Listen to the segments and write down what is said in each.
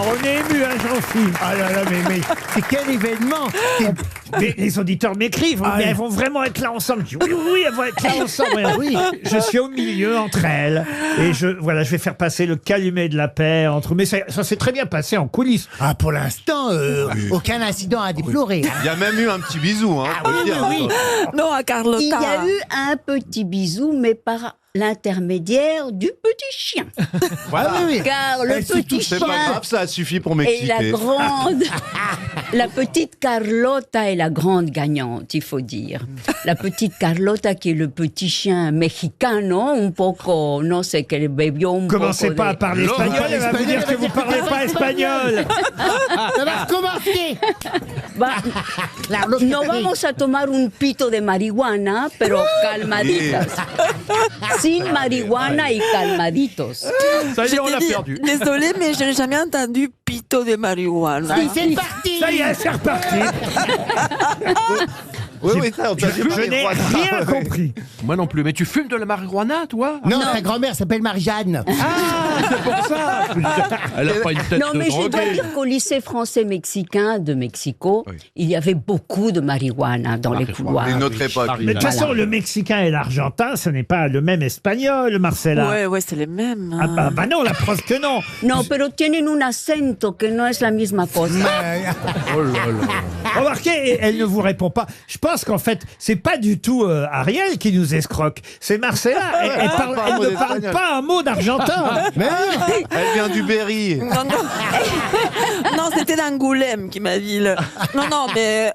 on est ému, hein, Jean-Philippe. Ah là là, mais c'est quel événement! Mais les auditeurs m'écrivent, mais elles vont vraiment être là ensemble. Je dis, oui, elles vont être là ensemble. Oui. Je suis au milieu entre elles. Et je vais faire passer le calumet de la paix entre eux. Mais ça s'est très bien passé en coulisses. Ah, pour l'instant, aucun incident à déplorer. Il y a même eu un petit bisou, hein. faut le dire. Oui. Non, à Carlotta. Il y a eu un petit bisou, mais par l'intermédiaire du petit chien. Voilà. oui. Car le petit C'est pas chien grave, ça a suffi pour et la m'exciter. grande, la petite Carlotta est la grande gagnante, il faut dire. La petite Carlotta qui est le petit chien mexicano, un poco, no sé, que bebió un Commencez poco pas à de... parler espagnol, elle va vous dire que vous parlez pas espagnol. Ça va recommencer! No vamos a tomar un pito de marihuana, pero calmaditas. Sin marihuana y calmaditos. Ça y est, on l'a perdu. Désolée, mais je n'ai jamais entendu pito de marijuana. C'est parti! Ça y est, c'est reparti. Oui, ça, on t'a dit Je n'ai rien compris. Moi non plus. Mais tu fumes de la marijuana, toi? Non, sa grand-mère s'appelle Marie-Jeanne. C'est pour ça. Elle a pas une tête Non, de mais je dois droguée. dire qu'au lycée français mexicain de Mexico, Oui. il y avait beaucoup de marijuana dans les couloirs. Une autre époque. Mais de toute façon, Voilà. le mexicain et l'argentin, ce n'est pas le même espagnol, Marcella. Ouais, c'est les mêmes. Ah bah non, la preuve que non. No, pero tienen un acento que no es la misma cosa. Oh là là. Remarquez, elle ne vous répond pas. Je pense qu'en fait, c'est pas du tout Ariel qui nous escroque. C'est Marcella. Elle ne parle pas un mot d'argentin. Elle vient du Berry. Non, non. Non, c'était d'Angoulême qui m'a dit. Non, mais...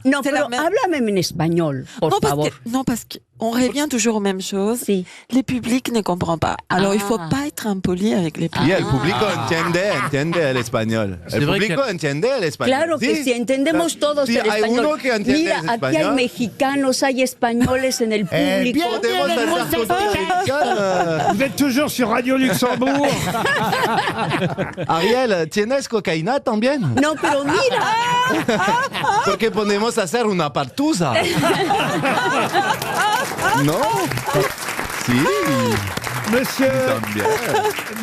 No, c'est pero la même- háblame en español, por favor. parce qu'on revient toujours aux mêmes choses. Si. Les publics ne comprennent pas. Alors, il faut Ah. pas être impoli avec les Y publics. el público entiende el español. C'est El vrai público que- entiende el español. Claro que sí, entendemos todos Sí, el hay español. uno que entiende Mira, el aquí hay español. mexicanos, hay españoles en el público. bien. Podemos hacer comunicación. Vous êtes toujours sur Radio Luxembourg. Ariel, ¿tienes cocaína también? No, pero mira, Porque podemos hacer una partusa. ¿No? Sí. Monsieur, También.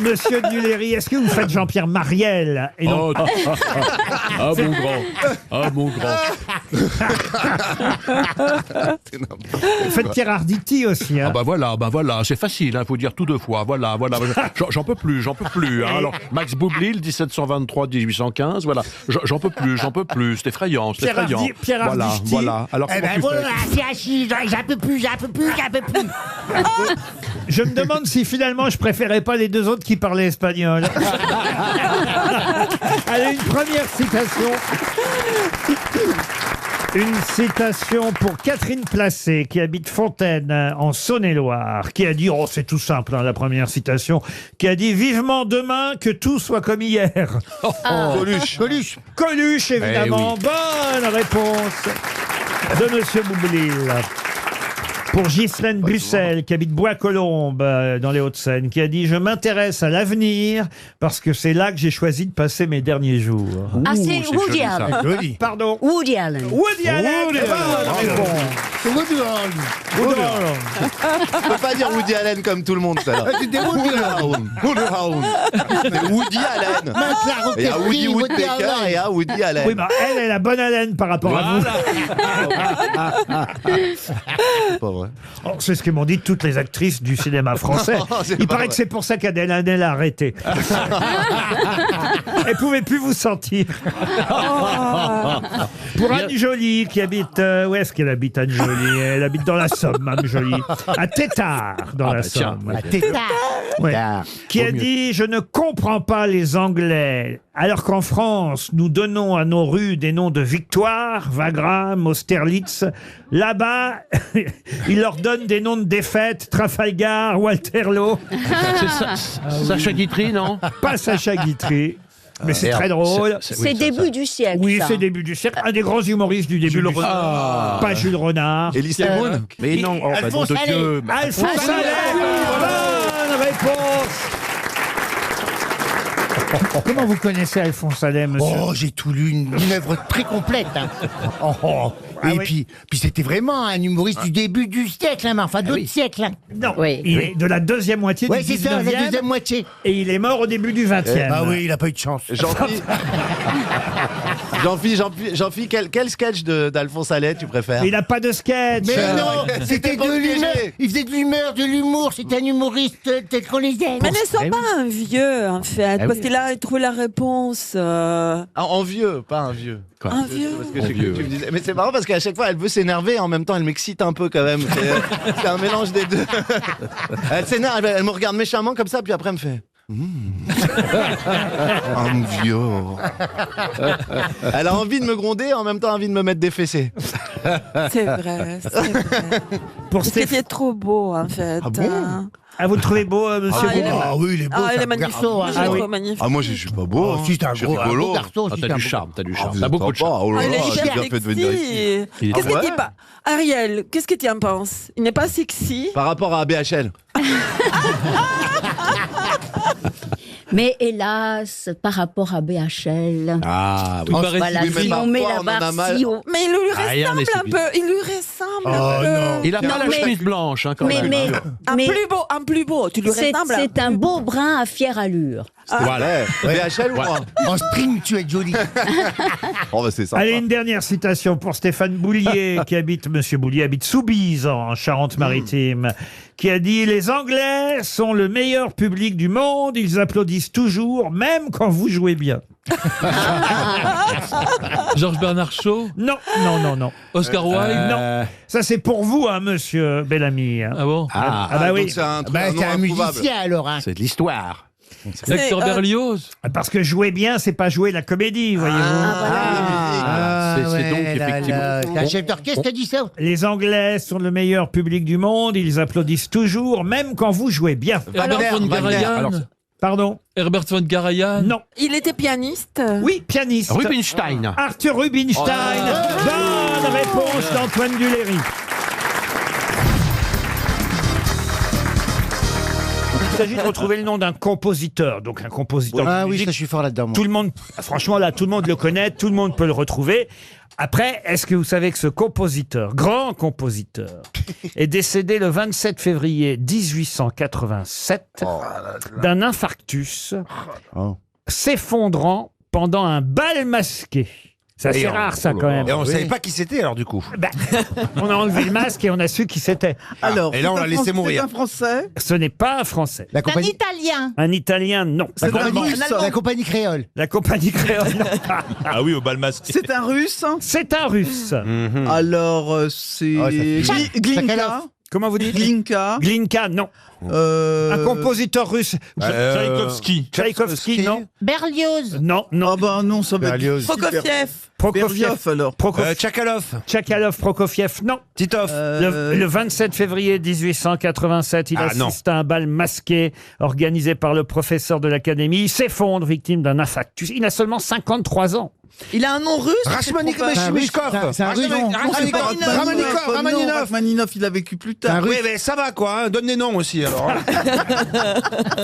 Monsieur Duléry, est-ce que vous faites Jean-Pierre Mariel et non... Oh, mon grand. Ah, mon grand. Vous faites Pierre Arditi aussi, hein. Ah bah voilà, c'est facile, faut dire tout deux fois, voilà. J'en peux plus, hein. Alors, Max Boublil, 1723-1815, voilà. J'en peux plus, c'est effrayant. Pierre Voilà, Arditi. voilà. Alors, Eh comment ben tu voilà, fais c'est assis, j'en peux plus. Je me demande si finalement je préférais pas les deux autres qui parlaient espagnol. Allez, une première citation. Une citation pour Catherine Placé, qui habite Fontaine, en Saône-et-Loire, qui a dit, oh c'est tout simple, hein, la première citation, qui a dit « Vivement demain que tout soit comme hier ». Coluche. Coluche, évidemment. Eh Bonne réponse de Monsieur Boublil. Pour Ghislaine Bussel, qui habite Bois-Colombes, dans les Hauts-de-Seine, qui a dit « Je m'intéresse à l'avenir parce que c'est là que j'ai choisi de passer mes derniers jours. ah, c'est c'est Woody joli, ça. Allen. Joli. » Pardon. Woody Allen. Woody Allen. Woody Allen. Bonne réponse. C'est Woody Allen. Woody Allen. Tu peux pas dire Woody Allen comme tout le monde, ça. C'était Woody Allen. C'est Woody Allen. Il y a Woody Woodpecker et il y a Woody Allen. Oui, bah, elle a bonne haleine par rapport à vous. C'est pas vrai. Oh, c'est ce que m'ont dit toutes les actrices du cinéma français. C'est Il pas paraît vrai. que c'est pour ça qu'Adèle Haenel a arrêté. Elle pouvait plus vous sentir. Pour Anne Jolie, qui habite... où est-ce qu'elle habite, Anne Jolie? Elle habite dans la Somme, Anne Jolie. À Tétard, dans la tiens, Somme. Ouais. Qui a Vaut mieux. dit « Je ne comprends pas les Anglais, alors qu'en France, nous donnons à nos rues des noms de victoire, Wagram, Austerlitz. Là-bas, ils leur donnent des noms de défaites, Trafalgar, Waterloo. Sacha Guitry, non? Pas Sacha Guitry. Mais c'est très drôle. C'est début du siècle. Oui, ça. c'est début du siècle. Un des grands humoristes du début du siècle. Pas Jules Renard. Elise Moon. Mais non, oh, bah, nom Alphonse de Allais. Dieu. Alphonse Allais. Bonne réponse. Comment vous connaissez Alphonse Allais, monsieur? Oh, j'ai tout lu, une œuvre très complète. Hein. Et oui. puis c'était vraiment un humoriste du début du siècle, hein, mais enfin d'autres siècles. Hein. Non, Oui, il oui. est de la deuxième moitié Ouais, du c'est ça, la 19e deuxième moitié. et il est mort au début du 20e. Ah oui, il a pas eu de chance. Jean-Phi, quel sketch d'Alphonse Allais tu préfères? Il n'a pas de sketch. Mais non, c'était pas de l'humeur. piégé. Il faisait de l'humeur, de l'humour. C'était un humoriste tel qu'on les aime. Mais ne sois pas un vieux, en fait, parce oui. qu'il a trouvé la réponse. En vieux, pas un vieux. Un vieux. Parce que tu me disais. Mais c'est marrant parce qu'à chaque fois, elle veut s'énerver et en même temps, elle m'excite un peu quand même. C'est un mélange des deux. Elle s'énerve, elle me regarde méchamment comme ça, puis après, elle me fait. Un vieux. Elle a envie de me gronder et en même temps envie de me mettre des fessées. C'est vrai, c'est vrai. Pour C'était Stéphane. trop beau, en fait. Ah bon Ah, vous le trouvez beau, monsieur Ah, il est Beaugrand? Ah oui, il est beau. Ah, il c'est est un beau magnifique. garçon, hein. Je le Ah oui. trouve magnifique. Ah, moi, je suis pas beau. Oh, si, c'est un Je suis gros rigolo. garçon. Ah, si, t'as c'est un du beau charme, t'as du Ah, charme. vous T'as êtes beaucoup de sympa. charme. Oh là Ah, il là, est j'ai hyper bien fait de venir ici. sexy. Il est Qu'est-ce très que beau. tu pas Ariel, qu'est-ce que tu en penses? Il n'est pas sexy. Par rapport à BHL. Mais hélas, par rapport à BHL, Ah, oui. voilà, oui, mais si on met parfois, la on en a barre mal. si haut. Mais il lui Rien n'est ressemble un sexy. peu. Il lui ressemble Oh, un peu. non. Il a pas la mais- chemise blanche, hein, quand Mais, même. mais, Un mais plus beau. Tu lui c'est ressembles. c'est un beau brun à fière allure. Voilà. BHL ou moi? En string, tu es jolie. Oh, bah, c'est sympa. Allez, une dernière citation pour Stéphane Boulier, Monsieur Boulier habite Soubise, en Charente-Maritime, qui a dit « Les Anglais sont le meilleur public du monde, ils applaudissent toujours, même quand vous jouez bien. Georges Bernard Shaw, » Non, non, non, non. Oscar Wilde. Non. Ça, c'est pour vous, hein, monsieur Bellamy. hein. Ah bon? Ah bah oui. Donc c'est un truc Bah, un c'est nom un improuvable. musicien alors. Hein. C'est de l'histoire. Hector Berlioz. Parce que jouer bien, c'est pas jouer la comédie, voyez-vous. C'est donc ouais, là, effectivement. là. C'est un chef d'orchestre qui a dit ça. Les Anglais sont le meilleur public du monde, ils applaudissent toujours, même quand vous jouez bien. Herbert von Wagner. Karajan. Alors, Pardon? Herbert von Karajan. Non. Il était pianiste. Oui, pianiste. Rubinstein. Arthur Rubinstein. Bonne réponse d'Antoine Duléry. Il s'agit de retrouver le nom d'un compositeur, donc un compositeur de Ah oui, musique. ça, je suis fort là-dedans. moi. Tout le monde, franchement là, tout le monde le connaît, tout le monde peut le retrouver. Après, est-ce que vous savez que ce compositeur, grand compositeur, est décédé le 27 février 1887 d'un infarctus s'effondrant pendant un bal masqué? C'est assez rare ça quand même. Et on savait pas qui c'était alors du coup. Ben, on a enlevé le masque et on a su qui c'était. Alors, Et là, on l'a laissé mourir. C'est un Français. Ce n'est pas un Français. La compagnie, Italien. Un Italien, non. C'est un Russe. la compagnie créole. La compagnie créole, non. Ah oui, au bal masqué. C'est un Russe. C'est un Russe. Alors, c'est Oh, ça fait- Glinka. Sakharov. Comment vous dites? Glinka. Glinka, non. Un compositeur russe. Tchaïkovski. Tchaïkovski, non. Berlioz. Non, non. Ah bah non, ça va être Berlioz. super. Prokofiev. Prokofiev. Berlioz, alors. Tchakalov. Tchakalov, Prokofiev, non. Titov. Le 27 février 1887, il Ah, non. assiste à un bal masqué organisé par le professeur de l'académie. Il s'effondre, victime d'un infarctus. Il a seulement 53 ans. Il a un nom russe. Rachmaninoff. C'est un russe, non. Rachmaninoff, il a vécu plus tard. Oui, mais ça va quoi, hein. Donne des noms aussi alors.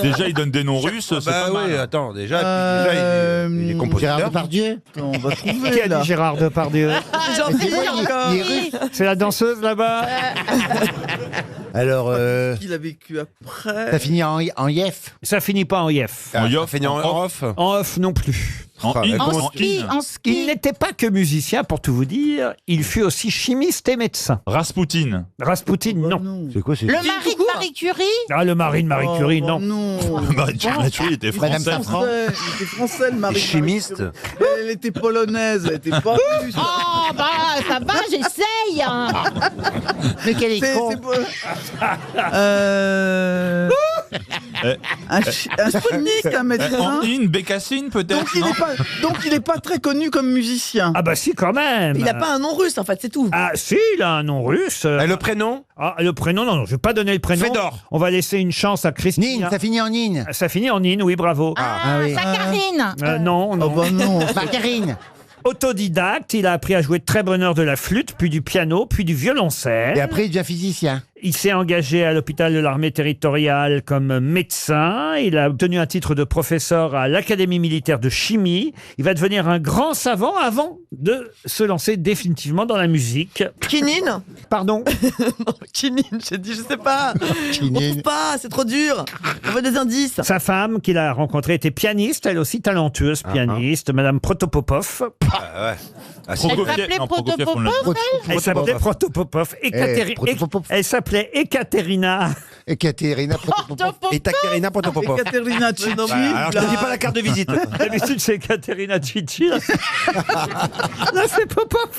Déjà, il donne des noms russes, c'est Bah pas oui, mal. attends, déjà, il est Gérard compositeur. Depardieu. On va trouver Qui a là. dit Gérard Depardieu? J'en C'est sais moi, encore. il est russe. C'est la danseuse là-bas? Alors, Il a vécu après. ça finit en yef. Ça finit pas en yef. Ah, Yoff, fait en off. En off non plus. En in, En en ski, in. en Il ski. n'était pas que musicien, pour tout vous dire. Il fut aussi chimiste et médecin. Rasputin. Raspoutine, non. C'est quoi, c'est Le mari de Marie Curie. Ah, le mari de Marie Curie, non. Non. Marie Curie était Madame français. Safran. Il était français, le mari. de Chimiste. Marie Curie. Elle était polonaise, elle était pas russe. Oh, bah, ça va, j'essaye. hein. Mais quel est con. Un Sputnik, un En médecin. in, Bécassine peut-être. Donc il est pas très connu comme musicien. Ah bah si, quand même. Il n'a pas un nom russe, en fait, c'est tout. Ah si, il a un nom russe. Et le prénom Ah, le prénom, non, je vais pas donner le prénom. Fédor. On va laisser une chance à Christine. Nin, ça finit en Nin. Ça finit en in, oui, bravo. Ah oui. Saccharine. Non, Oh non. bah non. Margarine. Autodidacte, il a appris à jouer de très bonne heure de la flûte, puis du piano, puis du violoncelle. Et après, il devient physicien. Il s'est engagé à l'hôpital de l'armée territoriale comme médecin. Il a obtenu un titre de professeur à l'Académie militaire de chimie. Il va devenir un grand savant avant de se lancer définitivement dans la musique. Quinine. Pardon? Quinine, j'ai dit, je sais pas. On trouve pas, c'est trop dur. On veut des indices. Sa femme, qu'il a rencontrée, était pianiste, elle aussi talentueuse pianiste, Madame Protopopov. Elle s'appelait Protopopov, Elle s'appelait Protopopov. Elle s'appelait Ekaterina. Ekaterina Protopopov. Ekaterina Protopopov. Ekaterina Tchitchi. Alors, je te dis pas la carte de visite. D'habitude, c'est Ekaterina Tchitchi. Là, c'est Popov.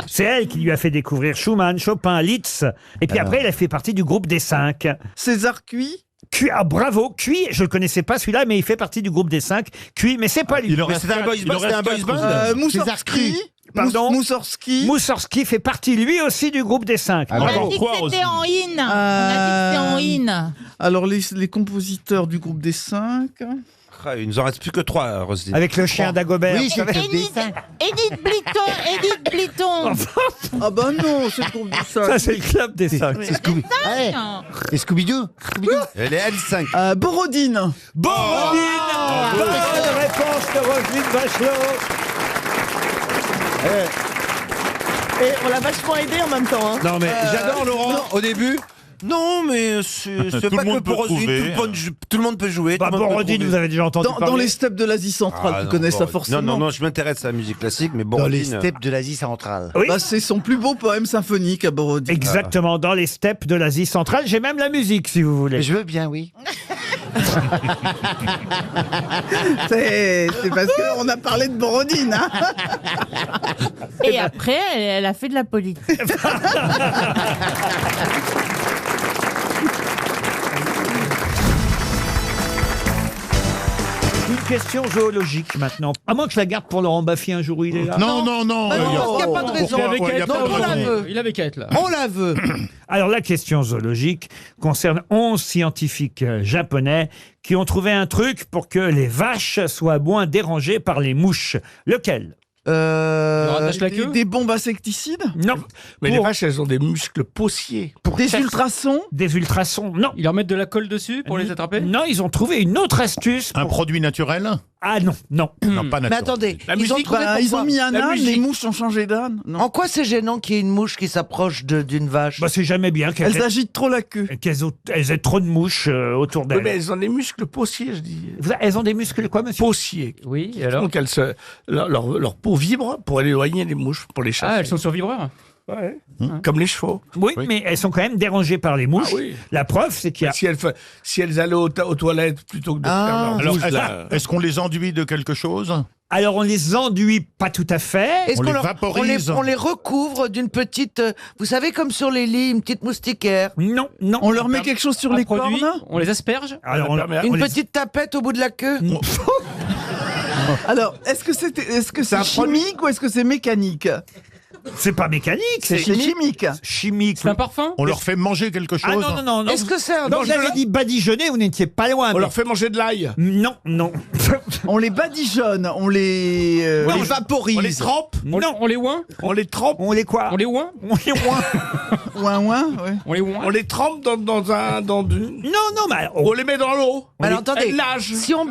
C'est elle qui lui a fait découvrir Schumann, Chopin, Liszt. Et puis après, elle a fait partie du groupe des 5. César Cui. Cui, ah bravo, Cui, je ne le connaissais pas celui-là, mais il fait partie du groupe des 5. Cui, mais c'est pas lui. C'était un boys band. Moussorski. Pardon. Moussorski. Moussorski fait partie lui aussi du groupe des 5. On a dit que c'était en in. On a dit que c'était en in. Alors, les compositeurs du groupe des 5. Il nous en reste plus que 3, Roselyne. Avec le chien d'Agobert. Oui, c'est Edith Bliton. Ah bah non, c'est le groupe des 5. Ça, c'est le club des 5. C'est Scooby. Et Scooby-Doo. Elle est L5. Borodine. Borodine. Bonne réponse de Roselyne Bachelot. Et on l'a vachement aidé en même temps. Hein. Non, mais j'adore Laurent, au début. Non, mais c'est Tout pas le monde que pour peut Roselyne. trouver. Tout le monde peut jouer. Bah, tout le monde peut Borodine, trouver. vous avez déjà entendu parler. Dans les steppes de l'Asie centrale, vous connaissez ça forcément. Non, je m'intéresse à la musique classique, mais Dans les Borodine. steppes de l'Asie centrale. Oui. Bah, c'est son plus beau poème symphonique à Borodine. Exactement, dans les steppes de l'Asie centrale. J'ai même la musique, si vous voulez. Je veux bien, oui. C'est parce qu'on a parlé de Borodine. Hein. Et après, elle a fait de la politique. Une question zoologique maintenant. À moins que je la garde pour Laurent Baffy un jour où il est là. Non. Il n'y a pas de raison. On la veut. Il avait qu'à être là. On la veut. Alors la question zoologique concerne 11 scientifiques japonais qui ont trouvé un truc pour que les vaches soient moins dérangées par les mouches. Lequel? rattache la queue Des bombes insecticides. Non. Mais les Pour vaches, elles ont des muscles possiers. Des ultrasons. des ultrasons. Non. Ils leur mettent de la colle dessus pour les attraper? Non, ils ont trouvé une autre astuce. Un pour- produit naturel? Ah non, non. Non, pas Mais naturel. attendez, La ils ont musique, trouvé Ils ont pourquoi mis un La âne, musique. les mouches ont changé d'âne. Non. En quoi c'est gênant qu'il y ait une mouche qui s'approche d'une vache? Bah, c'est jamais bien qu'elles Elles agitent trop la queue. elles aient trop de mouches autour Oui, d'elles. mais elles ont des muscles possiers, je dis. Elles ont des muscles quoi, monsieur? Possiers. Oui, et alors? Donc leur peau vibre pour éloigner les mouches, pour les chasser. Ah, elles sont sur vibreur? Ouais. Comme les chevaux. Oui, mais elles sont quand même dérangées par les mouches. Ah oui. La preuve, c'est qu'il y a... Si elles allaient aux toilettes plutôt que de faire leur Alors, bouche, là. est-ce qu'on les enduit de quelque chose? Alors, on les enduit pas tout à fait. Est-ce On qu'on les leur- vaporise. on les recouvre d'une petite, vous savez, comme sur les lits, une petite moustiquaire. Non, non. On leur met quelque chose sur Un les produit? cornes. On les asperge? Alors, Une petite tapette au bout de la queue. Alors, est-ce que c'est un chimique ou est-ce que c'est mécanique? C'est pas mécanique, C'est chimique. chimique. C'est un parfum? On leur fait manger quelque chose? Ah non, non, non. non. Est-ce que c'est un Non, j'avais dit badigeonner, vous n'étiez pas loin. On mais- leur fait manger de l'ail. Non, non. On les badigeonne, on les vaporise. On les trempe. non. On les oint? On les trempe. On les quoi? On les oint? On les oint. ouin ouin, ouais. On les oint? On les trempe dans une... Non, non, mais... On les met dans l'eau. Alors attendez, Elles nagent. si on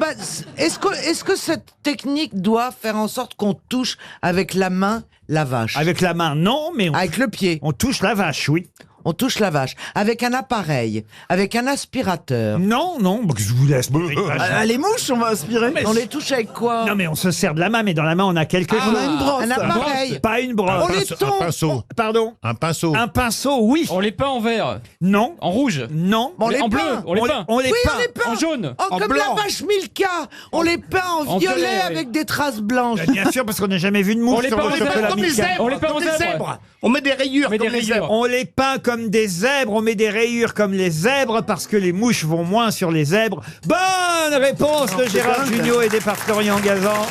est-ce que cette technique doit faire en sorte qu'on touche avec la main la vache? Avec la main, non, mais Avec le pied. on touche la vache, oui. On touche la vache. Avec un appareil. Avec un aspirateur. Non, non, bah, je vous laisse. Ah, les mouches, on va aspirer. On les touche avec quoi? Non, mais on se sert de la main, mais dans la main, on a quelque chose. On a une brosse. Un appareil. Pas une brosse. On les Un tombe. pinceau. Pardon? Un pinceau. Un pinceau, oui. On les peint en vert? Non. En rouge? Non. On les En bleu? peint. On les peint? On les Oui, peint. on les peint. En jaune? Oh, En comme blanc. la vache Milka. On les peint en En violet violet, oui. avec des traces blanches. Bah, bien sûr, parce qu'on n'a jamais vu de mouche On les sur peint, le on les chocolat peint Comme les Milka. zèbres. On les peint en comme des zèbre. zèbres. On met des rayures On met comme des les rayures. zèbres. On les peint comme des zèbres, on met des rayures comme les zèbres parce que les mouches vont moins sur les zèbres. Bonne réponse de Gérard Jugnot aidé par Florian Gazan.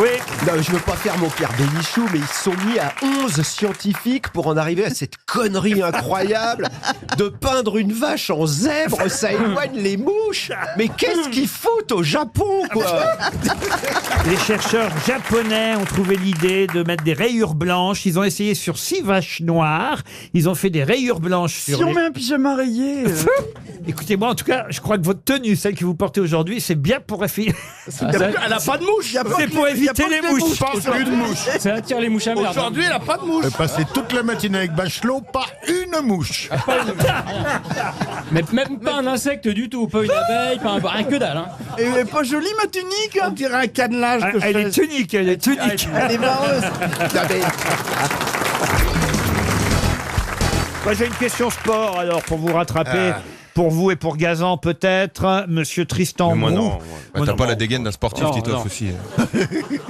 Oui. Non, je veux pas faire mon Pierre Bénichou, mais ils se sont mis à 11 scientifiques pour en arriver à cette connerie incroyable de peindre une vache en zèbre, ça éloigne les mouches. Mais qu'est-ce qu'ils foutent au Japon, quoi? Les chercheurs japonais ont trouvé l'idée de mettre des rayures blanches. Ils ont essayé sur 6 vaches noires. Ils ont fait des rayures blanches sur Si on les... met un pyjama rayé. Écoutez-moi, en tout cas, je crois que votre tenue, celle que vous portez aujourd'hui, c'est bien pour effacer. Elle a pas de mouche. C'est pour éviter les mouches. Pas une mouche. Ça attire les mouches à merde. Aujourd'hui, elle a pas de mouche. J'ai passé toute la matinée avec Bachelot, pas une mouche. Mais même pas un insecte du tout, pas une abeille, pas un... rien que dalle. Hein. Et elle est pas jolie ma tunique. On dirait un cannelage. que Elle je est fais. tunique, elle est tunique. Elle est vareuse. Moi, j'ai une question sport, alors, pour vous rattraper. Pour vous et pour Gazan, peut-être. Monsieur Tristan Moi Brou. non. T'as pas la dégaine d'un sportif, Non, Titoff non. aussi.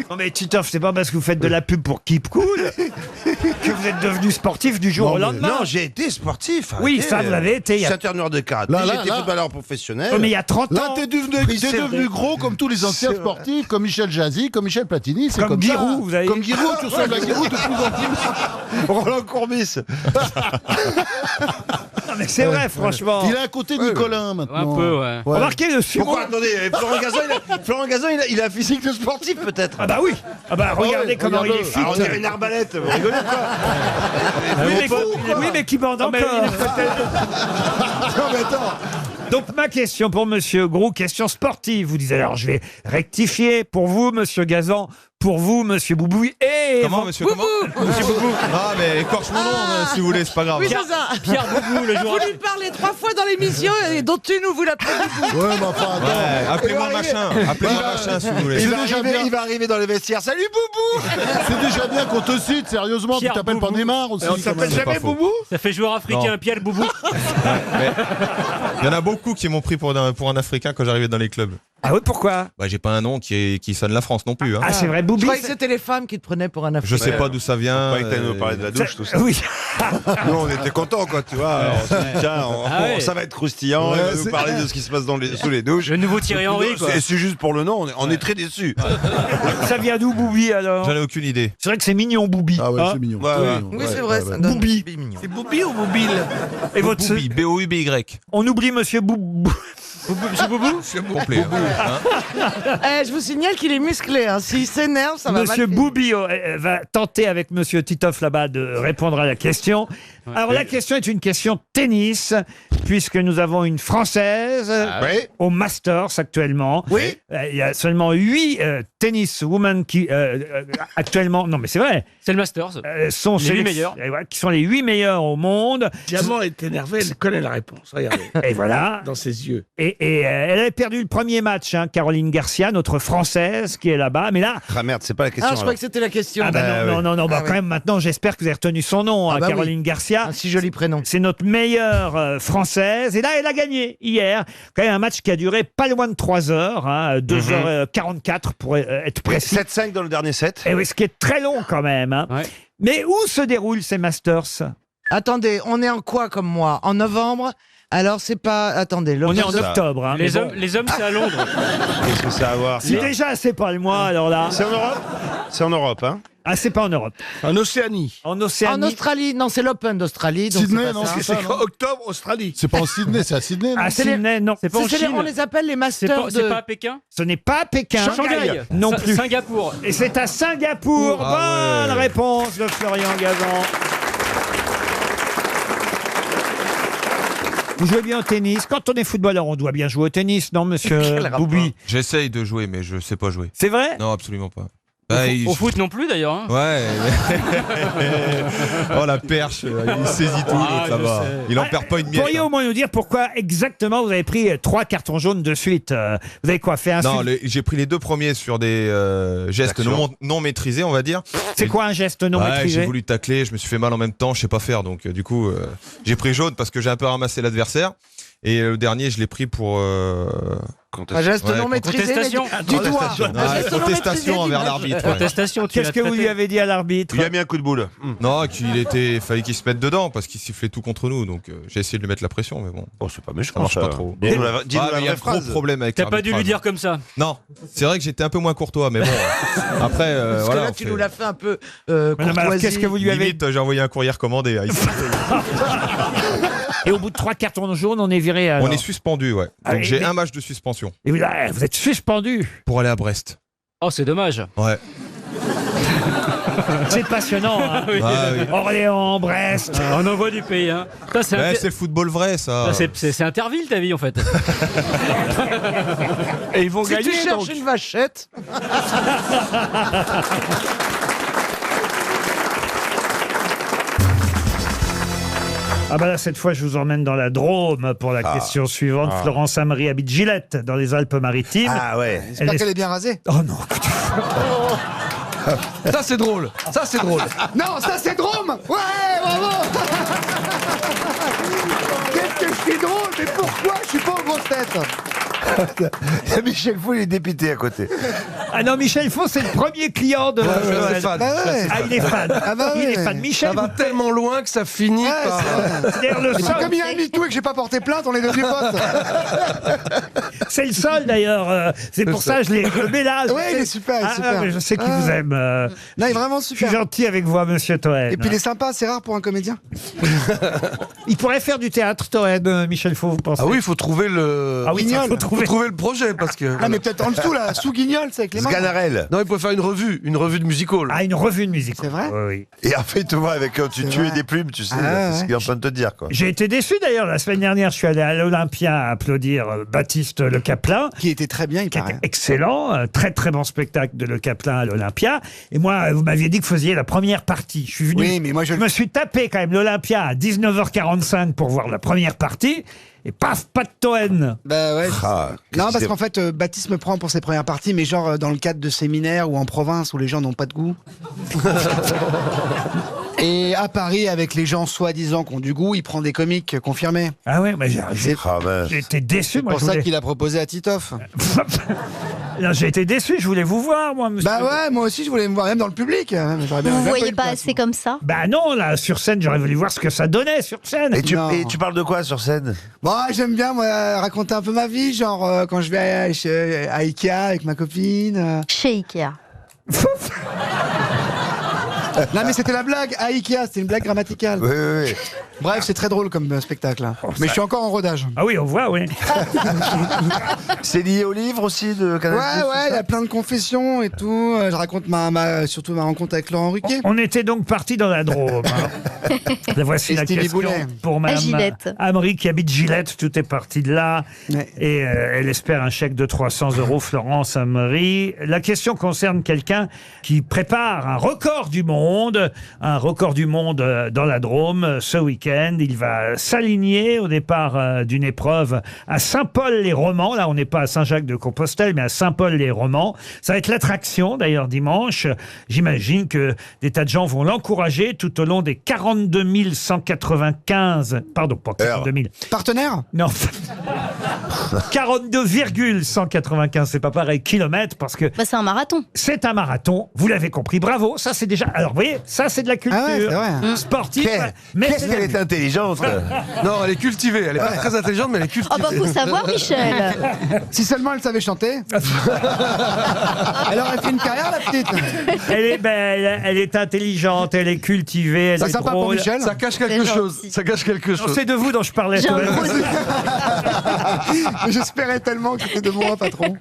Non mais Titoff, c'est pas parce que vous faites de la pub pour Keep Cool que vous êtes devenu sportif du jour au lendemain. Non, j'ai été sportif. Oui, ça, vous l'avez été. Il y a... Ceinture noire de karaté, Là, j'ai été là. footballeur professionnel. Oh, mais il y a 30 Là, ans. t'es devenu gros comme tous les anciens sportifs, comme Michel Jazzy, comme Michel Platini. C'est Comme ça. Giroud, vous avez- Comme Giroud, tu ressembles à Giroud de plus en plus. Roland Courbis. Non mais c'est vrai, franchement. Il est à côté de Nicolin maintenant. Un peu, ouais. Remarquez le sumo. Pourquoi attendez, Florent Gazan, il a un physique de sportif peut-être. Ah bah oui. Ah bah regardez ouais, comment il est fit. Ah, on dirait une arbalète, vous rigolez Oui, mais qui bande encore. Non, mais attends. Donc ma question pour Monsieur Grou, question sportive. Vous disiez alors je vais rectifier pour vous, Monsieur Gazan, pour vous, Monsieur Boubou et Comment, monsieur Comment Monsieur Boubou. Ah, mais écorche mon nom, si vous voulez, c'est pas grave. Oui, c'est ça. Pierre Boubou, le Vous joueur. lui parlez 3 fois dans l'émission et dont une où vous l'appelez Boubou. Ouais, mais enfin, attends. Ouais, appelez-moi machin, appelez-moi machin si vous voulez. Il va arriver dans les vestiaires. Salut Boubou. C'est déjà bien qu'on te cite, sérieusement. Pierre Tu t'appelles pas Boubou. Neymar aussi. on s'appelle quand même. jamais Boubou. Ça fait joueur africain, Non. Pierre Boubou. Il y en a beaucoup qui m'ont pris pour un Africain quand j'arrivais dans les clubs. Ah oui, pourquoi? Bah, j'ai pas un nom qui sonne la France non plus. Hein. Ah c'est vrai, Je Boubi. croyais que c'était les femmes qui te prenaient pour un Je Africain. sais pas d'où ça vient. Pas que t'allais nous parler de la douche, tout ça. Oui. Nous, on était contents, quoi, tu vois. Alors, on s'est dit, tiens, Ah ouais. ça va être croustillant. Ouais, il va nous c'est- parler de ce qui se passe sous les douches. Le nouveau Thierry Henry, quoi. C'est juste pour le nom, on est très déçus. Ça vient d'où Boubi alors? J'en ai aucune idée. C'est vrai que c'est mignon Boubi. Ah ouais, hein. c'est mignon. Ouais, ouais. Oui, c'est vrai, ça donne Boubi. mignon. C'est Boubi ou Boubile? Et votre Boubi, B-O-U-B-Y. on oublie Monsieur Boubou. Monsieur Boubou Complet. Hein. Je vous signale qu'il est musclé. Hein. S'il s'énerve, ça va mal Monsieur finir. Boubi va tenter avec Monsieur Titoff là-bas de répondre à la question. Alors la question est une question tennis, puisque nous avons une Française Oui. au Masters actuellement. Oui. Il y a seulement 8 tennis women qui actuellement, non mais c'est vrai, C'est le Masters. sont Les 8 sélec- meilleurs. et voilà, qui sont les 8 meilleurs au monde. Diamant est énervée, elle connaît la réponse. Regardez. Et voilà. Dans ses yeux. Et elle avait perdu le premier match, hein, Caroline Garcia, notre Française qui est là-bas. Mais là, Ah merde, c'est pas la question. Ah, je croyais que c'était la question. ah bah non, bah, Ah quand ouais. même maintenant j'espère que vous avez retenu son nom, hein, Ah bah Caroline Garcia. Un si joli prénom. C'est notre meilleure Française. Et là, elle a gagné hier. Quand même un match qui a duré pas loin de 3 heures, hein, 2h44 pour être précis. 7-5 dans le dernier set. Et oui, ce qui est très long quand même. Hein. Ouais. Mais où se déroulent ces Masters? Attendez, on est en quoi comme mois? En novembre? Alors c'est pas... Attendez. On est en ça. octobre. Hein, mais bon. Les hommes, c'est à Londres. Qu'est-ce que ça a à voir? Si déjà c'est pas le mois, alors là. C'est en Europe. C'est en Europe, hein. Ah, c'est pas en Europe. En Océanie. En En Océanie. Australie? Non, c'est l'Open d'Australie. donc Sydney, c'est pas non, ça. c'est ça, non Octobre, Australie. C'est pas en Sydney, c'est à Sydney. non À c'est les- Sydney, non. C'est pas en C'est les- Chine. on les appelle les C'est Masters pas, de... c'est pas à Pékin. Ce n'est pas à Pékin. Shanghai. Non plus. Singapour. Et c'est à Singapour. Ah Bonne ouais. réponse de Florian Gazan. Vous jouez bien au tennis. Quand on est footballeur, on doit bien jouer au tennis, non, monsieur Boubi? J'essaye de jouer, mais je sais pas jouer. C'est vrai? Non, absolument pas. Au, Bah, au foot non plus d'ailleurs. Hein. Ouais. Oh la perche, il saisit tout, l'autre, ça je va. sais. Il en perd pas une miette. Pourriez au moins nous dire pourquoi exactement vous avez pris 3 cartons jaunes de suite? Vous avez quoi fait un Non, j'ai pris les 2 premiers sur des gestes non maîtrisés, on va dire. C'est quoi un geste non Ouais, maîtrisé? j'ai voulu tacler, je me suis fait mal en même temps, je sais pas faire, donc du coup, j'ai pris jaune parce que j'ai un peu ramassé l'adversaire. Et le dernier, je l'ai pris pour Un geste non maîtrisé. Contestation. Du doigt. Contestation envers l'arbitre. ouais. Contestation, tu Qu'est-ce l'as que vous traité. lui avez dit à l'arbitre? Il lui a mis un coup de boule. Non, fallait qu'il se mette dedans parce qu'il sifflait tout contre nous. Donc j'ai essayé de lui mettre la pression, mais bon. Oh, c'est pas Ça méchant. marche pas trop. Dis-nous la Ah, mais il y a vraie un gros phrase. problème avec T'as pas dû lui l'arbitrage. dire comme ça. Non, c'est vrai que j'étais un peu moins courtois, mais bon. Après, Parce que voilà. là, on tu fait- nous l'as fait un peu Mais non, mais alors, courtoisie. qu'est-ce que vous lui avez... Limite, j'ai envoyé un courrier recommandé. Hein, ici. Et au bout de 3 cartons jaunes, on est viré. Alors. On est suspendu, ouais. Ah, Donc j'ai mais- un match de suspension Et vous, vous êtes suspendu. pour aller à Brest. Oh, c'est dommage. Ouais. C'est passionnant. Hein. Oui. Ah, oui. Orléans, Brest. On envoie du pays. Hein. Ça, c'est Ouais, c'est le football vrai, ça. c'est Interville ta vie en fait. Et ils vont Si gagner. tu cherches donc. une vachette. Ah bah là, cette fois, je vous emmène dans la Drôme pour la question suivante. Florence Amery habite Gillette, dans les Alpes-Maritimes. Ah ouais. Elle est- Qu'elle est bien rasée. Oh non. Ça, c'est drôle. Ça, c'est drôle. Non, ça c'est Drôme. Ouais, bravo. Qu'est-ce que je suis drôle, mais pourquoi je suis pas aux grosses têtes? Michel Fou, il est dépité à côté. Ah non, Michel Faux, c'est le premier client de Joël. c'est fan. Bah ouais. Ah, il est fan. Ah bah Il est ouais. fan. Michel, Ça va vous- tellement loin que ça finit Ouais, par... c'est d'ailleurs le Et puis seul. comme il y a un MeToo et que j'ai pas porté plainte, on est devenus potes. C'est le seul d'ailleurs. C'est pour ça que je le mets là. Ouais, il est super, il est Ah, super. mais je sais qu'il Ah. vous aime. Non, il est vraiment Je suis super. gentil avec vous, monsieur Toen. Et puis il est sympa, c'est rare pour un comédien. Il pourrait faire du théâtre, Toen, Michel Faux, vous pensez? Ah oui, il faut trouver le... Ah oui, ça, Guignol. faut faut trouver. trouver le projet parce que... Ah mais peut-être en dessous là, sous Guignol, c'est avec les mains. Sganarelle. Non, il peut faire une revue de musical. Ah, une revue de musique. C'est vrai? Oui, oui. Et en fait, tu vois, avec quand tu C'est tuais vrai. des plumes, tu sais, Ah, c'est ce ouais. qu'il est en train de te dire, quoi. J'ai été déçu d'ailleurs. La semaine dernière, je suis allé à l'Olympia applaudir Baptiste Le Caplin. Qui était très bien, il Qui était paraît. excellent, très très bon spectacle de Le Caplin à l'Olympia. Et moi, vous m'aviez dit que vous faisiez la première partie. Je suis venu, Oui, mais moi, je- me suis tapé quand même l'Olympia à 19h45 pour voir la première partie. Et paf, pas de Toen. Bah ouais. Ah, Non, parce c'est- qu'en fait, Baptiste me prend pour ses premières parties, mais genre dans le cadre de séminaires ou en province où les gens n'ont pas de goût. Et à Paris, avec les gens soi-disant qui ont du goût, il prend des comiques confirmés. Ah ouais, mais Ah, mince. j'ai été déçu. C'est Moi, pour je ça voulais- qu'il a proposé à Titoff. Non, j'ai été déçu. Je voulais vous voir, moi, monsieur. Bah ouais, moi aussi, je voulais me voir, même dans le public. J'aurais bien- Vous bien voyez eu pas de place, assez comme ça? Bah non, là, sur scène, j'aurais voulu voir ce que ça donnait sur scène. Et Non. tu parles de quoi sur scène? Bon, j'aime bien moi, raconter un peu ma vie, genre quand je vais à Ikea avec ma copine. Chez Ikea. Non mais c'était la blague, à Ikea, c'était une blague grammaticale. Oui, oui, oui. Bref, c'est très drôle comme spectacle. Hein. Mais je suis encore en rodage. Ah oui, on voit, oui. C'est lié au livre aussi de Canal+. Ouais, tout ouais, ça il y a plein de confessions et tout. Je raconte surtout ma rencontre avec Laurent Ruquier. On était donc parti dans la Drôme. hein. La voici Et la Stevie question Boulet. pour Madame Gillette. Amery qui habite Gillette. Tout est parti de là. Ouais. Et elle espère un chèque de 300 €, Florence Amery. La question concerne quelqu'un qui prépare un record du monde dans la Drôme ce week-end. Il va s'aligner au départ d'une épreuve à Saint-Paul-les-Romans. Là, on n'est pas à Saint-Jacques-de-Compostelle, mais à Saint-Paul-les-Romans. Ça va être l'attraction, d'ailleurs, dimanche. J'imagine que des tas de gens vont l'encourager tout au long des 42 195... Pardon, pas 42 000. Partenaire? Non. 42,195, c'est pas pareil, kilomètres, parce que Bah, c'est un marathon. c'est un marathon, vous l'avez compris, bravo, ça c'est déjà... Alors vous voyez, ça c'est de la culture Ah ouais, c'est vrai. sportive, mais Qu'est-ce c'est qu'elle est intelligente. Non, elle est cultivée. Elle est pas très intelligente, mais elle est Oh bah cultivée. faut savoir, Michel. Si seulement elle savait chanter. Elle aurait fait une carrière, la petite. Elle est belle, elle est intelligente, elle est cultivée, elle C'est est sympa pour drôle. Michel. Ça cache quelque C'est chose. gentil. Ça cache quelque Non, chose. c'est de vous dont je parlais. J'ai un Toen. gros- J'espérais tellement que c'était de moi, patron.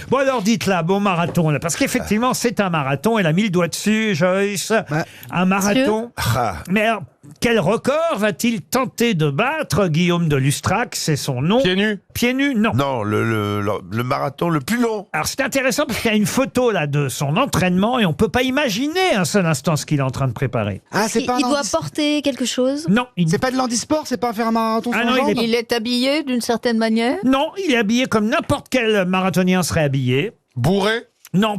Bon alors dites-là, bon marathon, là, parce qu'effectivement c'est un marathon, elle a mis le doigt dessus, Joyce. Ouais. Un marathon. Ah. Mais alors, quel record va-t-il tenter de battre? Guillaume de Lustrac, c'est son nom. Pieds nus. Pieds nus, non. Non, le marathon le plus long. Alors c'est intéressant parce qu'il y a une photo là de son entraînement et on peut pas imaginer un seul instant ce qu'il est en train de préparer. Ah, c'est Il, pas il un doit handi- porter quelque chose. Non, C'est pas de l'handisport, c'est pas faire un marathon Ah sans non, il jambes est- Il est habillé d'une certaine manière. non, il est habillé comme n'importe quel marathonien serait habillé. Bourré. Non.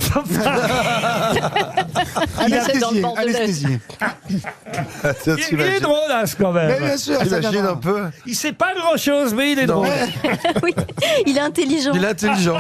Anesthésié. Il est drôle, As, quand même. Mais bien sûr, ça T'imagines viendra. un peu. Il sait pas grand-chose, mais il est drôle. Oui, il est intelligent. Il est intelligent.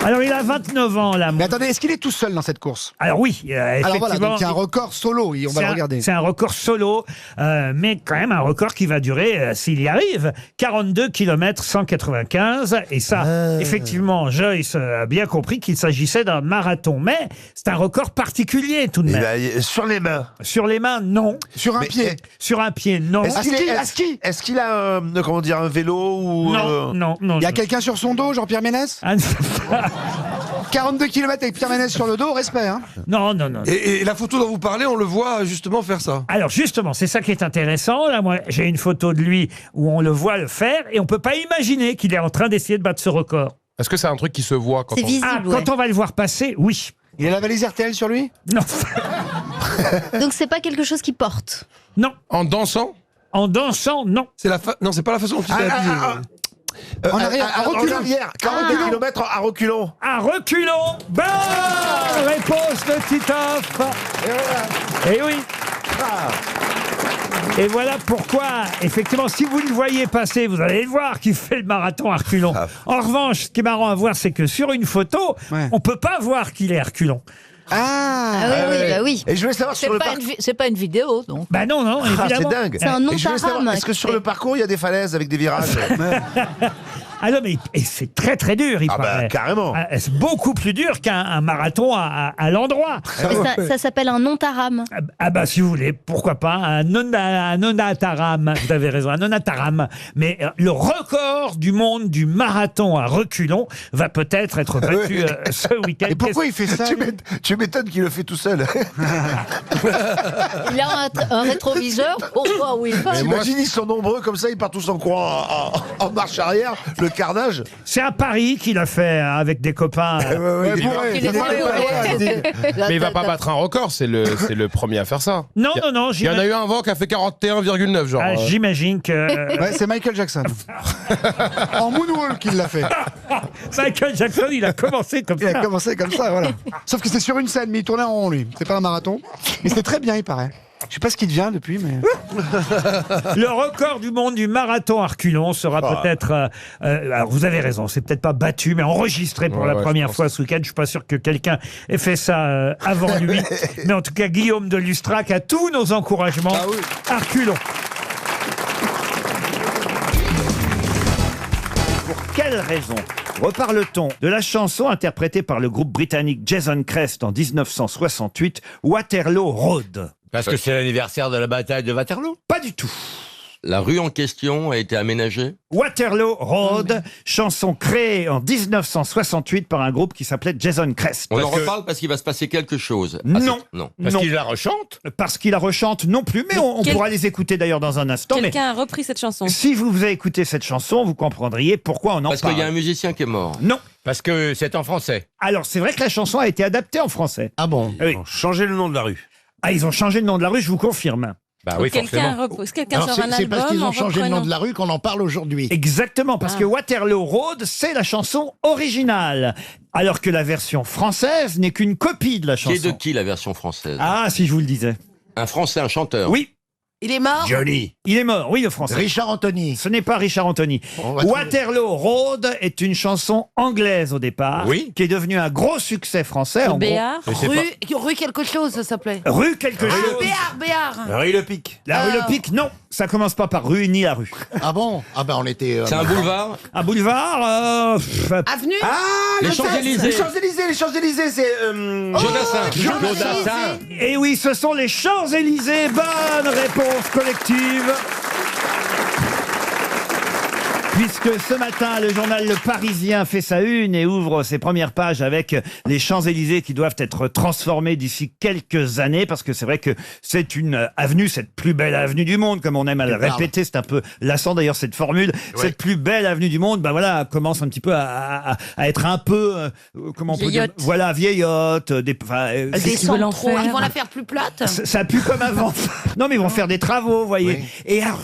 Alors, il a 29 ans, là. Mais attendez, est-ce qu'il est tout seul dans cette course? Alors oui, Alors voilà, effectivement. donc il y a un record solo, et on va le regarder. C'est un record solo, mais quand même un record qui va durer, s'il y arrive, 42 km 195. Et ça, effectivement, Joyce a bien compris qu'il s'agissait d'un marathon. Mais c'est un record particulier tout de Eh même. ben, sur les mains. Sur les mains, non. Sur un pied. Sur un pied, non. Est-ce qu'il a comment dire, un vélo ou Non. Il y a quelqu'un sur son dos, Jean-Pierre Ménès? 42 km avec Pierre Ménès sur le dos, respect. Hein. Non. Et la photo dont vous parlez, on le voit justement faire ça. Alors justement, c'est ça qui est intéressant. Là, moi, j'ai une photo de lui où on le voit le faire et on peut pas imaginer qu'il est en train d'essayer de battre ce record. Est-ce que c'est un truc qui se voit quand C'est on... visible. Quand on va le voir passer, oui. Il a la valise RTL sur lui? Non. Donc c'est pas quelque chose qui porte. Non. En dansant? En dansant, non. Non, c'est pas la façon dont il s'est habillé. En arrière, à reculons. 42 km à reculons. À reculons. Bonne réponse de Titoff. Et oui. Et voilà pourquoi, effectivement, si vous le voyez passer, vous allez le voir qu'il fait le marathon à reculons. En revanche, ce qui est marrant à voir, c'est que sur une photo, on peut pas voir qu'il est à reculons. Oui. Et je voulais savoir sur le parcours. C'est pas une vidéo, donc. Bah non, C'est évidemment. dingue. C'est un Et je voulais savoir, non-tarame. est-ce que sur le parcours, il y a des falaises avec des virages? Ah non, mais c'est très très dur, il paraît. Carrément. C'est beaucoup plus dur qu'un marathon à l'endroit. Mais ça s'appelle un non-tarame. Ah bah si vous voulez, pourquoi pas, un nonataram, vous avez raison, un nonataram. Mais le record du monde du marathon à reculons va peut-être être battu ce week-end. Et pourquoi il fait ça? Tu m'étonnes qu'il le fait tout seul. Il a un rétroviseur. Pourquoi oui pas. T'imagines, ils sont nombreux comme ça, ils partent tous en courant en marche arrière, le carnage. C'est à Paris qu'il a fait avec des copains. Mais il va pas battre un record, c'est le premier à faire ça. Non. Il y en a eu un vent qui a fait 41,9 genre. J'imagine que... Ouais, c'est Michael Jackson. En moonwalk, il l'a fait. Michael Jackson, il a commencé comme ça. Il a commencé comme ça, voilà. Sauf que c'est sur une scène, mais il tournait en rond, lui. C'est pas un marathon. Mais c'était très bien, il paraît. Je sais pas ce qu'il devient depuis, mais... Le record du monde du marathon à reculons sera peut-être... alors, vous avez raison, c'est peut-être pas battu, mais enregistré pour la première fois ce week-end. Je suis pas sûr que quelqu'un ait fait ça avant lui. Mais en tout cas, Guillaume de Lustrac a tous nos encouragements à reculons. Pour quelle raison reparle-t-on de la chanson interprétée par le groupe britannique Jason Crest en 1968, Waterloo Road? Parce que c'est l'anniversaire de la bataille de Waterloo? Pas du tout. La rue en question a été aménagée? Waterloo Road, chanson créée en 1968 par un groupe qui s'appelait Jason Crest. On en reparle parce qu'il va se passer quelque chose. Non. Parce qu'il la rechante? Parce qu'il la rechante non plus, mais on pourra les écouter d'ailleurs dans un instant. Mais Quelqu'un a repris cette chanson. si vous avez écouté cette chanson, vous comprendriez pourquoi on en Parce parle. qu'il y a un musicien qui est mort? Non. Parce que c'est en français? Alors c'est vrai que la chanson a été adaptée en français. Ah bon? Oui. Changer le nom de la rue. Ah, ils ont changé le nom de la rue, je vous confirme. Bah oui, Quelqu'un forcément. sort un album. C'est parce qu'ils ont en changé le nom reprenant. de la rue qu'on en parle aujourd'hui. Exactement, parce que Waterloo Road, c'est la chanson originale. Alors que la version française n'est qu'une copie de la Qui est chanson. de qui la version française? Ah, si je vous le disais. Un français, un chanteur? Oui. Il est mort? Johnny. Il est mort, oui, le français. Richard Anthony. Ce n'est pas Richard Anthony. On va trouver. Waterloo Road est une chanson anglaise au départ, Oui. qui est devenue un gros succès français. En gros. Béard. Rue quelque chose, ça s'appelait. Rue quelque chose. Béard. Rue Le Pic. La rue Le Pic, non. Ça commence pas par rue ni la rue. Ah bon? Ah ben on était... C'est un boulevard? Un boulevard Avenue. Les Champs-Élysées. Les Champs-Élysées, c'est... Jodassin. Et oui, ce sont les Champs-Élysées. Bonne réponse collective. Puisque ce matin, le journal Le Parisien fait sa une et ouvre ses premières pages avec les Champs-Élysées qui doivent être transformés d'ici quelques années, parce que c'est vrai que c'est une avenue, cette plus belle avenue du monde, comme on aime à le répéter, c'est un peu lassant d'ailleurs cette formule, cette plus belle avenue du monde, bah voilà, commence un petit peu à être un peu, comment on peut dire, Vieillotte. voilà, vieillotte, Ils vont la faire plus plate. ça pue comme avant. Non, mais ils vont faire des travaux, vous voyez. Et alors,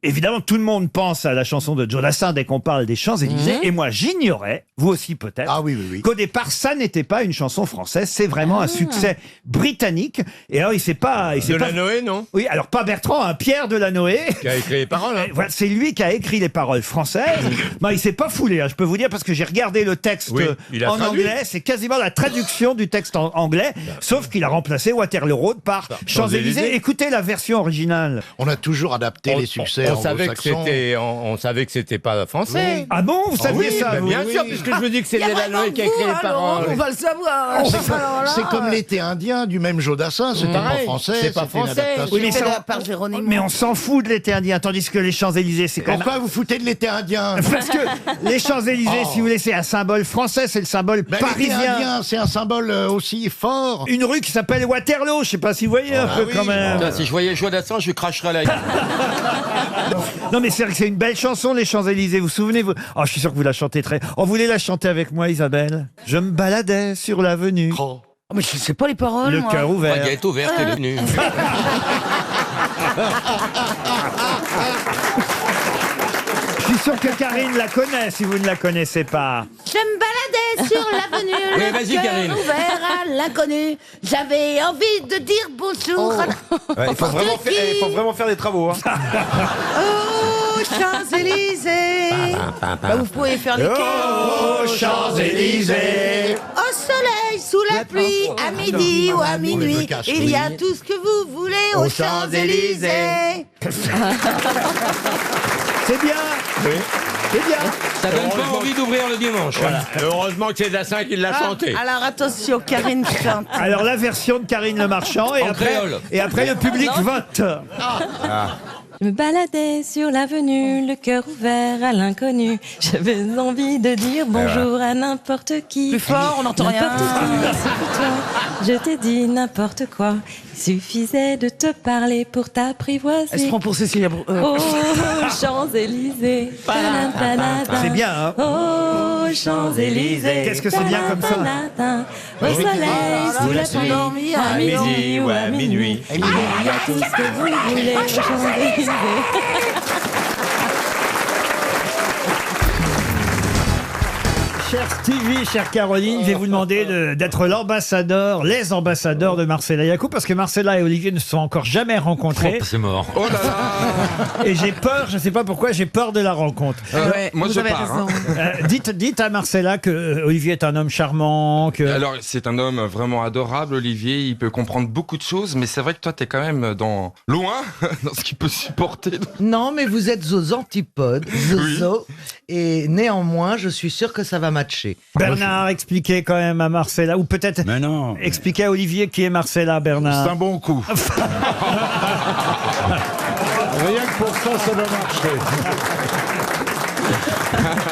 évidemment, tout le monde pense à la chanson de Joe Dassin dès qu'on parle des Champs-Élysées. Et moi, j'ignorais, vous aussi peut-être, qu'au départ, ça n'était pas une chanson française. C'est vraiment un succès britannique. Et alors, il s'est pas... Delanoë, non? Oui, alors pas Bertrand, hein, Pierre Delanoë. Qui a écrit les paroles. Hein. Voilà, c'est lui qui a écrit les paroles françaises. Bah, il s'est pas foulé, hein, je peux vous dire, parce que j'ai regardé le texte il a en traduit. anglais. C'est quasiment la traduction du texte en anglais, sauf qu'il a remplacé Waterloo Road par Champs-Élysées. Écoutez la version originale. On a toujours adapté les succès On savait que c'était pas français. Ah bon, vous saviez ça bah, vous bien sûr, puisque je me dis que c'est Delanoë qui a écrit les paroles. On va le savoir. C'est comme l'été indien du même Joe Dassin, c'était pas Pareil, français, c'est pas c'était une français. adaptation. Oui, mais, Fait ça- par Jérôme. mais on s'en fout de l'été indien, tandis que les Champs-Élysées, c'est quand même... Pourquoi vous foutez de l'été indien? Parce que les Champs-Élysées, si vous voulez, c'est un symbole français, c'est le symbole Mais l'été parisien. indien, c'est un symbole aussi fort. Une rue qui s'appelle Waterloo, je sais pas si vous voyez un peu quand même. Putain, si je voyais Joe Dassin, je lui cracherais la gueule. Non mais c'est vrai que c'est une belle chanson, les Champs-Élysées, vous souvenez-vous? Oh, je suis sûr que vous la chantez très... Oh, vous voulez la chanter avec moi, Isabelle? Je me baladais sur l'avenue, Mais je sais pas les paroles. le moi. cœur La ouvert. galette ouverte et le nu. Je suis sûr que Karine la connaît, si vous ne la connaissez pas. Je me baladais sur l'avenue, Oui, le vas-y, cœur Karine. ouvert à l'inconnu. J'avais envie de dire bonjour. Il faut vraiment faire des travaux. Hein. Oh, Champs-Élysées. Bah, vous pouvez faire les Oh, Champs-Élysées. Au soleil, sous la pluie, à midi ou à minuit, il y a tout ce que vous voulez aux Champs-Élysées. C'est bien. C'est bien. Ça donne pas envie d'ouvrir le dimanche. Voilà. Heureusement que c'est Dassin qui l'a chanté. Alors attention, Karine chante. Alors la version de Karine Le Marchand, et En après, créole. et après le public vote. Je me baladais sur l'avenue, le cœur ouvert à l'inconnu. J'avais envie de dire bonjour à n'importe qui. Plus fort, on n'entend rien. N'importe qui, c'est pour toi. Je t'ai dit n'importe quoi. Il suffisait de te parler pour Elle se t'apprivoiser. prend pour Cécilia. Oh, Champs-Élysées. C'est bien, hein. Oh, Champs-Élysées. Qu'est-ce que c'est bien comme ça? Au soleil, sous la pluie, à midi ou à minuit. Il y a tout ce que vous voulez aux Champs-Élysées. Cher Stevie, chère Caroline, je vais vous demander d'être l'ambassadeur, les ambassadeurs de Marcella Yacoub, parce que Marcella et Olivier ne se sont encore jamais rencontrés. C'est mort. Oh là là. Et j'ai peur, je ne sais pas pourquoi, j'ai peur de la rencontre. Moi, vous je avez pars. raison. Dites à Marcella que Olivier est un homme charmant, que... Alors, c'est un homme vraiment adorable, Olivier. Il peut comprendre beaucoup de choses, mais c'est vrai que toi, t'es quand même loin dans ce qu'il peut supporter. Non, mais vous êtes aux antipodes, zozo, et néanmoins, je suis sûr que ça va matcher. Bernard, expliquez quand même à Marcella, ou peut-être Mais non. expliquez à Olivier qui est Marcella, Bernard. C'est un bon coup. Rien que pour ça, ça doit marcher.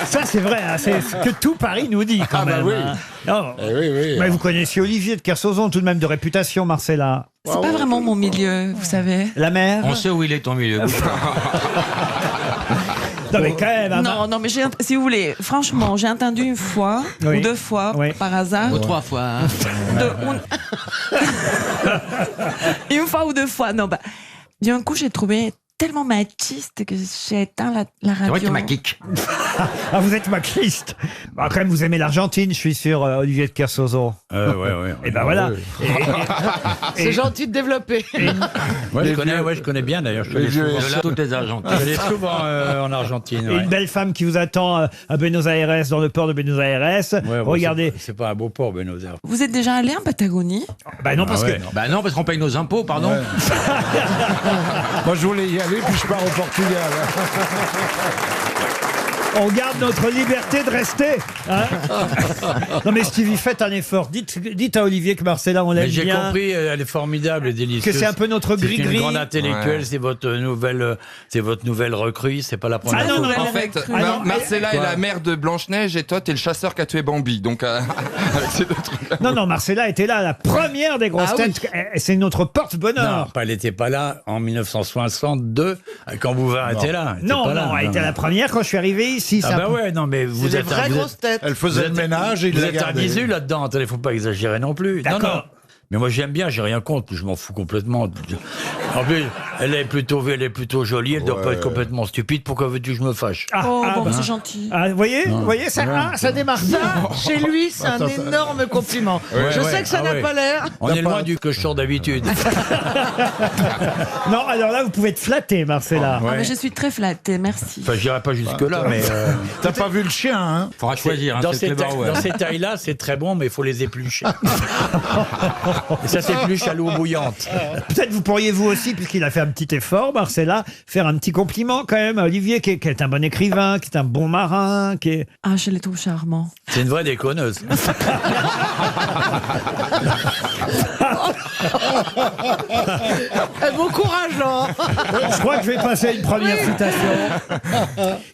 Ça, c'est vrai, hein, c'est ce que tout Paris nous dit quand Ah bah même. oui. Hein. Non. Oui. Mais vous connaissiez Olivier de Kersauzon, tout de même de réputation, Marcella. C'est pas vraiment mon milieu, vous savez. La mère. On sait où il est ton milieu. Non mais quand même. hein, Non, mais si vous voulez, franchement, j'ai entendu une fois Oui. ou deux fois Oui. par hasard. Ou 3 fois. Hein. Une fois ou deux fois, non, bah. D'un coup, j'ai trouvé tellement machiste que j'ai éteint la radio. C'est vrai que tu m'as kick. Ah, vous êtes machriste. Bah, quand même, vous aimez l'Argentine, je suis sûr, Olivier de Kersauzon. Ouais. Et ben voilà. C'est gentil de développer. Je connais bien d'ailleurs. Je suis De là, toutes les Argentines. allé souvent en Argentine. Et Ouais. une belle femme qui vous attend à Buenos Aires, dans le port de Buenos Aires. Ouais, bon, Regardez. c'est pas un beau port, Buenos Aires. Vous êtes déjà allé en Patagonie? Bah non, parce Ah ouais, que. non. Bah non, parce qu'on paye nos impôts, pardon. Ouais. Moi, je voulais y aller, puis je pars au Portugal. On garde notre liberté de rester. Hein. Non mais Stevie, faites un effort. Dites à Olivier que Marcella, on l'aime Mais j'ai bien. compris, elle est formidable et délicieuse. Que c'est un peu notre C'est gris-gris. une grande intellectuelle, Ouais. c'est votre nouvelle recrue, c'est pas la première Ah non, fois. non, En fait, Ah non, mais- Marcella est la mère de Blanche-Neige et toi, t'es le chasseur qui a tué Bambi. Donc, avec ces deux trucs. Non, Marcella était là, la première des grosses têtes. C'est notre porte-bonheur. Non, elle n'était pas là en 1962, quand Bouvard était là. Elle était Non, pas là. elle était la première quand je suis arrivé ici. Ah c'est un bah peu- ouais, non mais vous êtes Elle faisait le ménage et il vous l'a êtes un gardé. bisu là-dedans, attendez, faut pas exagérer non plus. Non, D'accord. non. Mais moi j'aime bien, j'ai rien contre, je m'en fous complètement. En plus, elle est plutôt jolie, elle doit pas être complètement stupide. Pourquoi veux-tu que je me fâche? C'est gentil. Vous voyez, ça démarre bien. Chez lui, c'est un énorme compliment. Je sais que ça n'a pas l'air. On est loin du cochon d'habitude. Non, alors là, vous pouvez être flatté, Marcella. Ah, mais je suis très flattée, merci. Enfin, j'irai pas jusque-là, mais... T'as pas vu le chien, hein? Faudra choisir. Dans ces tailles-là, c'est très bon, mais il faut les éplucher. Et ça s'épluche à l'eau bouillante. Peut-être vous pourriez vous aussi, puisqu'il a fait un petit effort, Marcella, faire un petit compliment quand même à Olivier, qui est un bon écrivain, qui est un bon marin, qui est... Ah, je les trouve charmants. C'est une vraie déconneuse. Bon courage, Laurent. Je crois que je vais passer à une première citation.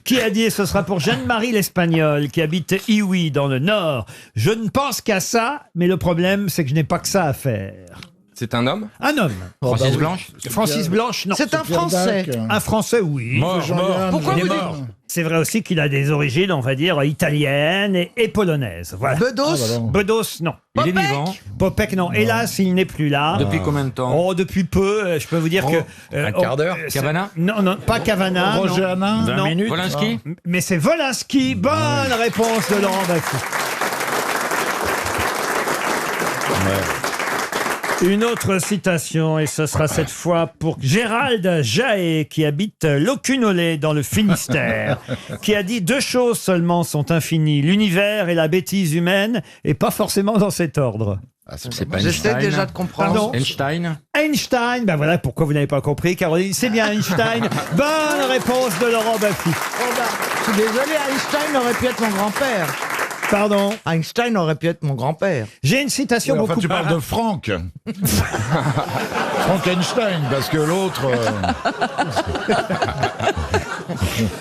Qui a dit, et ce sera pour Jeanne-Marie l'Espagnole, qui habite Iwi, dans le Nord. Je ne pense qu'à ça, mais le problème, c'est que je n'ai pas que ça à faire. C'est un homme? Un homme. Francis Blanche? Francis Blanche, non. C'est un Français. Un Français, oui. Mort. Pourquoi Il est vous mort. C'est vrai aussi qu'il a des origines, on va dire, italiennes et polonaises. Voilà. Bedos? Bedos, non. Il est vivant? Popek, non. Hélas, il n'est plus là. Depuis combien de temps? Oh, depuis peu. Je peux vous dire que... Un quart d'heure. Cavana? Non, pas Cavana. Roger non. Hanin? 20 Non. minutes. Volinsky? Mais c'est Volinsky. Bonne réponse de Laurent Baffy. Une autre citation, et ce sera cette fois pour Gérald Jaé, qui habite Locunolé dans le Finistère, qui a dit 2 choses seulement sont infinies, l'univers et la bêtise humaine, et pas forcément dans cet ordre. C'est pas J'essaie Einstein. déjà de comprendre. Pardon? Einstein? Einstein, ben voilà pourquoi vous n'avez pas compris, Caroline, c'est bien Einstein. Bonne réponse de Laurent Baffy. Je suis désolé, Einstein aurait pu être mon grand-père. Pardon? Einstein aurait pu être mon grand-père. J'ai une citation Ouais, enfin, beaucoup tu parles de Frank. Frankenstein, parce que l'autre...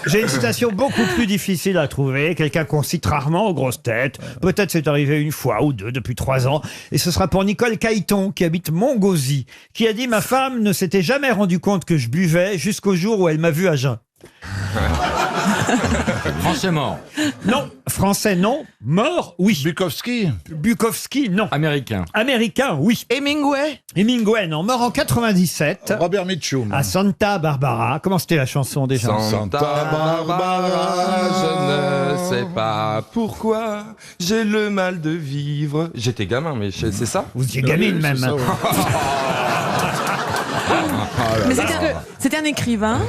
J'ai une citation beaucoup plus difficile à trouver, quelqu'un qu'on cite rarement aux grosses têtes. Peut-être c'est arrivé une fois ou deux depuis 3 ans. Et ce sera pour Nicole Caïton, qui habite Montgauzy, qui a dit « Ma femme ne s'était jamais rendu compte que je buvais jusqu'au jour où elle m'a vu à jeun. » Français mort. Non. Français, non. Mort, oui. Bukowski? Bukowski, non. Américain. Américain, oui. Hemingway? Hemingway, non. Mort en 97. Robert Mitchum. À Santa Barbara. Comment c'était la chanson déjà? Santa Barbara, je ne sais pas pourquoi j'ai le mal de vivre. J'étais gamin, mais c'est ça? Vous étiez gamine même. ça, ouais. Mais c'était un écrivain.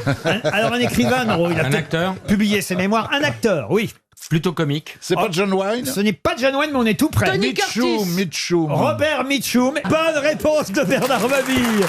Alors un écrivain, non. Il a Un peut-être acteur? publié ses mémoires. Un acteur, oui. Plutôt comique. C'est pas John Wayne? Ce n'est pas John Wayne, mais on est tout près. Tony Curtis. Mitchum. Robert Mitchum. Bonne réponse de Bernard Mabille.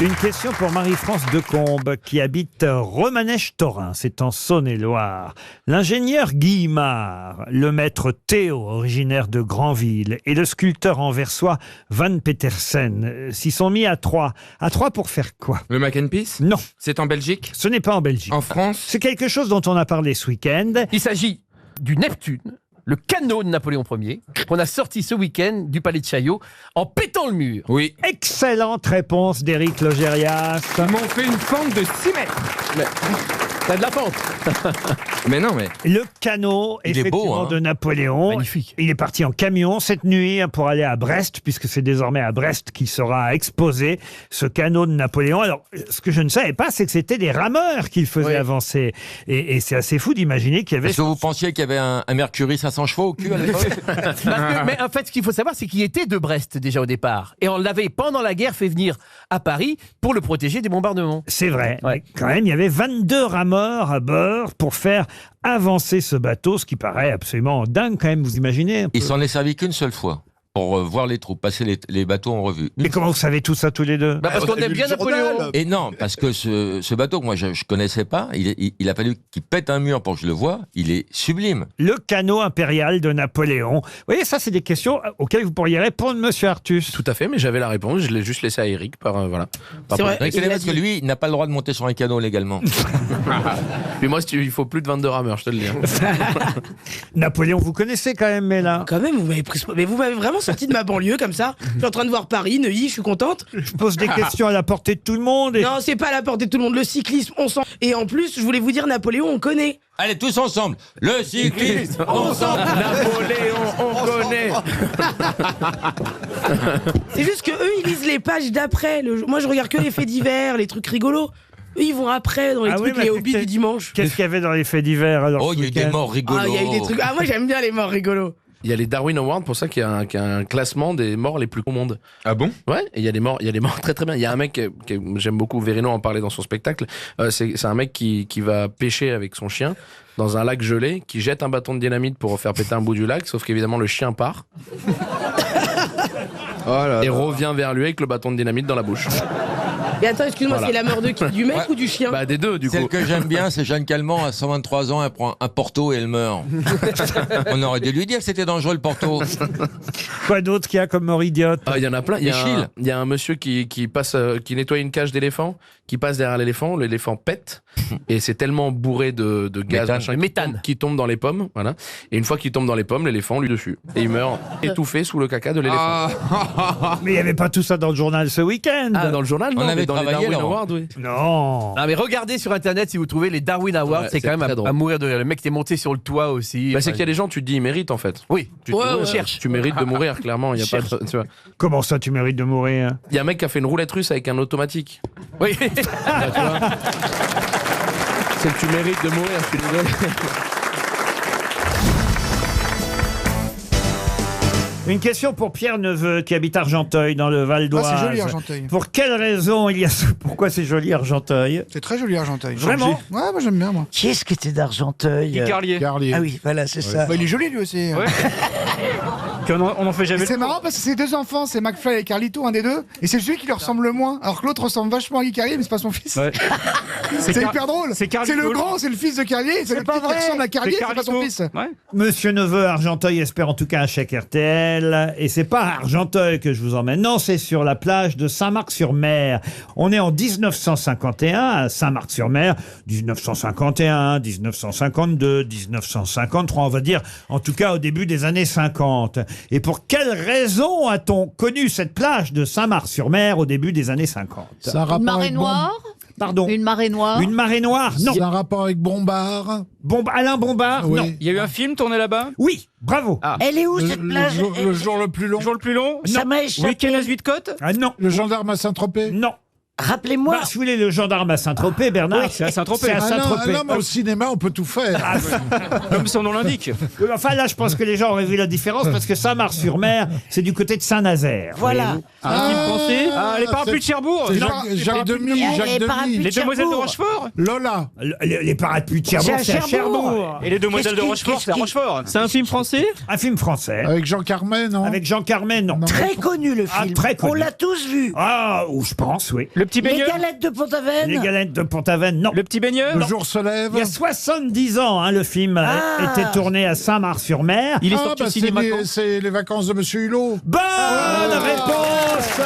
Une question pour Marie-France Decombe, qui habite Romanèche-Torin, c'est en Saône-et-Loire. L'ingénieur Guillemard, le maître Théo, originaire de Granville, et le sculpteur anversois Van Petersen s'y sont mis à 3. À 3 pour faire quoi? Le Mac and Peace? Non, C'est en Belgique? ce n'est pas en Belgique. En France? C'est quelque chose dont on a parlé ce week-end. Il s'agit du Neptune, le canot de Napoléon Ier, qu'on a sorti ce week-end du palais de Chaillot en pétant le mur. Oui. Excellente réponse d'Éric Logérias. Ils m'ont fait une fente de 6 mètres. T'as de la pente. Mais non, mais... Le canot, Il est effectivement, beau, hein. de Napoléon. Magnifique. Il est parti en camion cette nuit pour aller à Brest, puisque c'est désormais à Brest qu'il sera exposé, ce canot de Napoléon. Alors, ce que je ne savais pas, c'est que c'était des rameurs qu'il faisait avancer. Et c'est assez fou d'imaginer qu'il y avait... Est-ce que vous pensiez qu'il y avait un Mercury 500 chevaux au cul à l'époque? Mais en fait, ce qu'il faut savoir, c'est qu'il était de Brest déjà au départ. Et on l'avait, pendant la guerre, fait venir à Paris pour le protéger des bombardements. C'est vrai. Ouais. Mais quand même, il y avait 22 rameurs à bord pour faire avancer ce bateau, ce qui paraît absolument dingue quand même, vous imaginez un peu. Il s'en est servi qu'une seule fois pour voir les troupes, passer les bateaux en revue. Mais comment vous savez tout ça tous les deux? Parce qu'on aime bien Napoléon. Et non, parce que ce bateau que moi je connaissais pas, il a fallu qu'il pète un mur pour que je le voie. Il est sublime. Le canot impérial de Napoléon. Vous voyez, ça, c'est des questions auxquelles vous pourriez répondre, monsieur Artus. Tout à fait, mais j'avais la réponse, je l'ai juste laissé à Eric par voilà. C'est vrai. Parce que lui, il n'a pas le droit de monter sur un canot légalement. Puis moi, il faut plus de 22 rameurs, je te le dis. Napoléon, vous connaissez quand même, mais là. Quand même, mais vous m'avez vraiment sorti de ma banlieue comme ça. Je suis en train de voir Paris, Neuilly, je suis contente. Je pose des questions à la portée de tout le monde. Non, c'est pas à la portée de tout le monde. Le cyclisme, on sent. Et en plus, je voulais vous dire, Napoléon, on connaît. Allez, tous ensemble. Le cyclisme, on s'en... Napoléon, on connaît. C'est juste que eux, ils lisent les pages d'après. Moi, je regarde que les faits divers, les trucs rigolos. Eux, ils vont après dans les trucs, les hobbies du dimanche. Qu'est-ce qu'il y avait dans les faits divers alors? Oh, il y a eu des morts rigolos. Ah, il y a eu des trucs. Ah, moi, j'aime bien les morts rigolos. Il y a les Darwin Awards, pour ça qu'il y a un classement des morts les plus cons au monde. Ah bon? Ouais, et il y a des morts très très bien. Il y a un mec, j'aime beaucoup, Verino en parlait dans son spectacle, c'est un mec qui va pêcher avec son chien dans un lac gelé, qui jette un bâton de dynamite pour faire péter un bout du lac, sauf qu'évidemment le chien part. Et revient vers lui avec le bâton de dynamite dans la bouche. Et attends, excuse-moi, Voilà. c'est la mort de qui? Du mec ou du chien? Bah des deux, du coup. Celle que j'aime bien, c'est Jeanne Calment, à 123 ans, elle prend un Porto et elle meurt. On aurait dû lui dire que c'était dangereux le Porto. Quoi d'autre qu'il y a comme mort idiote? Il y en a plein. Il y a un monsieur qui passe, qui nettoie une cage d'éléphant, qui passe derrière l'éléphant pète, et c'est tellement bourré de gaz, méthane, qui tombe dans les pommes, voilà. Et une fois qu'il tombe dans les pommes, l'éléphhant lui dessus, et il meurt étouffé sous le caca de l'éléphant. Mais il n'y avait pas tout ça dans le journal ce week-end. Ah, dans le journal, non, mais dans les Darwin Awards, oui. Non. Non mais regardez sur internet si vous trouvez les Darwin Awards, Ouais, c'est quand même très drôle. à mourir de rire. Le mec qui est monté sur le toit aussi. Bah, c'est qu'il y a des gens, tu te dis, ils méritent en fait. Oui, Tu cherches. Tu mérites de mourir, clairement. Il y a pas de, tu vois. Comment ça, tu mérites de mourir? Il y a un mec qui a fait une roulette russe avec un automatique. Oui. Bah, tu vois. C'est que tu mérites de mourir, je suis désolé. Une question pour Pierre Neveu qui habite Argenteuil dans le Val d'Oise. Ah, c'est joli, Argenteuil. Pour quelle raison il y a pourquoi c'est joli Argenteuil? C'est très joli, Argenteuil. Vraiment? Ouais, moi j'aime bien, moi. Qui est-ce qui était d'Argenteuil? Guy Carlier. Ah oui, voilà, c'est ça. Bah, il est joli lui aussi. Ouais. Puis on en fait jamais. C'est marrant parce que c'est deux enfants, c'est McFly et Carlito, un des deux, et c'est celui qui leur ressemble le moins, alors que l'autre ressemble vachement à Guy Carlier, mais c'est pas son fils. Ouais. C'est hyper drôle. C'est le grand, c'est le fils de Carlier, c'est le petit qui ressemble à Carlier, c'est pas son fils. Ouais. Monsieur Neveu, Argenteuil espère en tout cas un chèque RTL. Et c'est pas à Argenteuil que je vous emmène. Non, c'est sur la plage de Saint-Marc-sur-Mer. On est en 1951 à Saint-Marc-sur-Mer. 1951, 1952, 1953, on va dire. En tout cas, au début des années 50. Et pour quelle raison a-t-on connu cette plage de Saint-Marc-sur-Mer au début des années 50? Une marée noire? Pardon? Une marée noire? Une marée noire? Non. C'est un rapport avec Bombard. Alain Bombard? Oui. Non. Il y a eu un film tourné là-bas? Oui, bravo. Elle est où cette plage? Le jour le plus long. Le jour le plus long? Ça m'a échappé. Week-end à Zuidcote? Ah non. Le gendarme à Saint-Tropez. Non. Rappelez-moi. Bah, si vous voulez, le gendarme à Saint-Tropez, Bernard. Oui, c'est à Saint-Tropez. C'est à Ah non, Saint-Tropez. mais au cinéma, on peut tout faire. Comme son nom l'indique. Oui, enfin, là, je pense que les gens auraient vu la différence parce que Saint-Marc-sur-Mer, c'est du côté de Saint-Nazaire. Voilà. Un film français? Ah, les parapluies de Cherbourg? C'est Non. Jacques Demy. Jacques Demy. Les demoiselles de Rochefort? Lola. Les parapluies de Cherbourg, c'est à Cherbourg. Et les demoiselles de Rochefort, c'est à Rochefort. C'est un film français? Un film français. Avec Jean Carmet, non? Avec Jean Carmet, non. Très connu le Ah, film. très connu. On l'a tous vu. Ah, ou je pense, oui. Le petit Les baigneur? galettes de Pont-Aven. Les galettes de Pont-Aven, non. Le petit baigneur? Le jour se lève. Il y a 70 ans, hein, le film était tourné à Saint-Marc-sur-Mer. Il est sorti au cinéma quand? C'est les vacances de Monsieur Hulot. Bonne réponse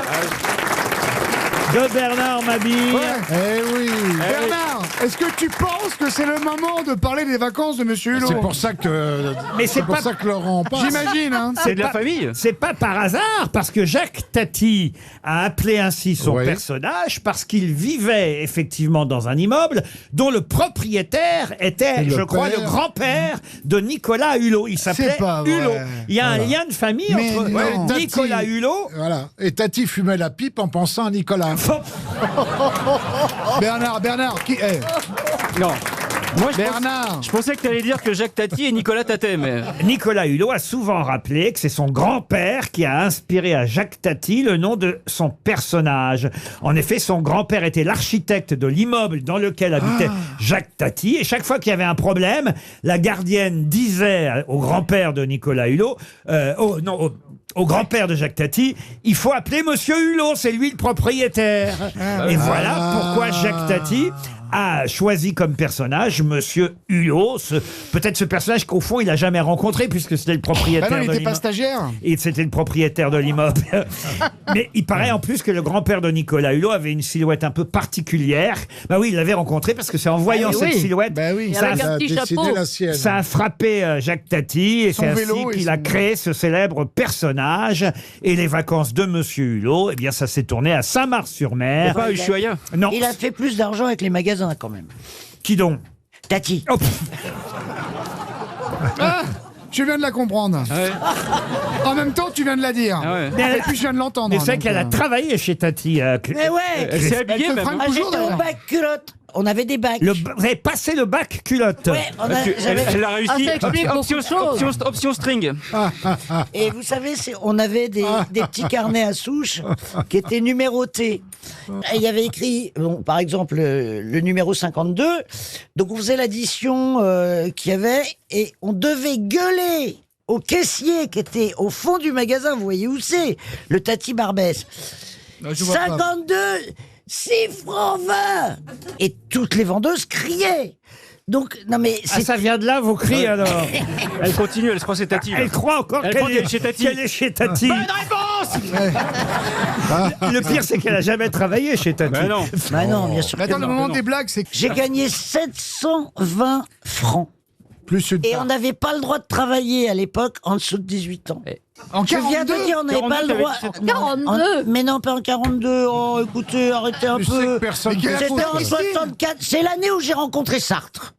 de Bernard Mabille. Eh oui. Bernard, est-ce que tu penses que c'est le moment de parler des vacances de Monsieur Hulot? C'est pour ça que. Mais c'est pas- pour ça que Laurent passe. J'imagine, hein. C'est de la pas- famille? C'est pas par hasard, parce que Jacques Tati a appelé ainsi son Oui. personnage, parce qu'il vivait effectivement dans un immeuble dont le propriétaire était, Le je crois, père. le grand-père de Nicolas Hulot. Il s'appelait C'est pas vrai. Hulot. Il y a un Voilà. lien de famille Mais entre non. Nicolas Hulot. Voilà. Et Tati fumait la pipe en pensant à Nicolas. Bernard, qui est Non. Moi, Bernard. je pensais que tu allais dire que Jacques Tati et Nicolas Tatet, mais. Nicolas Hulot a souvent rappelé que c'est son grand-père qui a inspiré à Jacques Tati le nom de son personnage. En effet, son grand-père était l'architecte de l'immeuble dans lequel habitait Jacques Tati. Et chaque fois qu'il y avait un problème, la gardienne disait au grand-père de Nicolas Hulot, au grand-père de Jacques Tati, il faut appeler Monsieur Hulot, c'est lui le propriétaire. Et voilà pourquoi Jacques Tati a choisi comme personnage Monsieur Hulot, peut-être ce personnage qu'au fond il a jamais rencontré puisque c'était le propriétaire Bah non, il de n'était pas l'immeuble. stagiaire. Et c'était le propriétaire de l'immeuble. Mais il paraît en plus que le grand-père de Nicolas Hulot avait une silhouette un peu particulière. Bah oui, il l'avait rencontré parce que c'est en voyant Ah oui, cette oui. silhouette, Bah oui. ça, Avec Ça un a petit décidé chapeau. la sienne. ça a frappé Jacques Tati et Son c'est ainsi vélo et qu'il a son- créé ce célèbre personnage. Et les vacances de Monsieur Hulot, eh bien ça s'est tourné à Saint-Marc-sur-Mer. Pas Ushuaïa? Non. Il a fait plus d'argent avec les magasins quand même. Qui donc? Tati. Oh, pff. tu viens de la comprendre. En même temps, tu viens de la dire. Et puis je viin de l'entendre. Mais c'est vrai qu'elle a travaillé chez Tati. Mais ouais. Elle s'est habillée, Elle te même. fringue Ah, toujours, j'étais au d'ailleurs. Bac culotte. On avait des bacs. Vous avez passé le bac culotte. Ouais, Elle a réussi. ça explique Option, beaucoup de choses. option string. Et vous savez, on avait des petits carnets à souches qui étaient numérotés. Et il y avait écrit, bon, par exemple, le numéro 52. Donc on faisait l'addition qu'il y avait et on devait gueuler au caissier qui était au fond du magasin. Vous voyez où c'est? Le Tati Barbès. 52 6 francs 20. Et toutes les vendeuses criaient. Donc, non mais... ça vient de là, vos cris, alors. Elle continue, elle se croit c'est Tati. Elle croit encore Elle qu'elle croit est, qu'elle est chez Tati. qu'elle est chez Tati. Bonne réponse. Le pire, c'est qu'elle a jamais travaillé chez Tati. Ben non. Bah non, bien sûr. Mais attends, que le non. moment des blagues, c'est que... J'ai gagné 720 francs. Plus une Et on n'avait pas le droit de travailler à l'époque en dessous de 18 ans. En Je viens de 42? dire, on n'avait pas le droit. 42. Mais non, pas en 42. Oh, écoutez, arrêtez un Tu sais peu. que personne Mais quelle C'était en faute. 64. C'est l'année où j'ai rencontré Sartre.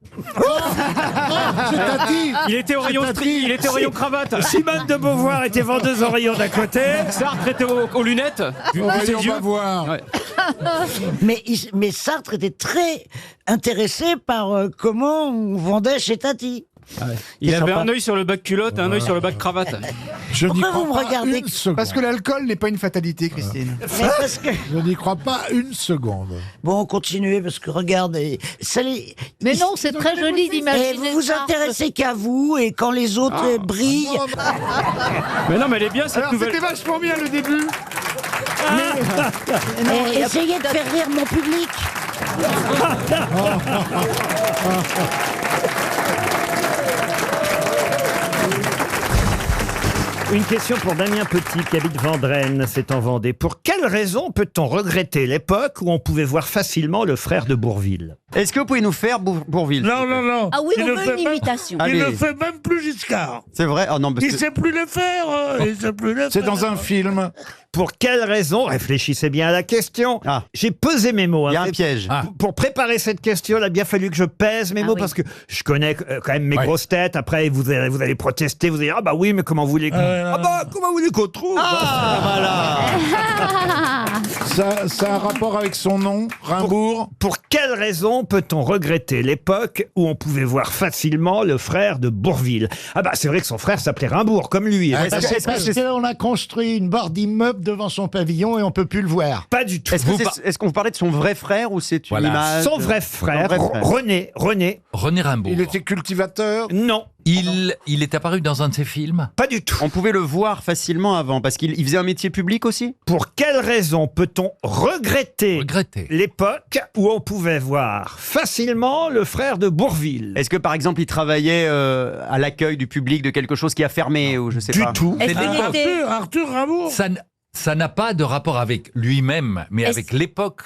C'est Tati. Il était au rayon string, il était au rayon cravate. Simone de Beauvoir était vendeuse au rayon d'à côté. Sartre était aux lunettes. On Ses yeux. va voir. Ouais. Mais Sartre était très intéressé par comment on vendait chez Tati. Il C'est avait sympa. un œil sur le bac culotte et un œil sur le bac cravate. Je n'y Pourquoi vous me crois pas regardez une seconde. Parce que l'alcool n'est pas une fatalité, Christine. Mais parce que... Je n'y crois pas une seconde. Bon, continuez, parce que regardez, ça les... Mais non, c'est très joli Et d'imaginer vous vous ça. intéressez qu'à vous, et quand les autres brillent... Mais non, mais elle est bien cette Alors, nouvelle. c'était vachement bien le début. Essayez de faire rire mon public. Une question pour Damien Petit qui habite Vendrennes, c'est en Vendée. Pour quelle raison peut-on regretter l'époque où on pouvait voir facilement le frère de Bourvil? Est-ce que vous pouvez nous faire Bourvil? Non. Ah oui, Il on ne veut fait une même- imitation. Il Allez. ne fait même plus Giscard. C'est vrai? Oh non, parce Il que... sait plus le faire. Il sait plus le C'est faire. dans un film. Pour quelle raison? Réfléchissez bien à la question. Ah. J'ai pesé mes mots. Il y a hein. un piège. Pour préparer cette question, il a bien fallu que je pèse mes mots oui. parce que je connais quand même mes grosses têtes. Après, vous allez protester, vous allez dire ah bah oui, mais comment vous voulez comment vous voulez qu'on trouve? Ça a un rapport avec son nom, Rimbourg. Pour quelle raison peut-on regretter l'époque où on pouvait voir facilement le frère de Bourvil? Ah bah c'est vrai que son frère s'appelait Rimbourg, comme lui. Est-ce qu'on a construit une barre d'immeuble devant son pavillon et on peut plus le voir. Pas du tout. Est-ce qu'on vous parlait de son vrai frère ou c'est une image? Son vrai frère, Son vrai frère. René. René Rimbaud. Il était cultivateur. Non. Il est apparu dans un de ses films. Pas du tout. On pouvait le voir facilement avant, parce qu'il faisait un métier public aussi? Pour quelle raison peut-on regretter l'époque où on pouvait voir facilement le frère de Bourvil? Est-ce que par exemple il travaillait à l'accueil du public de quelque chose qui a fermé ou je sais pas? Du tout. C'est l'époque. Arthur Rimbaud. Ça n'a pas de rapport avec lui-même, mais Est-ce- avec l'époque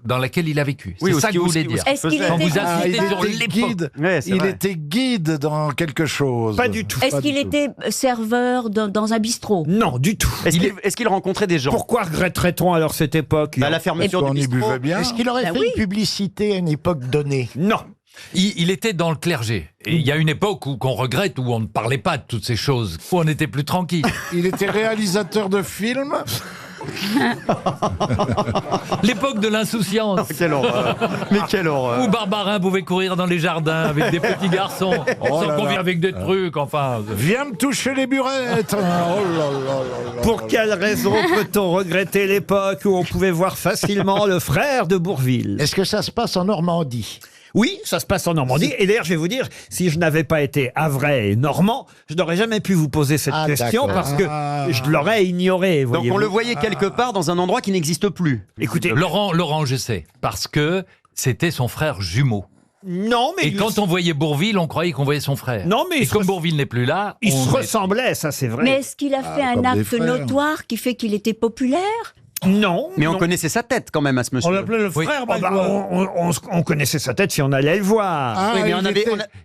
dans laquelle il a vécu. Oui, C'est ça que je voulais dire. Est-ce qu'il Quand était- vous insistez il sur était l'époque. guide. Ouais, c'est Il vrai. était guide dans quelque chose. Pas du tout. Est-ce Pas qu'il du tout. était serveur dans un bistrot? Non, du tout. Est-ce qu'il rencontrait des gens? Pourquoi regretterait-on alors cette époque? Bah, la fermeture On du y bistrot. buvait bien. Est-ce qu'il aurait Bah fait oui. une publicité à une époque donnée? Non. Il était dans le clergé. Et il y a une époque où qu'on regrette, où on ne parlait pas de toutes ces choses, où on était plus tranquille. Il était réalisateur de films. L'époque de l'insouciance. Quelle horreur. Mais quelle horreur. Où Barbarin pouvait courir dans les jardins avec des petits garçons, Oh sans là qu'on là. vienne avec des trucs, enfin. Viens me toucher les burettes. Oh là là là là. Pour quelle raison peut-on regretter l'époque où on pouvait voir facilement le frère de Bourvil? Est-ce que ça se passe en Normandie? Oui, ça se passe en Normandie. Et d'ailleurs, je vais vous dire, si je n'avais pas été havrais et normand, je n'aurais jamais pu vous poser cette Ah, question d'accord. parce que je l'aurais ignoré. Donc on voyez-vous. le voyait quelque part dans un endroit qui n'existe plus. Écoutez, Laurent, je sais, parce que c'était son frère jumeau. non, mais Et quand on voyait Bourvil, on croyait qu'on voyait son frère. Non, mais et comme Bourvil n'est plus là, ils on se est- ressemblaient, ça c'est vrai. Mais est-ce qu'il a fait un comme des acte frères. notoire qui fait qu'il était populaire? Non. Mais on non. connaissait sa tête quand même à ce monsieur. On l'appelait le frère Magloire. On connaissait sa tête si on allait le voir. Ah, Oui, mais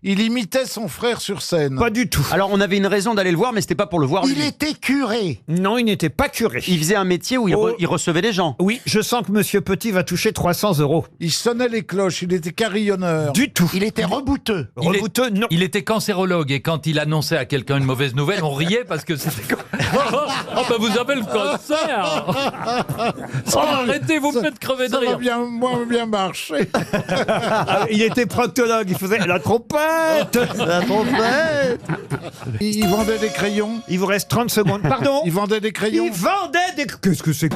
il imitait son frère sur scène. Pas du tout. Alors on avait une raison d'aller le voir, mais c'était pas pour le voir. Il lui. était curé. Non, il n'était pas curé. Il faisait un métier où il recevait les gens. Oui, je sens que Monsieur Petit va toucher 300 €. Il sonnait les cloches, il était carillonneur. Du tout. Il était rebouteux. Rebouteux, non. Il était cancérologue et quand il annonçait à quelqu'un une mauvaise nouvelle, on riait parce que c'était. Oh, bah vous avez le cancer. Oh, arrêtez, vous me faites crever de Ça va rire. bien marcher. Il était proctologue, il faisait la trompette. La trompette. Il vendait des crayons. Il vous reste 30 secondes. Pardon. Il vendait des crayons. Il vendait des... Qu'est-ce que c'est que...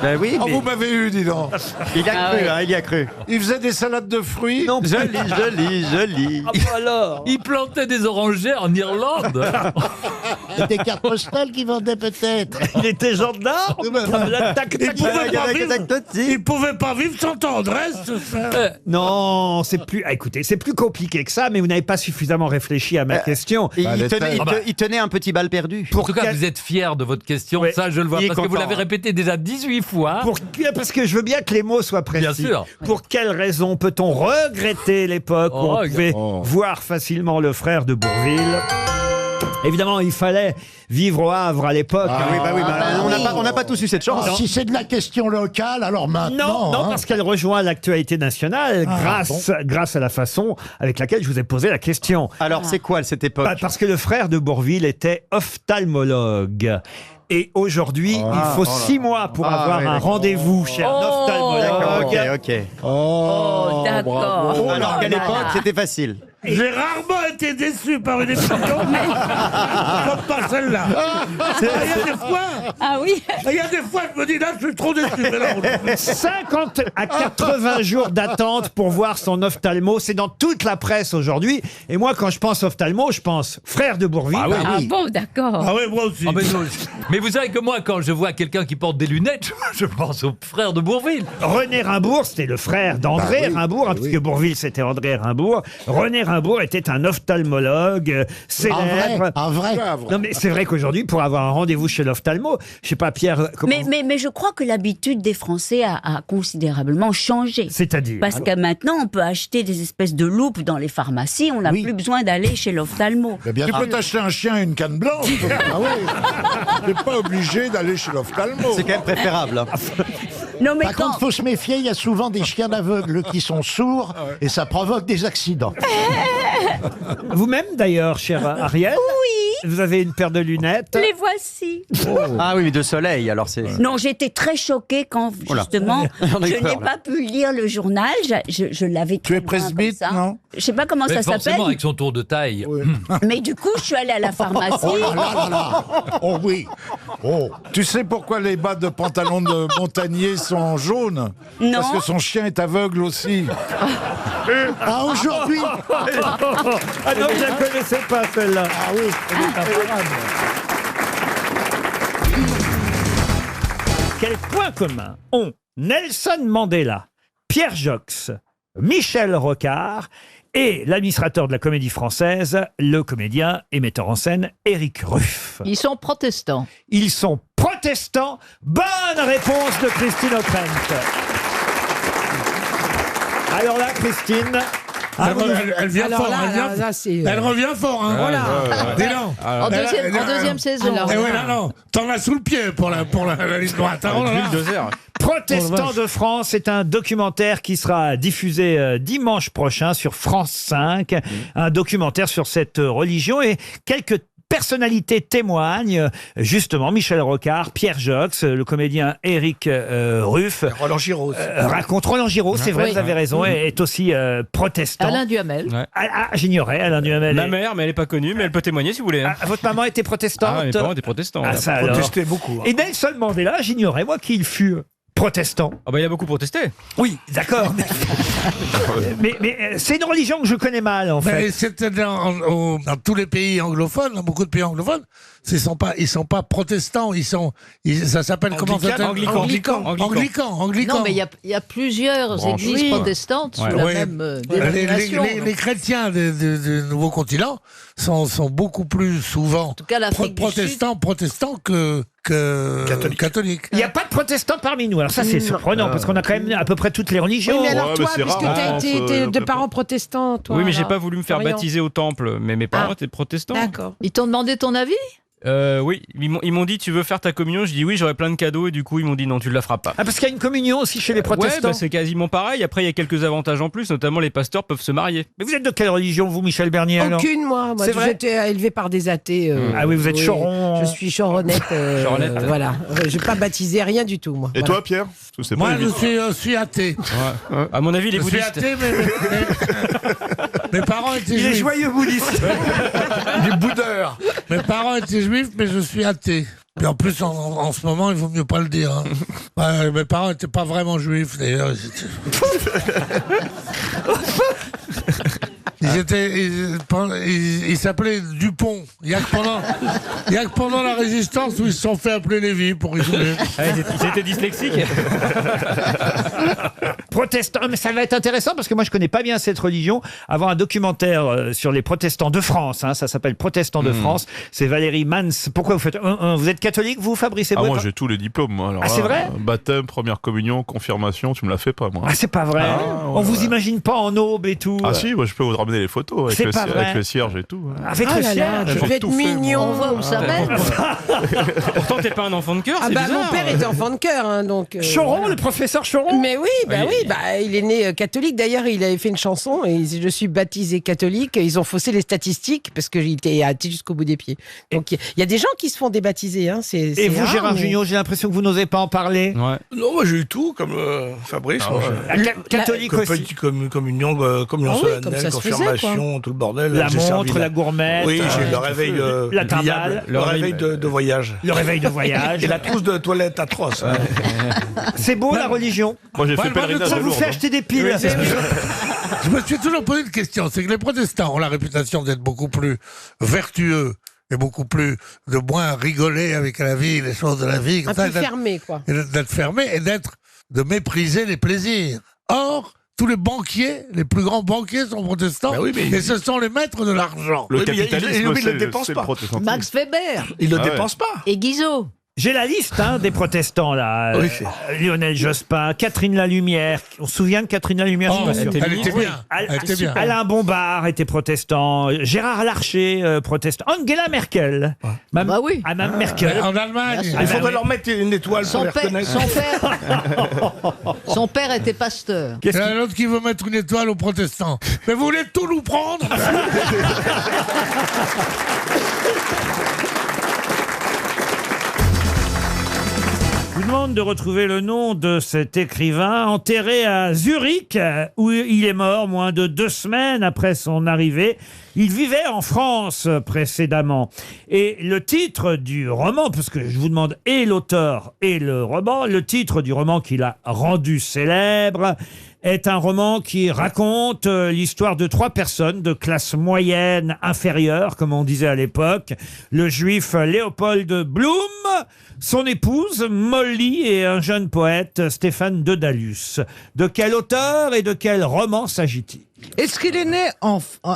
Ben oui, Oh, mais vous m'avez eu, dis donc. il y a cru, hein, il y a cru. Il faisait des salades de fruits. Non, Joli. Ah, bah alors. Il plantait des orangers en Irlande. Des cartes postales qui vendaient peut-être. Il était gendarme. Il pouvait pas vivre sans tendresse, ce frère. Non, c'est plus... Ah, écoutez, c'est plus compliqué que ça, mais vous n'avez pas suffisamment réfléchi à ma question. Il tenait un petit bal perdu. En tout cas, vous êtes fier de votre question, Ouais. ça je le vois, Il est parce que vous content, l'avez hein. répété déjà 18 fois. Parce que je veux bien que les mots soient précis. Bien sûr. Pour quelle raison peut-on regretter l'époque où Oh, on pouvait voir facilement le frère de Bourvil? Évidemment, il fallait vivre au Havre à l'époque. On n'a pas tous eu cette chance. Si c'est de la question locale, alors maintenant. Non, hein. parce qu'elle rejoint l'actualité nationale grâce à la façon avec laquelle je vous ai posé la question. Alors c'est quoi cette époque? Parce que le frère de Bourvil était ophtalmologue. Et aujourd'hui, il faut 6 mois pour avoir un rendez-vous chez un ophtalmologue. Ok. Oh, d'accord. Alors qu'à l'époque, c'était facile. J'ai rarement été déçu par une émission comme par celle-là. Il y a des fois. Ah oui. Il y a des fois, je me dis là, je suis trop déçu. Mais là, 50 à 80 jours d'attente pour voir son ophtalmo. C'est dans toute la presse aujourd'hui. Et moi, quand je pense ophtalmo, je pense frère de Bourvil. Ah bon, d'accord. Ah oui, moi aussi. Ah, mais vous savez que moi, quand je vois quelqu'un qui porte des lunettes, je pense au frère de Bourvil. René Rimbourg, c'était le frère d'André Rimbourg, parce que Bourvil, c'était André Rimbourg. René Rimbourg était un ophtalmologue célèbre. Un vrai. Non, mais c'est vrai qu'aujourd'hui, pour avoir un rendez-vous chez l'ophtalmo, je sais pas, Pierre, comment... Mais je crois que l'habitude des Français a considérablement changé. C'est-à-dire? Parce que maintenant, on peut acheter des espèces de loupes dans les pharmacies, on n'a plus besoin d'aller chez l'ophtalmo. Tu peux t'acheter un chien et une canne blanche. Ah oui. T'es pas obligé d'aller chez l'ophtalmo. C'est quand même préférable. hein. Non, mais Par contre, faut se méfier, il y a souvent des chiens aveugles qui sont sourds et ça provoque des accidents. Vous-même, d'ailleurs, cher Ariel? Oui. Vous avez une paire de lunettes? Les voici. Ah oui, mais de soleil, alors c'est... Non, j'étais très choquée quand, justement, J'en ai je eu peur, n'ai là. pas pu lire le journal. Je l'avais Tu es presbyte, non? Je sais pas comment Mais ça forcément, s'appelle. avec son tour de taille. Mais du coup, je suis allée à la pharmacie. Oh là là là là. Oh oui. Oh. Tu sais pourquoi les bas de pantalon de montagnier sont jaunes? Non. Parce que son chien est aveugle aussi. Ah, aujourd'hui. Ah non, je la connaissais pas, celle-là. Ah oui, c'est imparable. Quel point commun ont Nelson Mandela, Pierre Jox, Michel Rocard et l'administrateur de la Comédie Française, le comédien et metteur en scène Éric Ruff? Ils sont protestants. Ils sont protestants. Bonne réponse de Christine O'Krent. Alors là, Christine... Elle vient Alors fort, là, elle vient là, là, c'est, Elle revient fort, hein. Voilà. Dis donc. En deuxième saison. Eh oui, non, t'en as sous le pied pour la ligne droite. hein. Oh là là. Protestants de France, c'est un documentaire qui sera diffusé dimanche prochain sur France 5. Un documentaire sur cette religion et quelques personnalités témoignent, justement, Michel Rocard, Pierre Jox, le comédien Éric Ruff. Roland Giraud. Raconte Roland Giraud, c'est vrai, Oui. vous avez raison, est aussi protestant. Alain Duhamel. J'ignorais, Alain Duhamel. Ma mère, mais elle n'est pas connue, mais elle peut témoigner si vous voulez. hein. Votre maman était protestante? Ah, mes parents étaient protestants. Ah, ouais. ça alors. Protestait beaucoup. hein. Et Nelson Mandela, j'ignorais, moi, qu'il fut protestant. Ah bah il a beaucoup protesté. Oui, d'accord. mais c'est une religion que je connais mal, en fait. Mais c'était dans tous les pays anglophones, dans beaucoup de pays anglophones, ils sont pas protestants, ça s'appelle comment ça s'appelle? Anglican. Non, mais il y a plusieurs églises protestantes sous la même dénomination. Les chrétiens du nouveau continent sont beaucoup plus souvent En tout cas, l'Afrique du protestants que catholique. Il n'y a pas de protestants parmi nous. Alors ça, c'est surprenant, parce qu'on a quand même à peu près toutes les religions. Oui, mais alors toi, puisque tu as été de parents protestants, toi. Oui, mais j'ai alors, pas voulu me faire Florian. baptiser au temple, mais mes parents étaient protestants. D'accord. Ils t'ont demandé ton avis? Oui, ils m'ont dit tu veux faire ta communion, je dis oui, j'aurai plein de cadeaux et du coup ils m'ont dit non, tu ne la feras pas. Ah, parce qu'il y a une communion aussi chez les Ouais, protestants. bah, c'est quasiment pareil. Après il y a quelques avantages en plus, notamment les pasteurs peuvent se marier. Mais vous êtes de quelle religion, vous, Michel Bernier alors Aucune, moi. C'est vrai J'étais élevé par des athées. Ah oui, vous êtes choron. Je suis choronette. Choronette. Voilà. Je n'ai pas baptisé, rien du tout, moi. Et toi, Pierre? C'est Moi, pas je évident. suis athée. Ouais. À mon avis, les Je suis bouddhistes. athée, mes parents étaient Il est juifs. joyeux bouddhiste. Du boudeur. Mes parents étaient juifs, mais je suis athée. Puis en plus, en ce moment, il vaut mieux pas le dire. Hein. Ouais, mes parents n'étaient pas vraiment juifs, d'ailleurs. Ils s'appelaient Dupont. Il y a que pendant la Résistance où ils se sont fait appeler Lévy pour rigoler. Ah, ils étaient dyslexiques. Protestants, mais ça va être intéressant parce que moi je connais pas bien cette religion. Avoir un documentaire sur les protestants de France, hein, ça s'appelle Protestants de France. C'est Valérie Mans. Pourquoi vous faites vous êtes catholique, vous, Fabrice Eboué? Moi j'ai tous les diplômes. Moi. Alors, ah, c'est vrai? Baptême, première communion, confirmation, tu me la fais pas moi. Ah, c'est pas vrai. On vous imagine pas en aube et tout. Ah si, moi je peux vous ramener les photos C'est pas vrai. avec le cierge et tout. Avec le cierge. Tu veux être mignon. On voit où ça mène. Pourtant t'es pas un enfant de cœur. Ah c'est bah bizarre. mon père était enfant de cœur, hein, donc. Choron, voilà. le professeur Choron. Mais oui, il est né catholique. D'ailleurs, il avait fait une chanson et je suis baptisé catholique. Ils ont faussé les statistiques parce qu'il était athée jusqu'au bout des pieds. Donc il y a des gens qui se font débaptiser. Hein, et vous, rare, Gérard mais- Jugnot, j'ai l'impression que vous n'osez pas en parler. Ouais. Non, moi j'ai eu tout, comme Fabrice. moi, Catholique comme aussi. petit communion, communion Ah oui, solennelle, comme ça se faisait, confirmation, tout le bordel. La J'ai servi montre, la gourmette. Oui, j'ai le réveil la pliable, timbale. le réveil de voyage. Le réveil de voyage. Et la trousse de toilette atroce. C'est beau la religion. Moi j'ai fait moi, pèlerinage Ça à vous Lourdes. fait acheter des piles. Je me suis toujours posé une question. C'est que les protestants ont la réputation d'être beaucoup plus vertueux et beaucoup plus de moins rigoler avec la vie, les choses de la vie. Un comme ça, peu fermé, quoi. et d'être fermé et de mépriser les plaisirs. Or, tous les banquiers, les plus grands banquiers sont protestants, oui, mais et ce sont les maîtres de l'argent. Le Oui, mais il capitalisme, ne le c'est dépense le pas. protestantisme. Max Weber Il ne Ah ouais. dépense pas. et Guizot. J'ai la liste des protestants là. Oui. Lionel Jospin, Catherine Lalumière. On se souvient de Catherine Lalumière? Oh, je suis pas sûr. elle était bien. Elle était bien. Alain Bombard était protestant. Gérard Larcher, protestant. Angela Merkel. Bah oui. Madame Merkel. En Allemagne, Il faudrait leur mettre une étoile pour Son les père, reconnaître. son père était pasteur. il y en a l'autre qui veut mettre une étoile aux protestants. Mais vous voulez tout nous prendre? Je vous demande de retrouver le nom de cet écrivain enterré à Zurich, où il est mort moins de 2 semaines après son arrivée. Il vivait en France précédemment. Et le titre du roman, parce que je vous demande et l'auteur et le roman, le titre du roman qu'il a rendu célèbre est un roman qui raconte l'histoire de 3 personnes de classe moyenne inférieure, comme on disait à l'époque. Le juif Léopold Bloom, son épouse Molly et un jeune poète Stéphane Dedalus. De quel auteur et de quel roman s'agit-il? Est-ce qu'il est né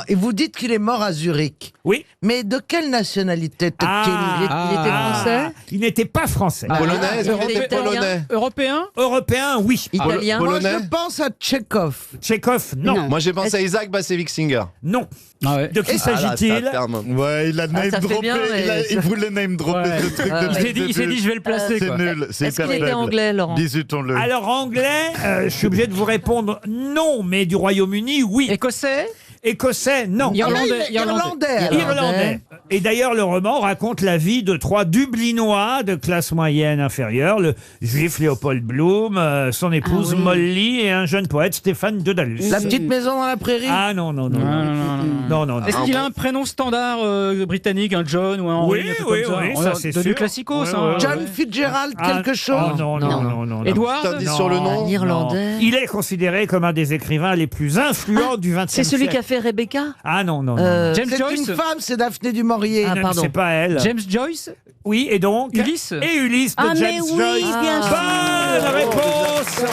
et vous dites qu'il est mort à Zurich? Oui. Mais de quelle nationalité était-il? Il était français. Il n'était pas français. Polonais, Européen. Européen, oui. Italien. Moi, je pense à Tchekhov. Tchekhov, non. Moi j'ai pensé à Isaac Bashevis-Singer. Non. Ah ouais. De qui s'agit-il? Ouais, il a name ça fait droppé, bien, mais il voulait name dropper Ouais. ce truc Ouais. depuis le Il s'est début. dit je vais le placer. C'est quoi. nul, c'est Est-ce hyper qu'il était faible. anglais, Laurent? Discutons-le. Alors anglais, je suis obligé de vous répondre non, mais du Royaume-Uni, oui. Écossais. Écossais, non. Irlandais. Irlandais. Et d'ailleurs, le roman raconte la vie de 3 Dublinois de classe moyenne inférieure, le juif Léopold Bloom, son épouse Molly et un jeune poète Stéphane Dedalus. La petite maison dans la prairie? Ah non, non, non. Non. Est-ce qu'il a un prénom standard britannique, un John ou un Henry, Oui, un truc oui, comme ça oui, ça, c'est de du sûr. classico, Ouais, ça. ouais, John Fitzgerald, quelque chose? Oh, non. Edward. T'as dit sur le nom? Un Irlandais. Non. Il est considéré comme un des écrivains les plus influents du XXe C'est siècle. celui qui a fait Rebecca. Ah non. James C'est Joyce. une femme, c'est Daphné du Maurier. Ah, Non, pardon. c'est pas elle. James Joyce. Oui, et donc Ulysse. Et Ulysse de Ah, James mais oui, Joyce. bien sûr. Bonne réponse.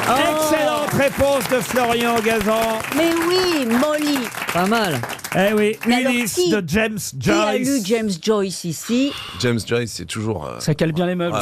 Excellente réponse de Florian Gazan. Mais oui, Molly. Pas mal. Eh oui, Mais alors, Ulysse qui- de James Qui a lu Joyce. James Joyce ici? James Joyce, c'est toujours. Ça cale bien les meubles.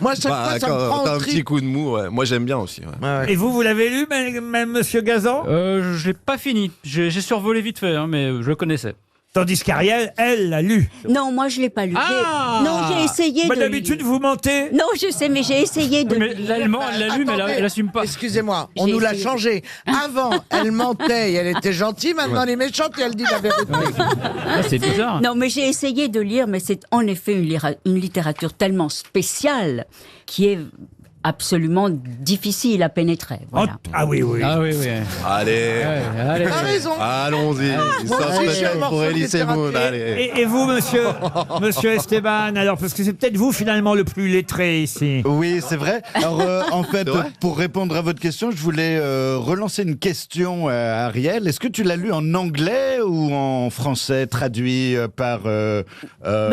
Moi, chaque fois, ça me prend T'as au un trip. petit coup de mou, ouais. Moi j'aime bien aussi. Ouais. Et vous l'avez lu, même Monsieur Gazan? Je l'ai pas fini. J'ai survolé vite fait, hein, mais je le connaissais. Tandis qu'Ariel, elle, l'a lu. Non, moi je l'ai pas lu. Ah Non, j'ai essayé de. D'habitude, vous mentez. Non, je sais, mais j'ai essayé de. Mais l'allemand, elle l'a lu, mais elle assume pas. Excusez-moi, on J'ai nous l'a essayé. changé. Avant, elle mentait et elle était gentille. Maintenant, elle est méchante et elle dit la vérité. Ah, c'est bizarre. Non, mais j'ai essayé de lire, mais c'est en effet une littérature tellement spéciale qui est absolument difficile à pénétrer. Voilà. Ah oui, oui. Ah oui, oui. Allez. Allez. T'as raison. Allons-y. Moi Ça aussi, je se suis un fait morceau pour de Elise Moon. littérature. Allez. Et vous, monsieur Esteban, alors, parce que c'est peut-être vous, finalement, le plus lettré ici. Oui, c'est vrai. Alors, en fait, C'est vrai pour répondre à votre question, je voulais relancer une question à Ariel. Est-ce que tu l'as lu en anglais ou en français, traduit par.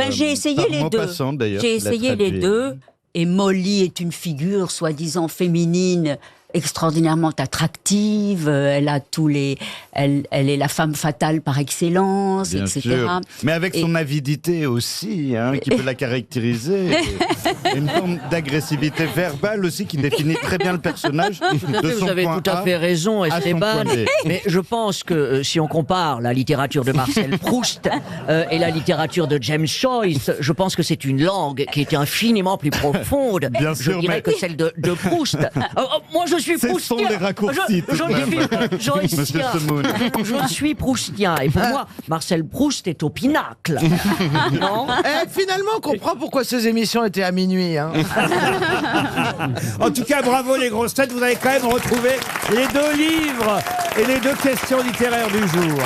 J'ai essayé par les deux. Maupassant, d'ailleurs, J'ai qui l'a essayé les traduit. deux. Et Molly est une figure soi-disant féminine extraordinairement attractive. Elle a tous les, elle est la femme fatale par excellence, Bien etc. sûr. Mais avec Et- son avidité aussi, hein, qui peut la caractériser. Et une forme d'agressivité verbale aussi qui définit très bien le personnage. De son Vous avez point tout à A fait raison, à son Esteban. point B. Mais je pense que si on compare la littérature de Marcel Proust et la littérature de James Joyce, je pense que c'est une langue qui est infiniment plus profonde. Bien je sûr, dirais mais- que celle de Proust. Moi, je suis Ce proustien. sont les raccourcis, tout de même. Joycien. Monsieur Semoun. Je suis proustien. Et pour moi, Marcel Proust est au pinacle. Non Finalement, on comprend pourquoi ces émissions étaient à minuit. Hein. En tout cas, bravo les grosses têtes, vous avez quand même retrouvé les deux livres et les deux questions littéraires du jour.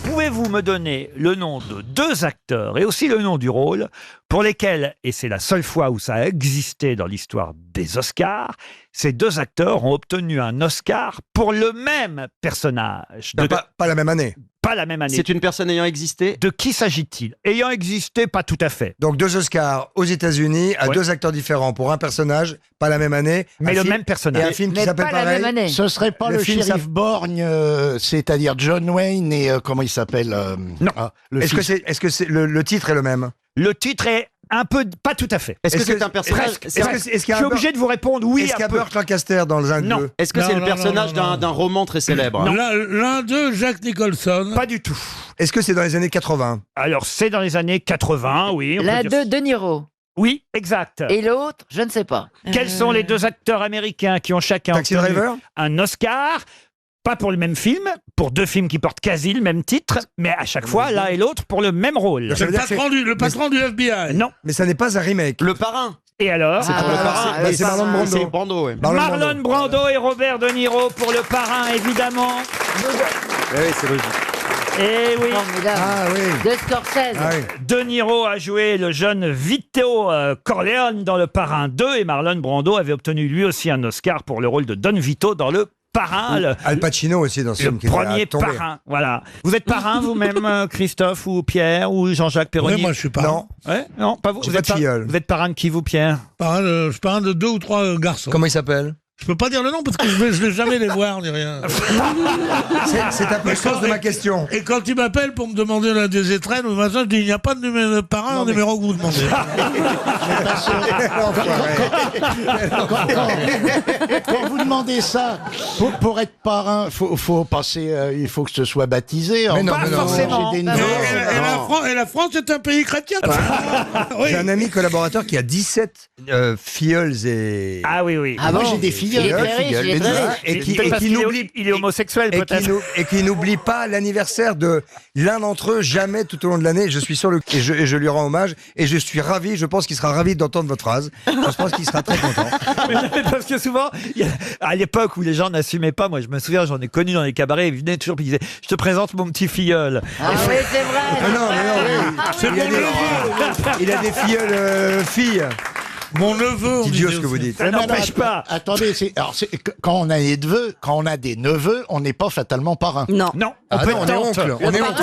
Pouvez-vous me donner le nom de deux acteurs et aussi le nom du rôle pour lesquels, et c'est la seule fois où ça a existé dans l'histoire des Oscars, ces deux acteurs ont obtenu un Oscar pour le même personnage. Pas la même année. Pas la même année. C'est une personne ayant existé. De qui s'agit-il? Ayant existé, pas tout à fait. Donc 2 Oscars aux États-Unis à Ouais. 2 acteurs différents pour un personnage, pas la même année. Mais un le film- même personnage. Et un film qui s'appelle pareil. Ce serait pas le, film shérif Borgne, c'est-à-dire John Wayne et comment il s'appelle Non. Est-ce que c'est le titre est le même? Le titre est un peu, pas tout à fait. Est-ce que c'est un personnage Presque. est-ce que- est-ce qu'il y a Je suis un obligé de vous répondre oui. Est-ce qu'il y a un peu. Burt Lancaster dans un Non. deux? Est-ce que Non, c'est le non, personnage non, non, d'un roman très célèbre? L'un d'eux, Jack Nicholson. Pas du tout. Est-ce que c'est dans les années 80? Alors, c'est dans les années 80, oui. on peut L'un dire- d'eux, De Niro. Oui, exact. Et l'autre, je ne sais pas. Quels sont les deux acteurs américains qui ont chacun Taxi obtenu Driver? un Oscar? Pas pour le même film, pour deux films qui portent quasi le même titre, mais à chaque fois, l'un et l'autre pour le même rôle. Ça veut dire que Le patron du FBI. Non. Mais ça n'est pas un remake. Le parrain. Et alors C'est pour le parrain. bah, c'est Marlon Brando. C'est Brando, ouais. Marlon Brando et Robert De Niro pour le parrain, évidemment. Oui, c'est logique. Et oui. Formidable. Ah oui. De Scorsese. Ah oui. De Niro a joué le jeune Vito Corleone dans Le Parrain 2 et Marlon Brando avait obtenu lui aussi un Oscar pour le rôle de Don Vito dans Le Parrain, Al Pacino aussi dans ce le film qui était premier à tomber. parrain. Voilà. Vous êtes parrain vous-même, Christophe ou Pierre ou Jean-Jacques Perroni? Oui, moi je suis parrain. Non. Ouais, non, pas vous. J'ai Vous pas êtes, de filleul. vous êtes parrain de qui vous, Pierre? Je suis parrain de 2 ou 3 garçons. Comment il s'appelle? Je peux pas dire le nom parce que je vais jamais les voir ni rien. C'est un peu le sens de ma question. Et quand tu m'appelles pour me demander l'un des étrennes ou machin, je dis il n'y a pas de numéro de parrain au numéro que vous demandez. Quand vous demandez ça, pour être parrain, faut passer, il faut que ce soit baptisé. Mais non, Pas mais non, forcément. j'ai des Non, noms. Et la France est un pays chrétien. Oui. J'ai un ami collaborateur qui a 17 filleuls et... Ah oui, oui. Ah Moi, bon j'ai des filles. Il est très riche, il est très riche. Et qui Peut-être parce qu'il est- n'oublie il est homosexuel, peut-être. et qui n'oublie pas l'anniversaire de l'un d'entre eux jamais tout au long de l'année. Je suis sur le et je lui rends hommage et je suis ravi. Je pense qu'il sera ravi d'entendre votre phrase. Je pense qu'il sera très content. Mais non, mais parce que souvent, à l'époque où les gens n'assumaient pas, moi je me souviens, j'en ai connu dans les cabarets, ils venaient toujours et ils disaient « Je te présente mon petit filleul Ah oui, c'est vrai. Non, mais non, C'est il, a bon, des, il a des filleuls filles. Mon neveu, on C'est idiot disait ce que vous aussi. dites. Ça n'empêche pas. Attendez, quand on a des neveux, on n'est pas fatalement parrain. Non. Non, Ah non, on est oncle. On est oncle.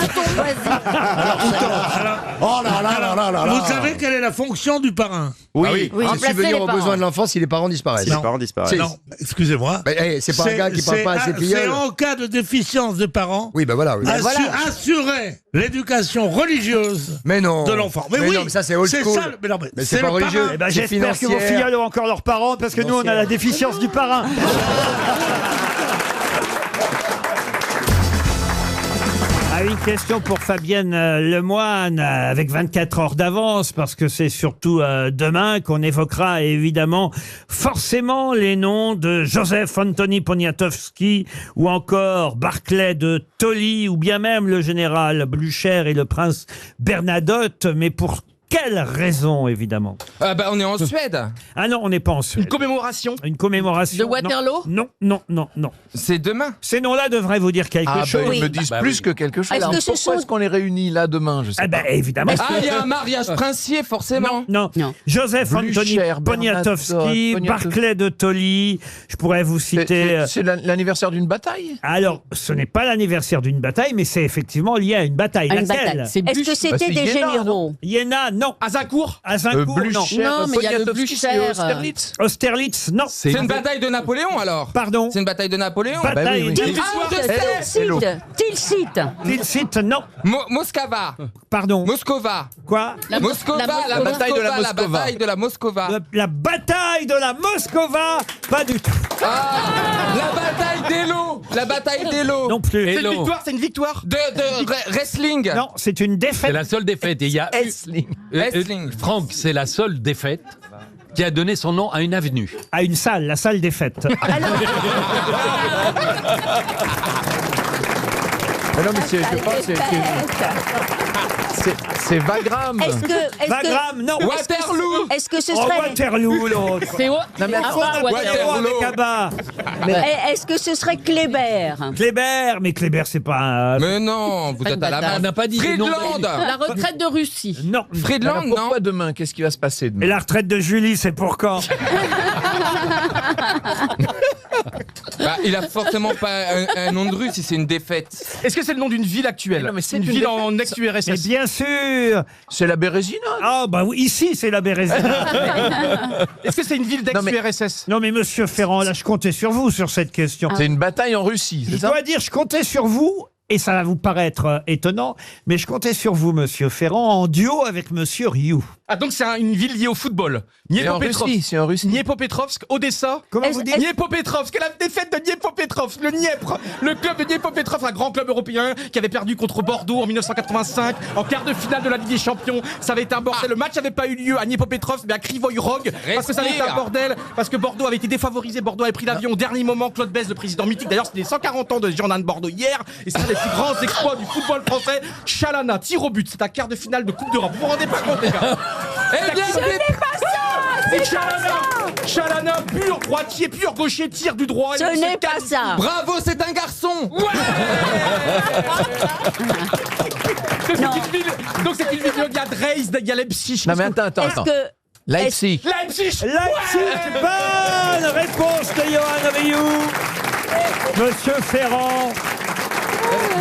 Oh là là là là là là. Vous savez quelle est la fonction du parrain? Oui, Oui. c'est Remplacer subvenir les aux parents. besoins de l'enfant si les parents disparaissent. Si les parents disparaissent. Non, excusez-moi. C'est pas un gars qui parle pas assez C'est pliole. en cas de déficience des parents, Oui, bah voilà. Oui. assurer l'éducation religieuse Mais non. de l'enfant. Mais oui, non, mais ça c'est old school. ça. Mais non, Mais c'est c'est pas le religieux. parrain. Eh ben, C'est j'espère que vos financière. filles ont encore leurs parents, parce que nous, on a la déficience du parrain. Ah, une question pour Fabienne Lemoine, avec 24 heures d'avance, parce que c'est surtout demain qu'on évoquera évidemment forcément les noms de Joseph Antoni Poniatowski, ou encore Barclay de Tolly, ou bien même le général Blücher et le prince Bernadotte, mais pour quelle raison, évidemment? On est en Suède. Ah non, on n'est pas en Suède. Une commémoration. Une commémoration. De Waterloo? Non. C'est demain. Ces noms-là devraient vous dire quelque chose. Ils me disent plus que quelque chose. Est-ce que ce Pourquoi sont- est-ce qu'on les réunit là demain? Je sais Ah ben évidemment. Il y a un mariage princier, forcément. Non. Joseph Antoni Blücher, Poniatowski, Bernadotte, Barclay de Tolly. Je pourrais vous citer. C'est l'anniversaire d'une bataille? Alors, ce n'est pas l'anniversaire d'une bataille, mais c'est effectivement lié à une bataille. À une Laquelle? bataille. Est-ce que c'était c'est des Iéna, généraux? Iéna, non. Azincourt? Azincourt, non. Blücher, Non, mais il y a le Poniatowski, Blücher. c'est Austerlitz. Austerlitz, non. C'est une bataille de Napoléon, alors. Pardon. C'est une bataille de Napoléon. Bataille oui. de Tilsit. Tilsit, non. Moscova. Pardon. Moscova. Quoi? Moscova, la bataille de la Moscova. La bataille de la Moscova. La bataille de la Moscova? Pas du tout. La bataille d'Elo. La bataille d'Elo. Non plus. C'est une victoire, c'est une victoire. De wrestling. Non, c'est une défaite. C'est la seule défaite. Et il y a Wrestling. Franck, c'est la seule défaite qui a donné son nom à une avenue. À une salle, la salle des fêtes. Mais non, mais c'est Wagram. Wagram, non. Waterloo. Est-ce que ce Oh, serait... Waterloo, l'autre. C'est Non, mais Waterloo avec Abba. Est-ce que ce serait Kléber? Kléber, mais Kléber, c'est pas un... Mais non, vous êtes à la On main. n'a pas dit les noms. Friedland. La retraite de Russie. Non. Friedland, non. Pourquoi demain? Qu'est-ce qui va se passer Et demain? la retraite de Julie, c'est pour quand? Il a forcément pas un nom de rue si c'est une défaite. Est-ce que c'est le nom d'une ville actuelle? Non, mais c'est une ville en Mais ex-URSS. bien sûr. C'est la Bérésina. Ah bah oui, ici c'est la Bérésina. Est-ce que c'est une ville d'ex-URSS? Non mais monsieur Ferrand, là je comptais sur vous sur cette question. C'est une bataille en Russie, Je c'est ça? dois dire, je comptais sur vous, et ça va vous paraître étonnant, mais je comptais sur vous, monsieur Ferrand, en duo avec monsieur Rioux. Ah, donc c'est une ville liée au football. C'est en Russie. Dniepopetrovsk, Odessa. Comment vous dites? Dniepopetrovsk, la défaite de Dniepopetrovsk, le Dniepr, le club de Dniepopetrovsk, un grand club européen qui avait perdu contre Bordeaux en 1985 en quart de finale de la Ligue des Champions. Ça avait été un bordel. Le match n'avait pas eu lieu à Dniepopetrovsk, mais à Krivoy Rog, parce que ça avait été un bordel, parce que Bordeaux avait été défavorisé. Bordeaux avait pris l'avion au dernier moment. Claude Bèze, le président mythique. D'ailleurs, c'était les 140 ans de Girondins de Bordeaux hier, et c'est un des plus grands exploits du football français. Chalana, tir au but, c'est un quart de finale de Coupe d'Europe. Vous vous rendez pas compte, les gars? Eh bien, Ce n'est pas ça. C'est Chalana, pur droitier, pur gaucher, tire du droit. Ce n'est pas ça. bravo, c'est un garçon. Donc c'est une ville, il y a Dresde, il y a Leipzig. Non mais attends. Est-ce que... Leipzig. Leipzig, bonne réponse de Johan Rioux. Monsieur Ferrand.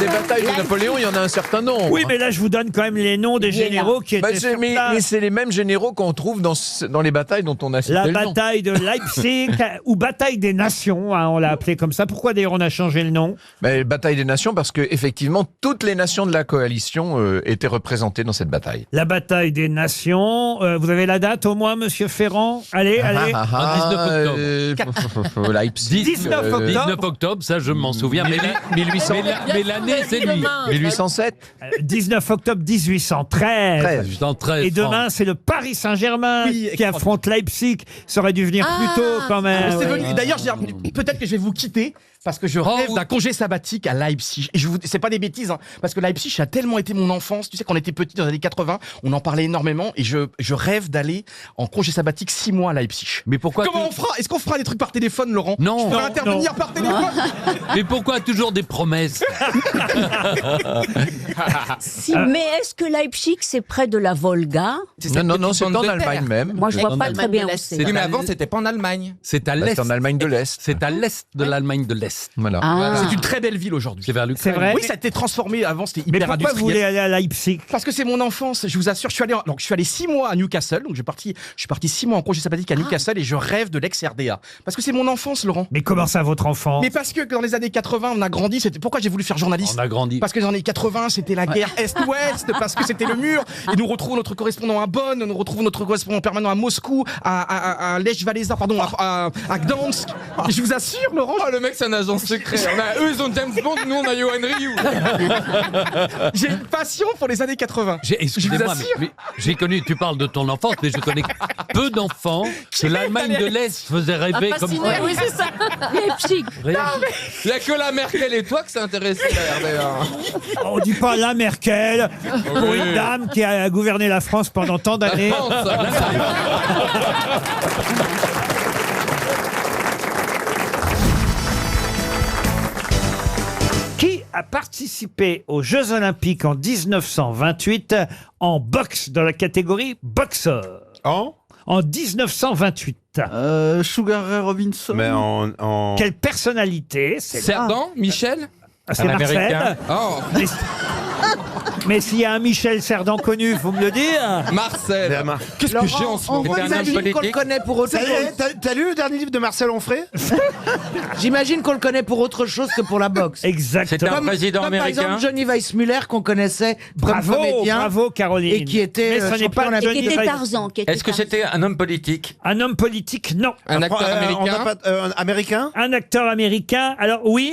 Des batailles de Napoléon, il y en a un certain nombre. Oui, mais là, je vous donne quand même les noms des généraux qui étaient sur mais place. c'est les mêmes généraux qu'on trouve dans les batailles dont on a cité La le nom. bataille de Leipzig, ou bataille des nations, hein, on l'a appelé comme ça. Pourquoi d'ailleurs on a changé le nom? Bataille des nations, parce que effectivement toutes les nations de la coalition étaient représentées dans cette bataille. La bataille des nations. Vous avez la date au moins, monsieur Ferrand? Allez. 19 octobre. Leipzig. 19 octobre, ça je m'en souviens. Mais 1800. mais l'année, c'est lui. 1807. 19 octobre 1813. Et demain, c'est le Paris Saint-Germain qui affronte Leipzig. Ça aurait dû venir plus tôt quand même. D'ailleurs, peut-être que je vais vous quitter Parce que je rêve d'un congé sabbatique à Leipzig. Et c'est pas des bêtises, hein, parce que Leipzig a tellement été mon enfance. Tu sais, quand on était petit dans les années 80, on en parlait énormément. Et je rêve d'aller en congé sabbatique 6 mois à Leipzig. Mais pourquoi Comment on fera? Est-ce qu'on fera des trucs par téléphone, Laurent? Non. Je peux intervenir par téléphone. Mais pourquoi toujours des promesses? Si, mais est-ce que Leipzig, c'est près de la Volga? Non, c'est en Allemagne même. Moi, je vois pas très bien où Oui, c'est. mais avant, c'était pas en Allemagne. C'est à Bah, l'est. c'est en Allemagne de l'Est. C'est à l'est de l'Allemagne de l'Est. Voilà. Ah. C'est une très belle ville aujourd'hui. C'est vers l'Ukraine. C'est vrai? Oui, ça a été transformé. Avant, c'était Mais hyper pourquoi vous voulez industriel. aller à Leipzig? Parce que c'est mon enfance, je vous assure. Je suis allé 6 mois à Newcastle, donc je suis parti 6 mois en congé sabbatique à Newcastle et je rêve de l'ex-RDA. Parce que c'est mon enfance, Laurent. Mais comment ça, votre enfance? Mais parce que dans les années 80, on a grandi. Pourquoi j'ai voulu faire journaliste? On a grandi. Parce que dans les années 80, c'était la guerre Est-Ouest, parce que c'était le mur. Et nous retrouvons notre correspondant à Bonn, nous retrouvons notre correspondant permanent à Moscou, à Lech Walesa, pardon, à Gdansk. Et je vous assure, Laurent. Oh, le mec, c'est un agent secret. Eux, ils ont James Bond, nous, on a Johan Ryu. J'ai une passion pour les années 80. Excusez-moi, assure. mais j'ai connu, tu parles de ton enfance, mais je connais peu d'enfants que l'Allemagne de l'Est faisait rêver comme ça. Oui, c'est ça. Leipzig. Il n'y a que la Merkel et toi que ça intéressait, la RDA. On dit pas la Merkel pour Oui. une dame qui a gouverné la France pendant tant d'années. Qui a participé aux Jeux Olympiques en 1928 en boxe dans la catégorie boxeur? En 1928. Sugar Ray Robinson. Mais en... Quelle personnalité? C'est Cerdan, Michel. C'est Marcel. Oh. Mais s'il y a un Michel Cerdan connu, faut me le dire. Marcel. Qu'est-ce que j'ai en ce moment? J'imagine qu'on le connaît pour autre chose. T'as lu le dernier livre de Marcel Onfray? J'imagine qu'on le connaît pour autre chose que pour la boxe. Exactement. C'est un président comme américain. par exemple Johnny Weissmuller qu'on connaissait Bravo, comme comédien. bravo Caroline. Et qui était Mais ce n'est pas champion Johnny Et qui était Weiss. Tarzan. Est-ce que c'était un homme politique? Un homme politique, non. Un acteur américain. Américain? Un acteur américain. Alors oui,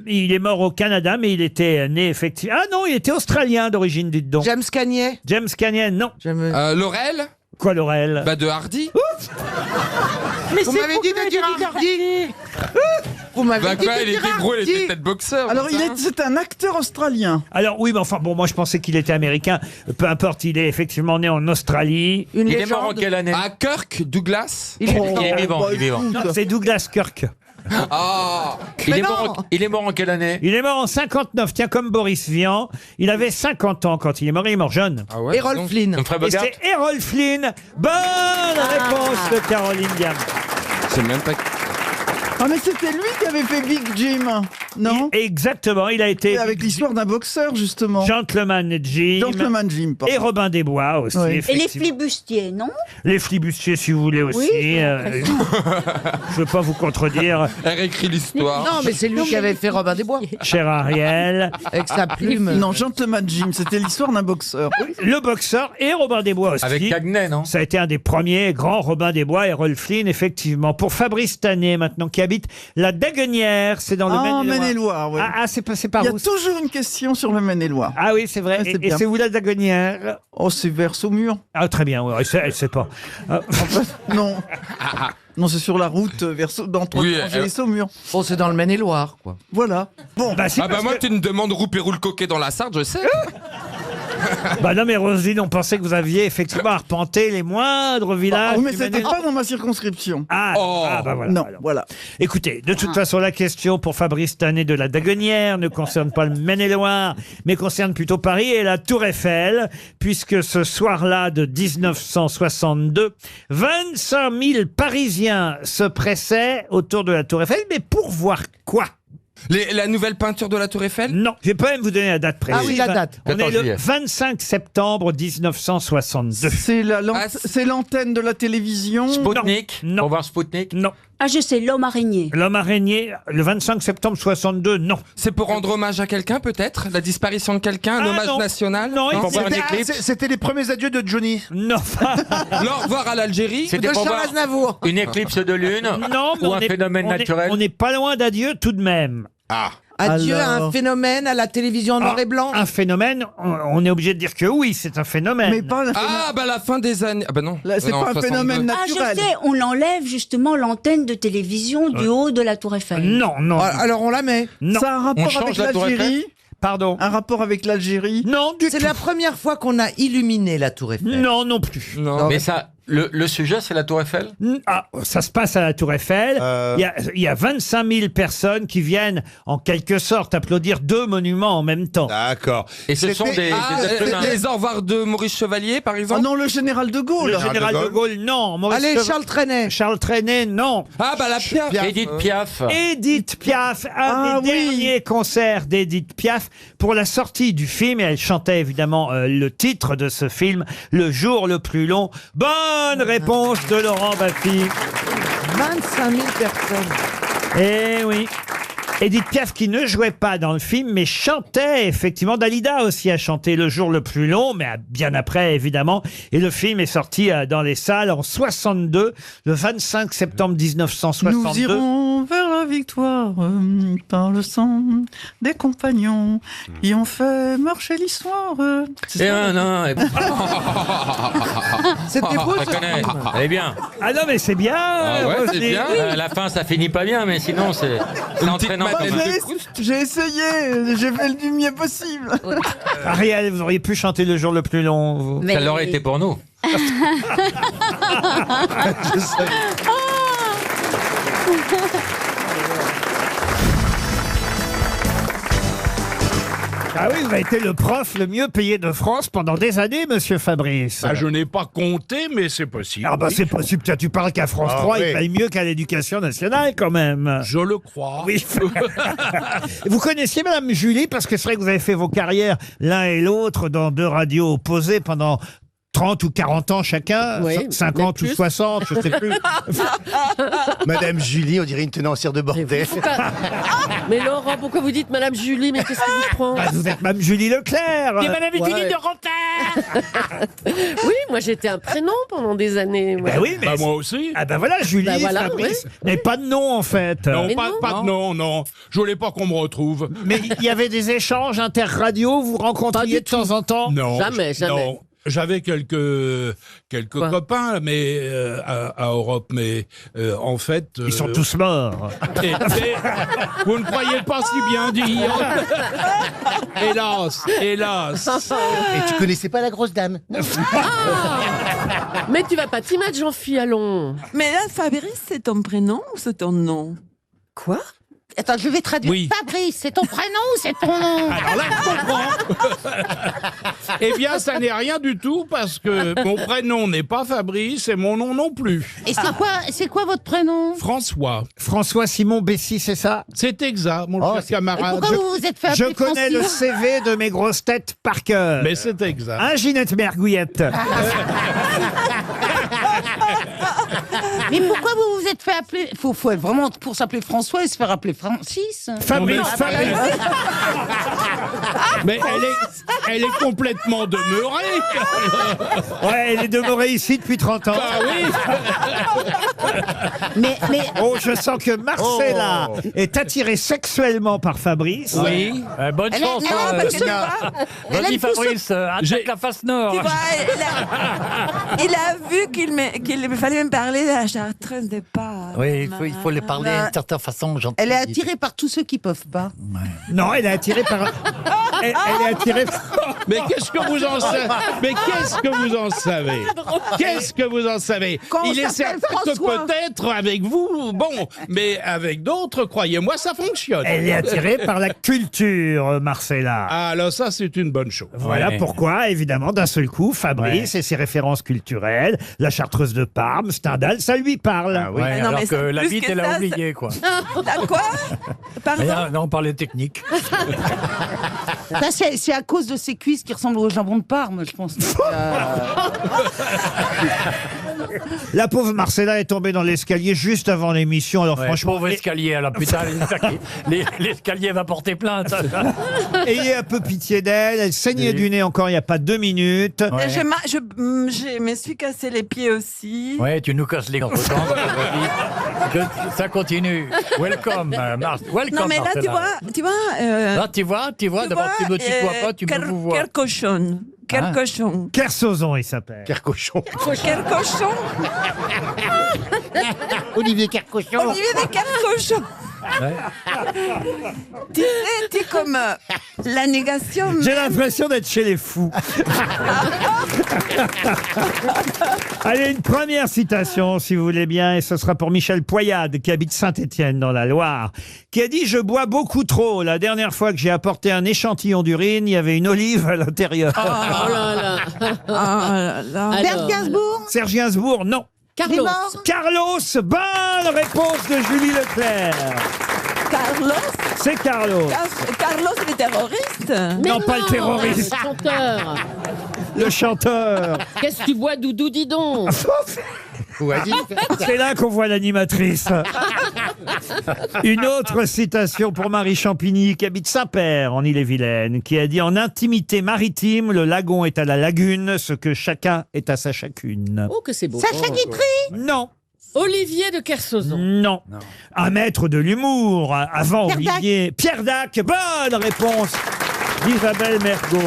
il est mort au Canada, mais il était né effectivement. Ah non, il était australien d'origine, dites donc. James Cagney. James Cagney, non. Laurel. Quoi, Laurel? Bah de Hardy. Mais Vous m'avez dit de dire Hardy. Vous m'avez Bah dit quoi, de il dire était gros, il Hardy. était peut-être boxeur. Alors, c'est ça c'est un acteur australien. Alors oui, mais enfin bon, moi je pensais qu'il était américain. Peu importe, il est effectivement né en Australie. Une Il est mort en légende. quelle année? Ah, Kirk Douglas. Il est vivant, il est vivant. Non, c'est Douglas Kirk. Ah. Il est mort en quelle année? Il est mort en 59, tiens, comme Boris Vian. Il avait 50 ans quand il est mort. Il est mort jeune. Ah ouais, Errol donc- Flynn. Humphrey Et Bogart? c'est Errol Flynn. Bonne réponse de Caroline Diam. C'est même pas. Ah, mais c'était lui qui avait fait Big Jim, non? Exactement, il a été Avec l'histoire d'un boxeur, justement. Gentleman Jim. Gentleman Jim, pardon. Et Robin des Bois aussi. Oui. Et les effectivement. flibustiers, non? Les flibustiers, si vous voulez aussi. Oui, j'ai l'impression. Je veux pas vous contredire, Elle réécrit l'histoire. Non, mais c'est lui qui avait fait Robin des Bois. cher Ariel. Avec sa plume. Non, Gentleman Jim, c'était l'histoire d'un boxeur. Le boxeur et Robin des Bois aussi. Avec Cagney, non? Ça a été un des premiers grands Robin des Bois, Errol Flynn, effectivement. Pour Fabrice Tanet, maintenant, qui habite la Daguenière, c'est dans le Maine-et-Loire. Maine-et-Loire, oui. Ah, c'est par Il y a où? toujours une question sur le Maine-et-Loire. Ah oui, c'est vrai. Ouais, c'est Et bien. c'est où la Daguenière? Oh, c'est vers Saumur. Ah, très bien, ouais, elle sait pas. Non. Non, c'est sur la route vers d'entre Oui, Angers et Saumur. Oh, c'est dans le Maine-et-Loire, quoi. Voilà. Bon. Bah, si, Ah bah parce moi, que- tu me demandes Roupérou le coquet dans la Sarthe, je sais. Bah non, mais Roselyne, on pensait que vous aviez effectivement arpenté les moindres villages. Ah, mais du c'était Maine-et-Loire. pas dans ma circonscription. Ah, Oh. ah, bah voilà. Non, alors. voilà. Écoutez, de toute façon, la question pour Fabrice Tanet de la Daguenière ne concerne pas le Maine-et-Loire, mais concerne plutôt Paris et la Tour Eiffel, puisque ce soir-là de 1962, 25 000 Parisiens se pressaient autour de la Tour Eiffel, mais pour voir quoi? La nouvelle peinture de la Tour Eiffel? Non, je vais pas même vous donner la date précise. Ah oui, la date. On est 14 le juillet. 25 septembre 1962. Ah, C'est l'antenne de la télévision. Spoutnik? Non. Pour voir Spoutnik? Non. Ah, je sais, l'homme araignée. L'homme araignée, le 25 septembre 62, non. C'est pour rendre hommage à quelqu'un, peut-être? La disparition de quelqu'un? Un Ah, hommage non. national? Non, il- Pour voir un éclipse? C'était les premiers adieux de Johnny. Non. Au revoir à l'Algérie? C'était De pour Charles voir Aznavour. une éclipse de lune? Non, mais Ou un phénomène naturel? on n'est pas loin d'adieu tout de même. Ah. Adieu à un Alors. phénomène à la télévision en noir et blanc. Un phénomène, on est obligé de dire que oui, c'est un phénomène. Mais pas un Ah, bah la fin des années. Ah, bah non. Là, c'est Non, pas un 62. phénomène Ah, je naturel. sais, on enlève justement l'antenne de télévision du haut de la Tour Eiffel. Non, non. Ah, alors on la met. Non. Ça a un On rapport change avec la Tour l'Algérie. Pardon. Un rapport avec l'Algérie. Non, du C'est tout. la première fois qu'on a illuminé la Tour Eiffel. Non, non plus. Non. Mais ça, le sujet, c'est la Tour Eiffel? Ah, ça se passe à la Tour Eiffel. Il y a 25 000 personnes qui viennent, en quelque sorte, applaudir deux monuments en même temps. D'accord. Et ce sont des êtres humains. Les au revoir de Maurice Chevalier, par Oh exemple. non, le général de Gaulle. Le général de Gaulle, non. Maurice Allez, Chevalier- Charles Trenet. Charles Trenet, non. Ah, bah la Piaf. Edith Piaf. Édith Piaf, un Ah des oui. derniers concerts d'Édith Piaf pour la sortie du film, et elle chantait évidemment le titre de ce film, Le jour le plus long. Bonne réponse de Laurent Baffy. 25 000 personnes. Eh oui. Édith Piaf qui ne jouait pas dans le film, mais chantait effectivement. Dalida aussi a chanté Le jour le plus long, mais bien après évidemment. Et le film est sorti dans les salles en 62, le 25 septembre 1962. Nous irons vers la victoire par le sang des compagnons qui ont fait marcher l'histoire. Et non. C'était beau Je ce connais. film. Elle est bien. Ah non mais c'est bien. Ah ouais, c'est Roselyne. bien. La fin, ça finit pas bien, mais sinon, c'est entraînant. Bah, j'ai essayé, j'ai fait du mieux possible. Ariel, vous auriez pu chanter Le jour le plus long. Vous. Mais- Ça l'aurait été pour nous. Ah oui, vous avez été le prof le mieux payé de France pendant des années, monsieur Fabrice. Ah, je n'ai pas compté, mais c'est possible. Ah bah oui. c'est possible, tiens, tu parles qu'à France Ah 3, oui. il paye mieux qu'à l'Éducation nationale quand même. Je le crois. Oui. Vous connaissiez Madame Julie, parce que c'est vrai que vous avez fait vos carrières l'un et l'autre dans deux radios opposées pendant 30 ou 40 ans chacun, Oui, 50 ou plus. 60, je sais plus. Madame Julie, on dirait une tenancière de bordel. Mais Laurent, pourquoi vous dites Madame Julie? Mais qu'est-ce qui vous prend? Bah, vous êtes Madame Julie Leclerc. Et Madame Julie de Rantaire. Oui, moi j'étais un prénom pendant des années. Bah oui, mais Bah, moi aussi. ah bah voilà, Julie, Bah voilà, Fabrice, mais pas de nom en fait. Non, Mais pas, non. pas de nom, non. Je voulais pas qu'on me retrouve. Mais il y avait des échanges interradios, vous rencontriez de temps en temps? Non. Jamais, jamais. Non. J'avais quelques Quoi copains, mais à Europe, mais en fait. Ils sont tous morts. et- vous ne croyez pas si bien dire. Hélas, hélas. Et tu connaissais pas la grosse dame? Mais tu vas pas t'y mettre, Jean-Phi, allons. Mais là, Fabrice, c'est ton prénom ou c'est ton nom? Quoi? Attends, je vais traduire. Oui. Fabrice, c'est ton prénom ou c'est ton nom? Alors là, je comprends. Eh bien, ça n'est rien du tout parce que mon prénom n'est pas Fabrice et mon nom non plus. Et c'est quoi votre prénom? François. François Simon Bessy, c'est ça? C'est exact, mon cher Et camarade. pourquoi vous vous êtes fait Je appeler connais le Francis? CV de mes grosses têtes par cœur. Mais c'est exact. Hein, Ginette Mergouillette? Mais pourquoi vous vous êtes fait appeler? Faut être vraiment pour s'appeler François et se faire appeler Francis. Fabrice, Non, mais- Fabrice. Mais elle est complètement demeurée. Ouais, elle est demeurée ici depuis 30 ans. Ah oui. Mais Oh, je sens que Marcella est attirée sexuellement par Fabrice. Oui. Bonne Elle est- chance. non, hein, parce que- Tina. elle Vas-y aime tout Fabrice, attaque la face nord. Tu vois, il a vu qu'il fallait me parler de la chartreuse des pâtes. oui, il faut les parler d'une certaine façon. Elle est attirée par tous ceux qui peuvent pas. Non, elle est attirée par... Elle est attirée... Mais qu'est-ce que vous en savez? Mais qu'est-ce que vous en savez? Qu'est-ce que vous en savez? Quand on Il est s'appelle certain que François. peut-être avec vous, bon, mais avec d'autres, croyez-moi, ça fonctionne. Elle est attirée par la culture, Marcella. Ah, alors ça, c'est une bonne chose. Voilà pourquoi, évidemment, d'un seul coup, Fabrice et ses références culturelles, la chartreuse de Parme, Stendhal, ça lui parle. Ah oui. Ouais, Non, alors mais que c'est la plus bite, que elle ça, a oublié, quoi. T'as quoi? Pardon? Rien, non, on parlait technique. Ça, c'est à cause de ses cuisses qui ressemblent au jambon de Parme, je pense. La pauvre Marcella est tombée dans l'escalier juste avant l'émission. Alors franchement, Pauvre escalier, alors putain, l'escalier va porter plainte. ayez un peu pitié d'elle. Elle saignait du nez encore il n'y a pas 2 minutes. Je me suis cassé les pieds aussi. Ouais, tu nous casses les entre ça continue. Welcome, Mars. Welcome, Non, mais là, Marcella. tu vois. Là, tu vois, d'abord, tu me tutoies pas, tu me vous vois. Quel cochon. Quel cochon. Kersozon, il s'appelle. Kercochon. Quel cochon. Olivier Kercochon. Olivier de Kercochon. Tu sais, tu es comme la négation. J'ai l'impression d'être chez les fous. Allez, une première citation, si vous voulez bien, et ce sera pour Michel Poyade, qui habite Saint-Étienne, dans la Loire, qui a dit « Je bois beaucoup trop. La dernière fois que j'ai apporté un échantillon d'urine, il y avait une olive à l'intérieur. Oh là là. Serge Gainsbourg. Serge Gainsbourg, non. Carlos. Carlos, bonne réponse de Julie Leclerc. Carlos. C'est Carlos. Carlos, le terroriste. Non, pas le terroriste. Le chanteur. Le chanteur. Qu'est-ce que tu bois, Doudou, dis donc. C'est là qu'on voit l'animatrice. Une autre citation pour Marie Champigny, qui habite Saint-Père, en Ille-et-Vilaine, qui a dit « En intimité maritime, le lagon est à la lagune, ce que chacun est à sa chacune. Oh, que c'est beau. Sacha Guitry. » Non. Olivier de Kersauzon. Non. Un maître de l'humour, avant Pierre Dac. Olivier. Pierre Dac, bonne réponse d'Isabelle Mergo.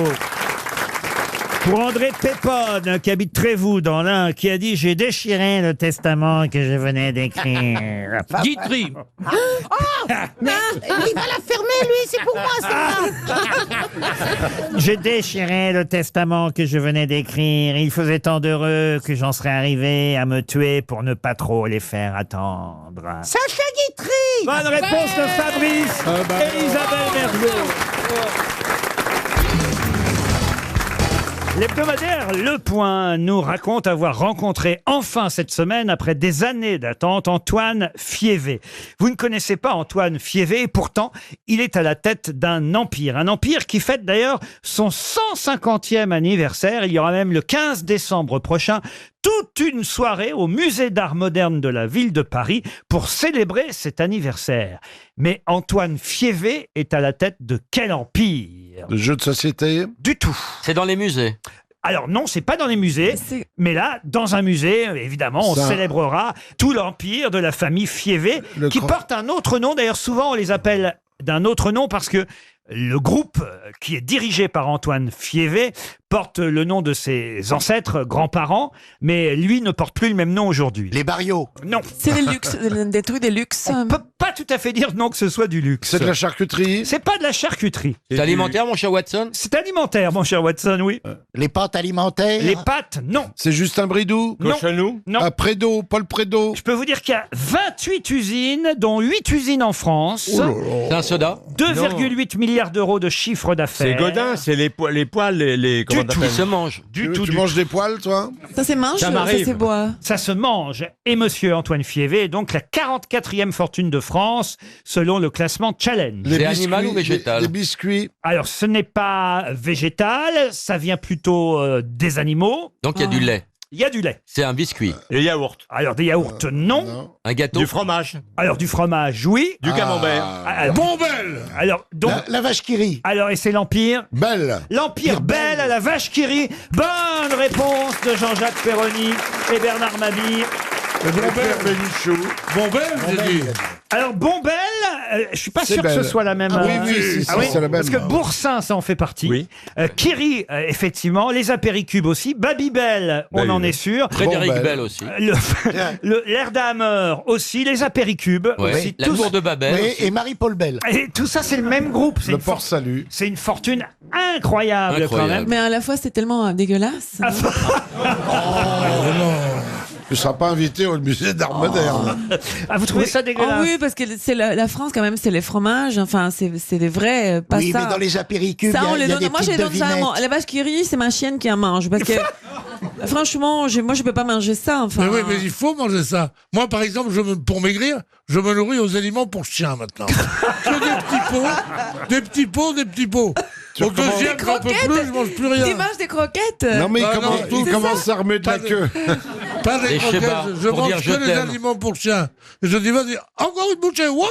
Pour André Pépone, qui habite Trévoux dans l'Ain, qui a dit « J'ai déchiré le testament que je venais d'écrire. » Guitry. Mais il va la fermer, lui, c'est pour moi, ça. J'ai déchiré le testament que je venais d'écrire. Il faisait tant d'heureux que j'en serais arrivé à me tuer pour ne pas trop les faire attendre. Sacha Guitry. Bonne réponse de Fabrice et Isabelle Mergo. L'hebdomadaire Le Point nous raconte avoir rencontré enfin cette semaine, après des années d'attente, Antoine Fiévé. Vous ne connaissez pas Antoine Fiévé, et pourtant, il est à la tête d'un empire. Un empire qui fête d'ailleurs son 150e anniversaire. Il y aura même le 15 décembre prochain toute une soirée au musée d'art moderne de la ville de Paris pour célébrer cet anniversaire. Mais Antoine Fiévé est à la tête de quel empire? De jeux de société? Du tout. C'est dans les musées. Alors non, c'est pas dans les musées, mais là, dans un musée, évidemment, on célébrera tout l'empire de la famille Fiévé, qui porte un autre nom. D'ailleurs, souvent, on les appelle d'un autre nom parce que le groupe qui est dirigé par Antoine Fiévé porte le nom de ses ancêtres, grands-parents, mais lui ne porte plus le même nom aujourd'hui. Les Barrios? Non. C'est des luxe, des trucs de luxe. On peut pas tout à fait dire non que ce soit du luxe. C'est de la charcuterie? C'est pas de la charcuterie. C'est alimentaire, mon cher Watson? C'est alimentaire, mon cher Watson, oui. Les pâtes alimentaires? Les pâtes, non. C'est Justin Bridou? Non. Cochonou? Non. Prédo, Paul Prédo? Je peux vous dire qu'il y a 28 usines, dont 8 usines en France. Oh là là. C'est un soda? 2,8 milliards d'euros de chiffre d'affaires. C'est Godin, c'est les poils, les comment Du tout. t'appelles Se mange. Tu manges des poils, toi? Ça se mange, Ça ça m'arrive. se boit. Ça se mange. Et monsieur Antoine Fiévé est donc la 44e fortune de France, selon le classement Challenge. C'est animal ou végétal? Les biscuits? Alors, ce n'est pas végétal, ça vient plutôt des animaux. Donc il y a du lait. Il y a du lait. C'est un biscuit. Les yaourts. Alors, des yaourts, non. Un gâteau. Du fromage. Alors, du fromage, oui. Du camembert. Alors, Bombelle. alors, donc, La vache qui rit? alors, et c'est l'Empire Belle. L'Empire Belle à la vache qui rit. Bonne réponse de Jean-Jacques Perroni et Bernard Mabille. Bombelle, j'ai dit. Alors, Bombelle, je suis pas C'est sûr que ce belle. soit la même. Ah oui, si, c'est la même. Parce que Boursin, ça en fait partie. Oui. Kiri, effectivement. Les apéricubes aussi. Babybel, on en est sûr. Frédéric Bombelle. Bell aussi. L'Erdhammer aussi. Les apéricubes Ouais. aussi. La tour de Babel. Oui, aussi. et Marie-Paul Bell. Et tout ça, c'est le même groupe. C'est Le une, port salut. c'est une fortune incroyable, quand Incroyable. même. Mais à la fois, c'est tellement dégueulasse. Tu ne seras pas invité au musée d'art moderne. Ah, vous trouvez ça dégueulasse? Ah oui, parce que c'est la France, quand même, c'est les fromages. Enfin, c'est des vrais, pas Oui, ça. mais dans les apéricubes, Ça, on il y les a donne. des Moi, je petites les donne ça à devinettes. la vache qui rit, c'est ma chienne qui en mange. Parce que, franchement, moi, je peux pas manger ça. Enfin. Mais oui, mais il faut manger ça. Moi, par exemple, pour maigrir, je me nourris aux aliments pour chiens maintenant. Que des petits pots. Au deuxième, j'en peux plus, je mange plus rien. Tu manges des croquettes? Non, mais Ah, comment non, il commence à remettre de la queue? Pas des Des croquettes, chebas, je pour mange dire que je les t'aime. aliments pour chien. Et je dis, vas-y, encore une bouchée. Waouh.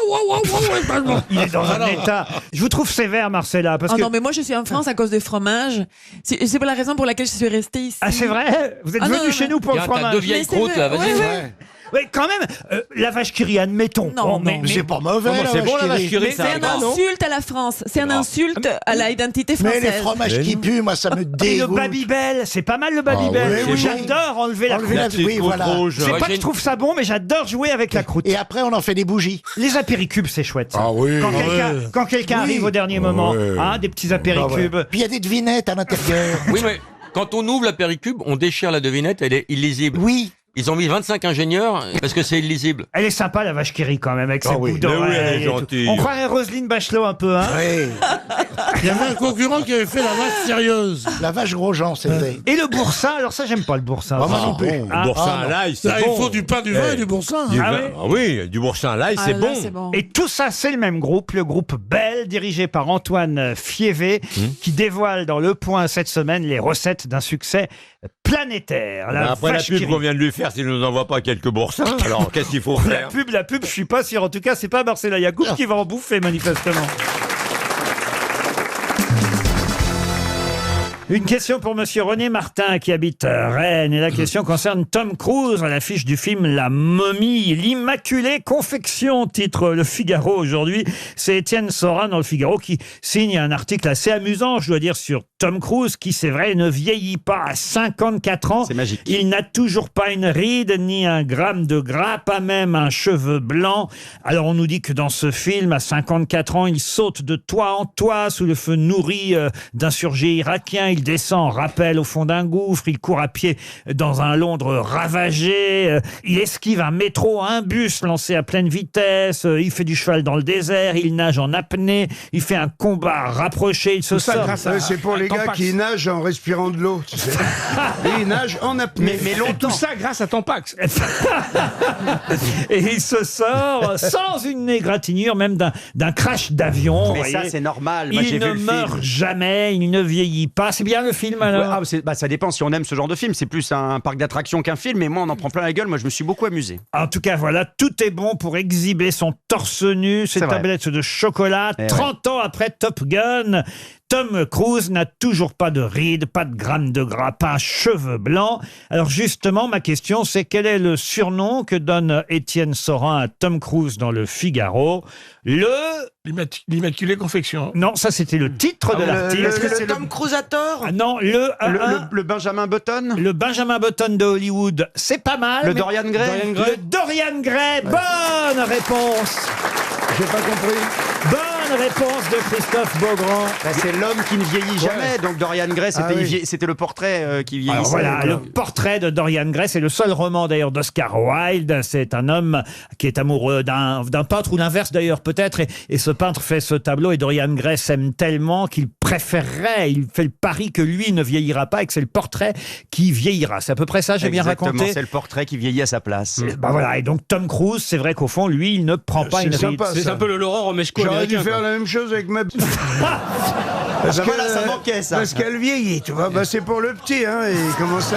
Il est dans un état. Je vous trouve sévère, Marcella, parce Oh que. non, mais moi je suis en France à cause des fromages. C'est pas la raison pour laquelle je suis restée ici. Ah, c'est vrai? Vous êtes Ah, venu non, chez non. nous pour le Tiens, t'as fromage. deux vieilles Mais c'est croûtes, vrai, là, vas-y. ouais, ouais. Oui, quand même, la vache qui rit, admettons. Non, mais c'est pas mauvais. Comment la c'est bon vache la vache qui qui rit. rit, ça C'est une insulte à la France. C'est une insulte à l'identité Mais française. les fromages qui puent, moi, ça me Et le dégoûte. Babybel, c'est pas mal le Babybel. oui, oui. J'adore enlever la Enlever croûte. la- oui, voilà. C'est pas que je trouve ça bon, mais j'adore jouer avec la croûte. Et après, on en fait des bougies. Les apéricubes, c'est chouette. ça. Ah oui, Quand quelqu'un Oui. arrive au dernier moment, ouais. hein, des petits apéricubes. Puis il y a des devinettes à l'intérieur. Oui, mais quand on ouvre la péricube, on déchire la devinette, elle est illisible. Oui. Ils ont mis 25 ingénieurs parce que c'est illisible. Elle est sympa, la vache qui rit, quand même, avec ses bouts Mais oui, d'oreilles elle est et tout. gentille. On croirait Roselyne Bachelot un peu, hein. Oui. Il y avait un concurrent qui avait fait la vache sérieuse. La vache Grosjean, c'est vrai. Et le boursin, alors ça, j'aime pas le boursin. Ah, moi non plus. Ah, Boursin ah, à l'ail, c'est Là, bon. il faut du pain, du vin et du boursin. Du Ah vin. oui Ah oui, du boursin à l'ail, Ah c'est là, bon. c'est bon. Et tout ça, c'est le même groupe, le groupe Belle, dirigé par Antoine Fievé, qui dévoile dans Le Point cette semaine les recettes d'un succès planétaire. Ben, après la vache qui pub rit. qu'on vient de lui faire, s'il nous envoie pas quelques boursins, alors qu'est-ce qu'il faut faire La pub, je suis pas sûr. En tout cas, c'est pas Marcella Yacoub qui va en bouffer, manifestement. Une question pour monsieur René Martin qui habite Rennes. Et la question concerne Tom Cruise à l'affiche du film La Momie, l'Immaculée Confection, titre Le Figaro aujourd'hui. C'est Étienne Sorin dans Le Figaro qui signe un article assez amusant, je dois dire, sur Tom Cruise qui, c'est vrai, ne vieillit pas à 54 ans. C'est magique. Il n'a toujours pas une ride ni un gramme de gras, pas même un cheveu blanc. Alors on nous dit que dans ce film, à 54 ans, il saute de toit en toit sous le feu nourri d'insurgés irakiens. Il descend en rappel au fond d'un gouffre. Il court à pied dans un Londres ravagé. Il esquive un métro, un bus lancé à pleine vitesse. Il fait du cheval dans le désert. Il nage en apnée. Il fait un combat rapproché. Il se sort. C'est pour les gars qui nagent en respirant de l'eau, tu sais. Et ils nagent en apnée. Mais longtemps. Tout ça grâce à Tampax. Et il se sort sans une égratignure, même d'un crash d'avion. Mais vous ça, voyez. c'est normal. Moi, j'ai Il vu ne le meurt film. jamais, il ne vieillit pas. C'est bien le film alors. Ça dépend si on aime ce genre de film. C'est plus un parc d'attractions qu'un film, mais moi, on en prend plein la gueule. Moi, je me suis beaucoup amusé. En tout cas, voilà, tout est bon pour exhiber son torse nu, ses C'est vrai. tablettes de chocolat. Eh 30 ans après Top Gun, Tom Cruise n'a toujours pas de rides, pas de grammes de gras, pas un cheveu blanc. Alors justement, ma question, c'est quel est le surnom que donne Étienne Sorin à Tom Cruise dans Le Figaro? L'Immaculée Confection. Non, ça c'était le titre de l'article. Est-ce que c'est Tom Cruise à tort Ah non, le Benjamin Button. Le Benjamin Button de Hollywood, c'est pas mal. Le mais- Dorian Gray. Le Dorian Gray, bonne réponse. J'ai pas compris. Bonne réponse de Christophe Beaugrand. Bah, c'est l'homme qui ne vieillit jamais. Donc Dorian Gray, c'était Ah oui. c'était le portrait qui vieillissait. Alors voilà, le portrait de Dorian Gray, c'est le seul roman d'ailleurs d'Oscar Wilde. C'est un homme qui est amoureux d'un peintre, ou l'inverse d'ailleurs peut-être, et ce peintre fait ce tableau et Dorian Gray s'aime tellement qu'il préférerait, il fait le pari que lui ne vieillira pas et que c'est le portrait qui vieillira. C'est à peu près ça, j'ai bien Exactement, raconté. c'est le portrait qui vieillit à sa place. Bah voilà, et donc Tom Cruise, c'est vrai qu'au fond, lui, il ne prend pas C'est une ride. sympa, C'est ça. un peu le Laurent Romeshko J'aurais dû américain. faire la même chose avec ma petite. Ça manquait, ça. Parce qu'elle vieillit, tu vois. Bah, c'est pour le petit, hein. Et comment ça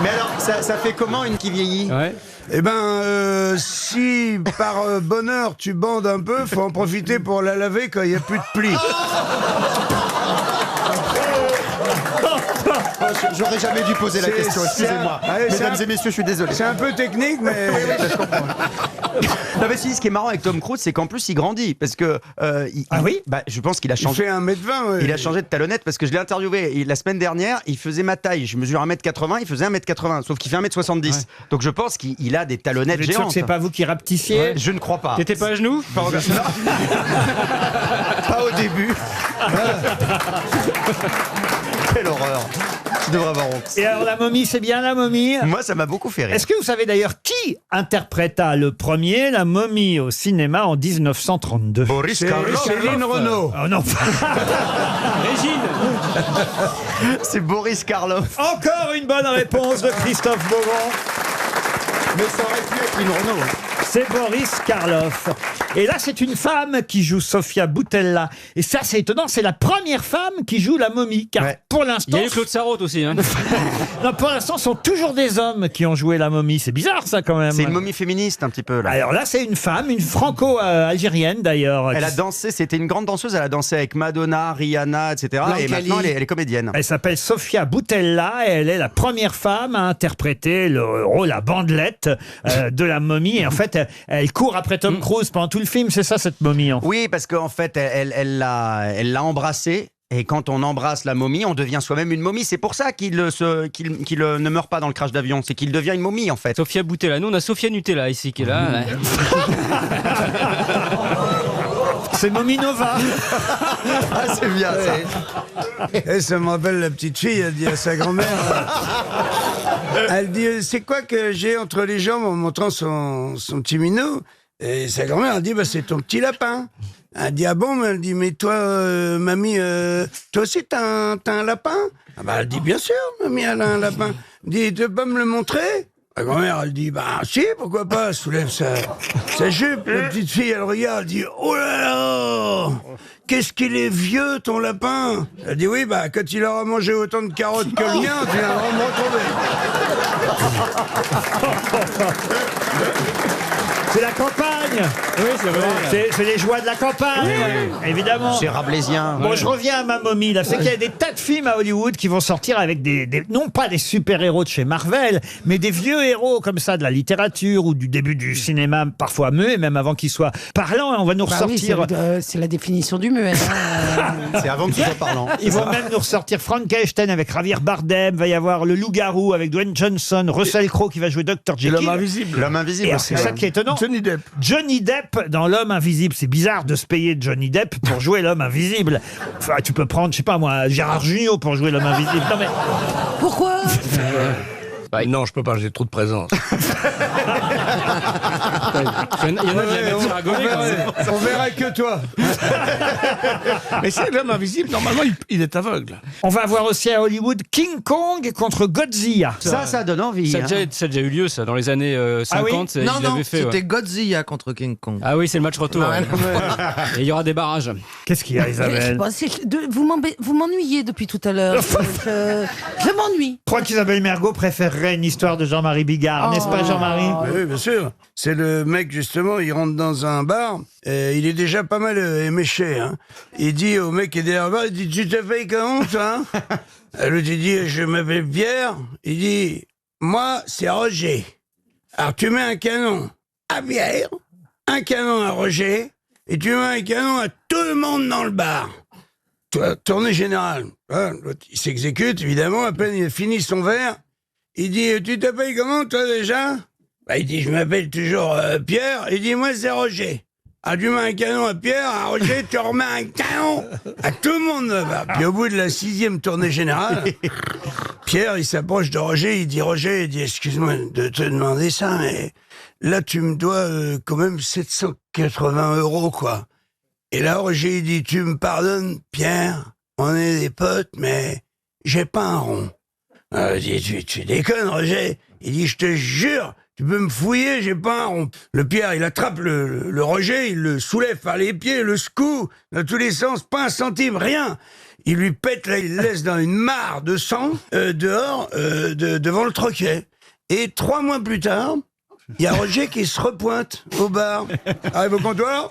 Mais alors, ça fait comment une qui vieillit? Ouais. Eh ben, si par bonheur tu bandes un peu, faut en profiter pour la laver quand il n'y a plus de plis. J'aurais jamais dû poser la C'est- question, excusez-moi. c'est un- allez, Mesdames c'est un- et messieurs, je suis désolé. C'est un peu technique, mais je comprends. Non, mais si, ce qui est marrant avec Tom Cruise, c'est qu'en plus, il grandit. Parce que. oui bah, je pense qu'il a Il changé. fait 1m20. Ouais. Il a changé de talonnette parce que je l'ai interviewé la semaine dernière, il faisait ma taille. Je mesure 1m80, il faisait 1m80, sauf qu'il fait 1m70. Donc je pense qu'il a des talonnettes Vous êtes sûr géantes. que c'est pas vous qui rapetissiez? Je ne crois pas. T'étais pas à genoux? Pas au début. Quelle horreur. Je devrais avoir honte. Et alors la momie, c'est bien la momie? Moi, ça m'a beaucoup fait rire. Est-ce que vous savez d'ailleurs qui interpréta le premier la momie au cinéma en 1932? Boris C'est Karloff. Céline Renaud. Oh non. Régine. C'est Boris Karloff. Encore une bonne réponse de Christophe Beaugrand. Mais ça aurait pu être une Renault. C'est Boris Karloff. Et là, c'est une femme qui joue Sofia Boutella. Et ça, c'est étonnant, c'est la première femme qui joue la momie. Car pour l'instant... Il y a eu Claude Sarraute aussi. Hein. Non, pour l'instant, ce sont toujours des hommes qui ont joué la momie. C'est bizarre, ça, quand même. C'est une momie féministe, un petit peu, là. Alors là, c'est une femme, une franco-algérienne, d'ailleurs. Elle a dansé, c'était une grande danseuse, elle a dansé avec Madonna, Rihanna, etc. Et maintenant, elle est comédienne. Elle s'appelle Sofia Boutella et elle est la première femme à interpréter le rôle, la bandelette de la momie. Et en fait, elle court après Tom Cruise pendant tout le film. C'est ça, cette momie. Oui, parce qu'en fait, elle l'a embrassé. Et quand on embrasse la momie, on devient soi-même une momie. C'est pour ça qu'il ne meurt pas dans le crash d'avion. C'est qu'il devient une momie, en fait. Sofia Boutella. Nous, on a Sofia Nutella ici qui est là. C'est Momie Nova. Ah, c'est bien ça. Et ça me rappelle la petite fille, elle dit à sa grand-mère. Elle dit, c'est quoi que j'ai entre les jambes en montrant son petit minou? Et sa grand-mère, elle dit, bah, c'est ton petit lapin. Elle dit, ah bon? Elle dit, mais toi, mamie, toi aussi, t'as un lapin? Ah bah, elle dit, bien sûr, mamie, elle a un lapin. Elle dit, tu peux pas me le montrer? La grand-mère, elle dit, bah si, pourquoi pas? Elle soulève sa jupe. La petite fille, elle regarde, elle dit, oh là là, qu'est-ce qu'il est vieux, ton lapin? Elle dit, oui, bah quand il aura mangé autant de carottes que le mien, tu viendras me retrouver. C'est la campagne. Oui, c'est vrai. C'est les joies de la campagne, évidemment. C'est rabelaisien. Bon, je reviens à ma momie. Là, c'est qu'il y a des tas de films à Hollywood qui vont sortir avec non pas des super-héros de chez Marvel, mais des vieux héros comme ça de la littérature ou du début du cinéma, parfois muet, même avant qu'ils soient parlants. On va nous ressortir. C'est la définition du muet. Hein. C'est avant qu'ils soient parlants. Ils vont même nous ressortir Frankenstein avec Javier Bardem. Va y avoir le Loup-garou avec Dwayne Johnson, Russell Crowe qui va jouer Dr. Jekyll. L'homme invisible. L'homme invisible. Et c'est ça qui est étonnant. Johnny Depp. Johnny Depp dans L'homme invisible. C'est bizarre de se payer Johnny Depp pour jouer l'homme invisible. Enfin, tu peux prendre, je sais pas moi, Gérard Jugnot pour jouer l'homme invisible. Non mais... Pourquoi? Non, je peux pas, j'ai trop de présence. Il y en a qui la mettent sur la gauche, quand même. On verra que toi. Mais c'est l'homme invisible, normalement, il est aveugle. On va avoir aussi à Hollywood King Kong contre Godzilla. Ça donne envie. Ça a déjà eu lieu, ça, dans les années 50. Ah oui ils l'avaient fait, c'était Godzilla contre King Kong. Ah oui, c'est le match retour. Ouais. Et il y aura des barrages. Qu'est-ce qu'il y a, Isabelle? Vous m'ennuyez depuis tout à l'heure. Je m'ennuie. Je crois qu'Isabelle Mergo préférerait une histoire de Jean-Marie Bigard, n'est-ce pas, Jean-Marie? Oui, bien sûr. C'est le mec, justement, il rentre dans un bar, et il est déjà pas mal éméché. Hein. Il dit au mec qui est derrière le bar, il dit, tu t'appelles comment, toi? L'autre, il dit, je m'appelle Pierre. Il dit, moi, c'est Roger. Alors, tu mets un canon à Pierre, un canon à Roger, et tu mets un canon à tout le monde dans le bar. Tournée générale. Hein, l'autre, il s'exécute, évidemment, à peine il a fini son verre. Il dit, tu t'appelles comment, toi, déjà? Bah, il dit, je m'appelle toujours Pierre. Il dit, moi, c'est Roger. Ah, tu mets un canon à Pierre, à Roger, tu remets un canon à tout le monde. Bah, puis au bout de la 6e tournée générale, Pierre, il s'approche de Roger, il dit, Roger, il dit, excuse-moi de te demander ça, mais là, tu me dois quand même 780 €, quoi. Et là, Roger, il dit, tu me pardonnes, Pierre, on est des potes, mais j'ai pas un rond. Il dit, tu déconnes, Roger. Il dit, je te jure, tu peux me fouiller, j'ai pas un rond. Le Pierre, il attrape le Roger, il le soulève par les pieds, le secoue dans tous les sens, pas un centime, rien. Il lui pète, là, il le laisse dans une mare de sang dehors, devant le troquet. Et 3 mois plus tard, il y a Roger qui se repointe au bar. Arrive au comptoir,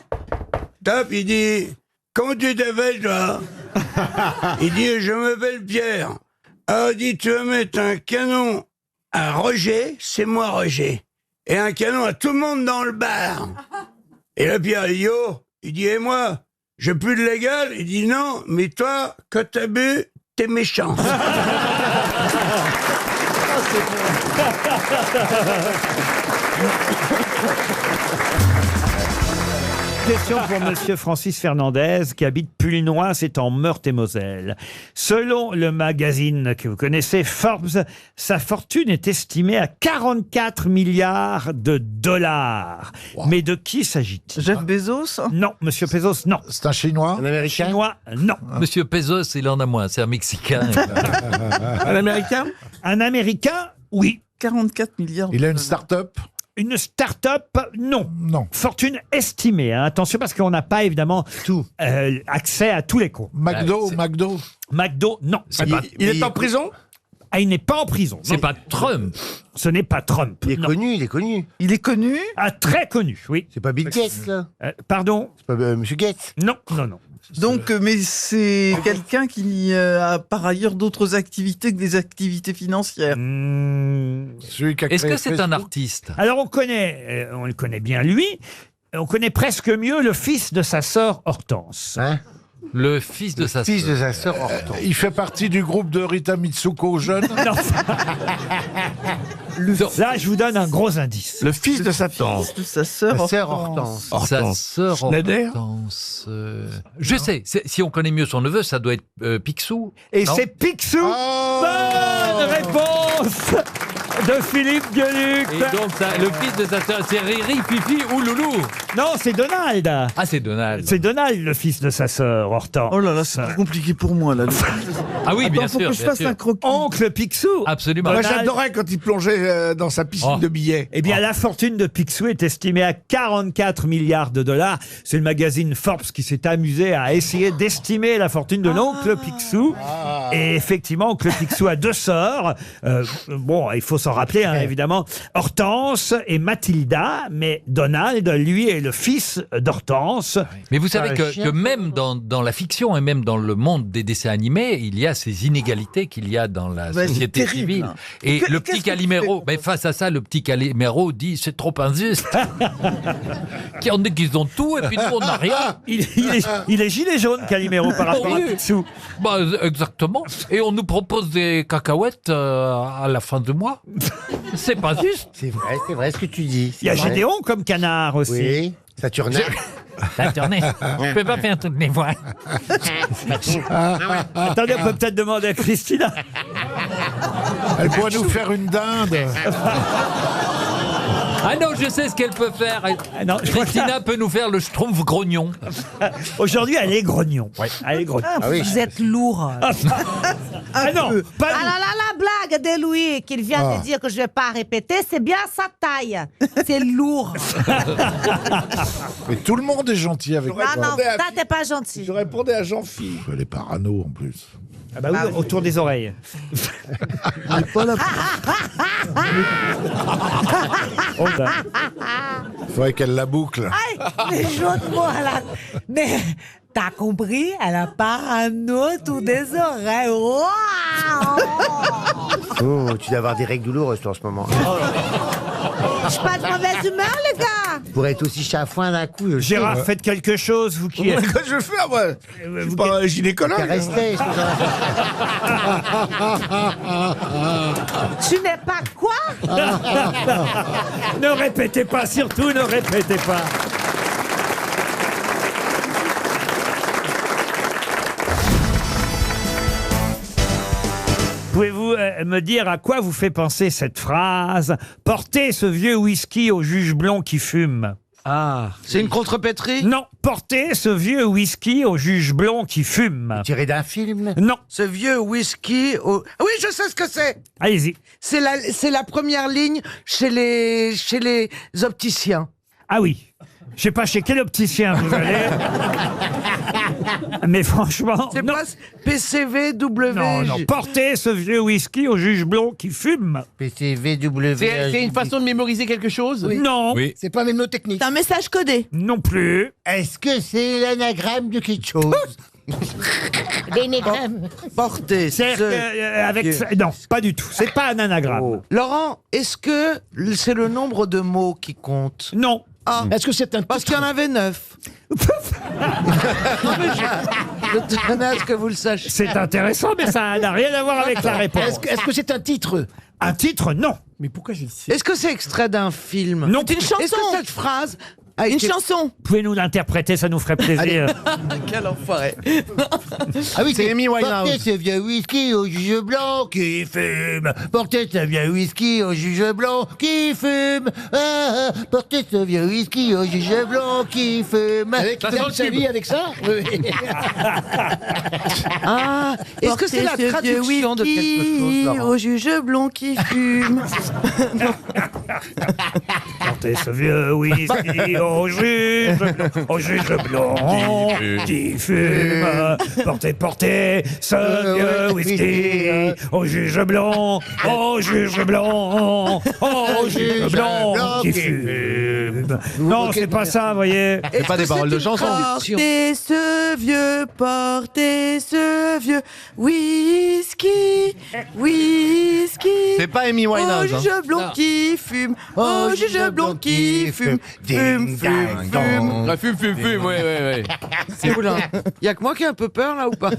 tape, il dit, comment tu t'appelles, toi? Il dit, je m'appelle Pierre. Alors, il dit, tu vas mettre un canon à Roger, c'est moi Roger, et un canon à tout le monde dans le bar. Et là, Pierre, il dit, oh, il dit, et moi, j'ai plus de légal? Il dit, non, mais toi, quand t'as bu, t'es méchant. Question pour Monsieur Francis Fernandez qui habite Pulnois, c'est en Meurthe-et-Moselle. Selon le magazine que vous connaissez, Forbes, sa fortune est estimée à 44 milliards de dollars. Wow. Mais de qui s'agit-il? Jeff Bezos? Non, Monsieur Bezos, non. C'est un Chinois? Un Américain? Chinois, non. Monsieur Bezos, il en a moins, c'est un Mexicain. Un Américain? Un Américain, oui. 44 milliards. Il a une start-up? Une start-up, non. Fortune estimée. Hein. Attention, parce qu'on n'a pas évidemment accès à tous les comptes. McDo. McDo, non. Il est en prison? Ah, il n'est pas en prison. C'est pas Trump. Ce n'est pas Trump. Il est non. connu, il est connu. Il est connu? Ah, très connu, oui. C'est pas Bill Gates, là? Pardon? C'est pas Monsieur Gates? Non, non, non. Donc, mais c'est quelqu'un qui a par ailleurs d'autres activités que des activités financières. Est-ce que c'est un artiste? Alors, on le connaît bien lui. On connaît presque mieux le fils de sa sœur Hortense. Le fils de sa sœur Hortense. Il fait partie du groupe de Rita Mitsuko jeune. Non. Là, je vous donne un gros indice. Le fils de sa tante. De sa sœur Hortense. Sa sœur Hortense. Je sais, si on connaît mieux son neveu, ça doit être Picsou. Et non? c'est Picsou. Bonne réponse de Philippe Gueluc. Et donc, le fils de sa sœur, c'est Riri, Fifi ou Loulou? Non, c'est Donald. Ah, c'est Donald. C'est Donald, le fils de sa sœur Hortense. Oh là là, c'est compliqué pour moi, là. Ah oui, bien faut sûr. que je fasse un croquis. Oncle Picsou. Absolument. Moi, Donald. j'adorais quand il plongeait dans sa piscine de billets. Eh bien, la fortune de Picsou est estimée à 44 milliards de dollars. C'est le magazine Forbes qui s'est amusé à essayer d'estimer la fortune de l'oncle Picsou. Et effectivement, oncle Picsou a deux sœurs. Bon, il faut s'en rappeler, hein, évidemment. Hortense et Mathilda. Mais Donald, lui, est le fils d'Hortense. Mais vous savez que même dans la fiction et même dans le monde des dessins animés, il y a ces inégalités qu'il y a dans la société civile. Et le petit Calimero, mais face à ça, le petit Calimero dit c'est trop injuste. Qui en dit qu'ils ont tout et puis nous on n'a rien. Il est gilet jaune, Calimero, par rapport à Picsou. Bah, exactement. Et on nous propose des cacahuètes à la fin du mois. C'est pas juste. C'est vrai ce que tu dis. Il y a Gédéon comme canard aussi. Oui, Saturnin. Saturnin. Je peux pas faire toutes les voix. Attendez, on peut peut-être demander à Christina. Elle pourrait nous faire une dinde. Ah non, je sais ce qu'elle peut faire. Christina peut nous faire le schtroumpf grognon. Aujourd'hui, elle est grognon. Elle est grognon. Vous êtes lourd. Ah non, pas Ah là là, la blague de Louis qu'il vient de dire que je vais pas répéter, c'est bien sa taille. C'est lourd. Mais tout le monde est gentil avec moi. Non, ça t'es pas gentil. Je répondais à Jean-Philippe. Elle est parano en plus. Ah bah oui, autour des oreilles. Faudrait qu'elle la boucle. Les jeux de mots, mais t'as compris? Elle a parano autour des oreilles. Wow. Oh, tu dois avoir des règles douloureuses toi, en ce moment. Je suis pas de mauvaise humeur, les gars. Pour être aussi chafouin d'un coup. Gérard, faites quelque chose, vous qui êtes. Qu'est-ce que je vais faire, moi? Je suis pas un gynécologue. Restez. Tu n'es pas quoi? Ne répétez pas, surtout ne répétez pas. Pouvez-vous me dire à quoi vous fait penser cette phrase « Portez ce vieux whisky au juge blond qui fume ». Ah, c'est une contrepétrie? Non, portez ce vieux whisky au juge blond qui fume. Tiré d'un film? Non. Ce vieux whisky au... Oui, je sais ce que c'est. Allez-y. C'est la première ligne chez les opticiens. Ah oui. Je sais pas chez quel opticien vous allez. Mais franchement. C'est pas PCVW. Non, portez ce vieux whisky au juge blond qui fume. PCVW. C'est une façon de mémoriser quelque chose? Oui. Non. Oui. C'est pas mnémotechnique. C'est un message codé. Non plus. Est-ce que c'est l'anagramme de quelque chose? L'énégramme. Portez. Non, pas du tout. C'est pas un anagramme. Oh. Laurent, est-ce que c'est le nombre de mots qui compte? Non. Ah. Est-ce que c'est un Parce qu'il y en avait 9. Je tenais à ce que vous le sachiez. C'est intéressant, mais ça n'a rien à voir avec la réponse. Est-ce que c'est un titre? Un titre, non. Mais pourquoi je le sais? Est-ce que c'est extrait d'un film? Non. C'est une chanson. Est-ce que cette phrase Une chanson. Pouvez nous l'interpréter, ça nous ferait plaisir. Quel enfoiré. Ah oui, C'est Amy Winehouse. Portez ce vieux whisky au juge blanc qui fume. Portez ce vieux whisky au juge blanc qui fume. Ah, portez ce vieux whisky au juge blanc qui fume. Avec Ça, sa vie avec ça Ah, est-ce que c'est la traduction de quelque chose, Laurent? Au juge blond qui fume. Portez ce vieux whisky au juge blanc qui fume. Portez ce vieux whisky au juge blanc qui fume. Non, c'est pas ça, vous voyez. C'est pas des paroles de chanson. Portez ce vieux whisky. C'est pas Amy Au Winehouse. juge blond qui fume. Au juge blond qui fume. Fume, ouais. C'est cool, hein. Y a que moi qui ai un peu peur, là, ou pas?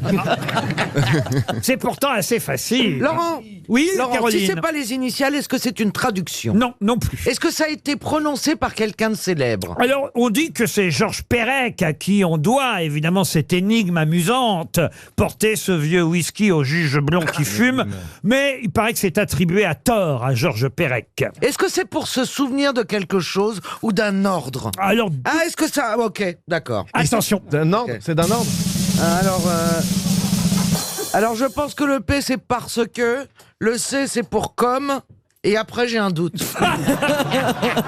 C'est pourtant assez facile. Laurent, Oui, Laurent, Caroline. si c'est pas les initiales, est-ce que c'est une traduction? Non, non plus. Est-ce que ça a été prononcé par quelqu'un de célèbre? Alors, on dit que c'est Georges Perec à qui on doit évidemment cette énigme amusante. Porter ce vieux whisky au juge blond qui fume. Mais il paraît que c'est attribué à tort à Georges Perec. Est-ce que c'est pour se souvenir de quelque chose ou d'un ordre? Alors, Ah, est-ce que ça... Ok, d'accord. attention. D'un ordre, c'est d'un ordre. Alors, je pense que le P, c'est parce que, le C, c'est pour comme, et après, j'ai un doute.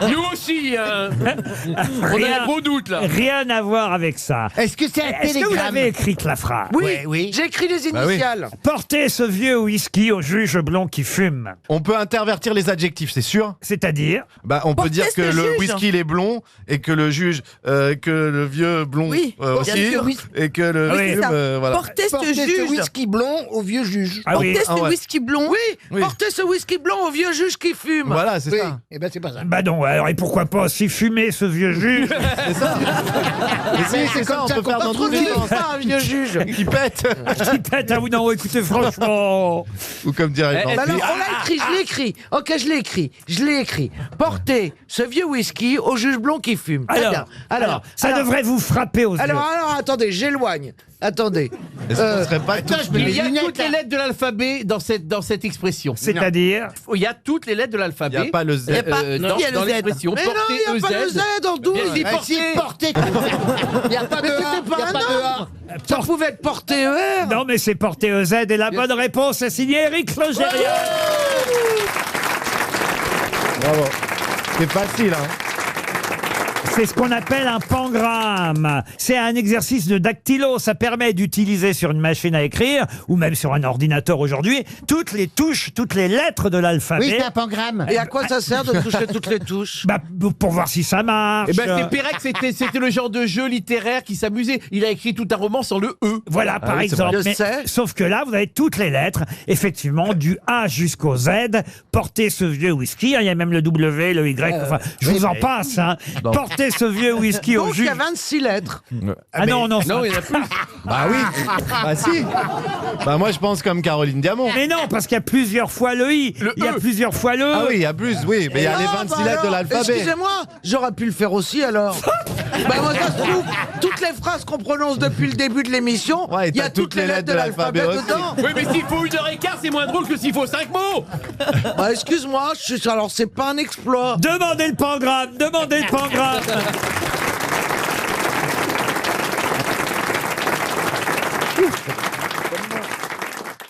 Nous aussi, on a un gros doute là. Rien à voir avec ça. Est-ce que c'est un Est-ce que vous télégramme? avez écrite la phrase? Oui, j'ai écrit les initiales. Portez ce vieux whisky au juge blond qui fume. On peut intervertir les adjectifs, c'est sûr. C'est-à-dire? Bah, on peut Portez dire que ce le juge. whisky il est blond et que le juge, que le vieux blond Oui, bien aussi, sûr, oui. et que le Oui, c'est fume, ça. voilà. Portez ce Portez ce juge. whisky blond au vieux juge. Ah oui. Portez ce ouais. whisky blond. Oui, portez ce whisky blanc au vieux juge qui fume. Voilà, c'est Oui, ça. et ben c'est pas ça. Bah non, alors et pourquoi pas aussi fumer ce vieux juge? C'est ça. Mais si, c'est ça, on peut faire dans tous les sens. un vieux juge. Qui pète. Qui pète, ah oui, non, écoutez, franchement. Ou comme dirait Bah alors, Jean-Pierre. on l'a écrit, je l'ai écrit. Ok, je l'ai écrit. Portez ce vieux whisky au juge blond qui fume. Très bien. Alors, ça devrait vous frapper aux yeux. Alors, attendez, j'éloigne. Attendez. Est-ce qu'on serait pas tous je me Il mets y a les lunettes, toutes les là. lettres de l'alphabet dans cette expression. C'est-à-dire? Il y a toutes les lettres de Il l'alphabet. n'y a pas le Z. Il y a pas, non, il y a le dans Z. l'expression. Mais non, il n'y a pas le Z en 12. Bien, Ah, si, portez. Il n'y a pas de Mais A, c'était il pas n'y a un pas de A. ordre. Ça pouvait être porté ER. Non, mais c'est porté EZ et la bonne réponse est signée Éric Logérias. Bravo. C'est facile, hein. C'est ce qu'on appelle un pangramme. C'est un exercice de dactylo. Ça permet d'utiliser sur une machine à écrire, ou même sur un ordinateur aujourd'hui, toutes les touches, toutes les lettres de l'alphabet. Oui, c'est un pangramme. Et à quoi ça sert de toucher toutes les touches? Bah, pour voir si ça marche. Eh ben, c'est Pérec, c'était le genre de jeu littéraire qui s'amusait. Il a écrit tout un roman sur le E. Voilà, par exemple. Je Mais- sais. sauf que là, vous avez toutes les lettres, effectivement, du A jusqu'au Z. Portez ce vieux whisky. Hein, il y a même le W, le Y. Enfin, je vous en passe. Hein. Portez ce vieux whisky au Donc, il jus. y a 26 lettres. Ah non, non. Non, il y en a plus. Bah oui. Bah si. Bah moi je pense comme Caroline Diamant. Mais non, parce qu'il y a plusieurs fois le I. Il y a plusieurs fois le E. Ah oui, il y a plus, oui. Mais il y a les 26 bah lettres de alors, l'alphabet. Excusez-moi, j'aurais pu le faire aussi alors. Bah moi, ça se trouve, toutes les phrases qu'on prononce depuis le début de l'émission, Ouais, et il y a t'as toutes les lettres de l'alphabet dedans. Oui, mais s'il faut 1h15, c'est moins drôle que s'il faut 5 mots. Bah excuse-moi, alors c'est pas un exploit. Demandez le pangramme. Demandez le pangramme.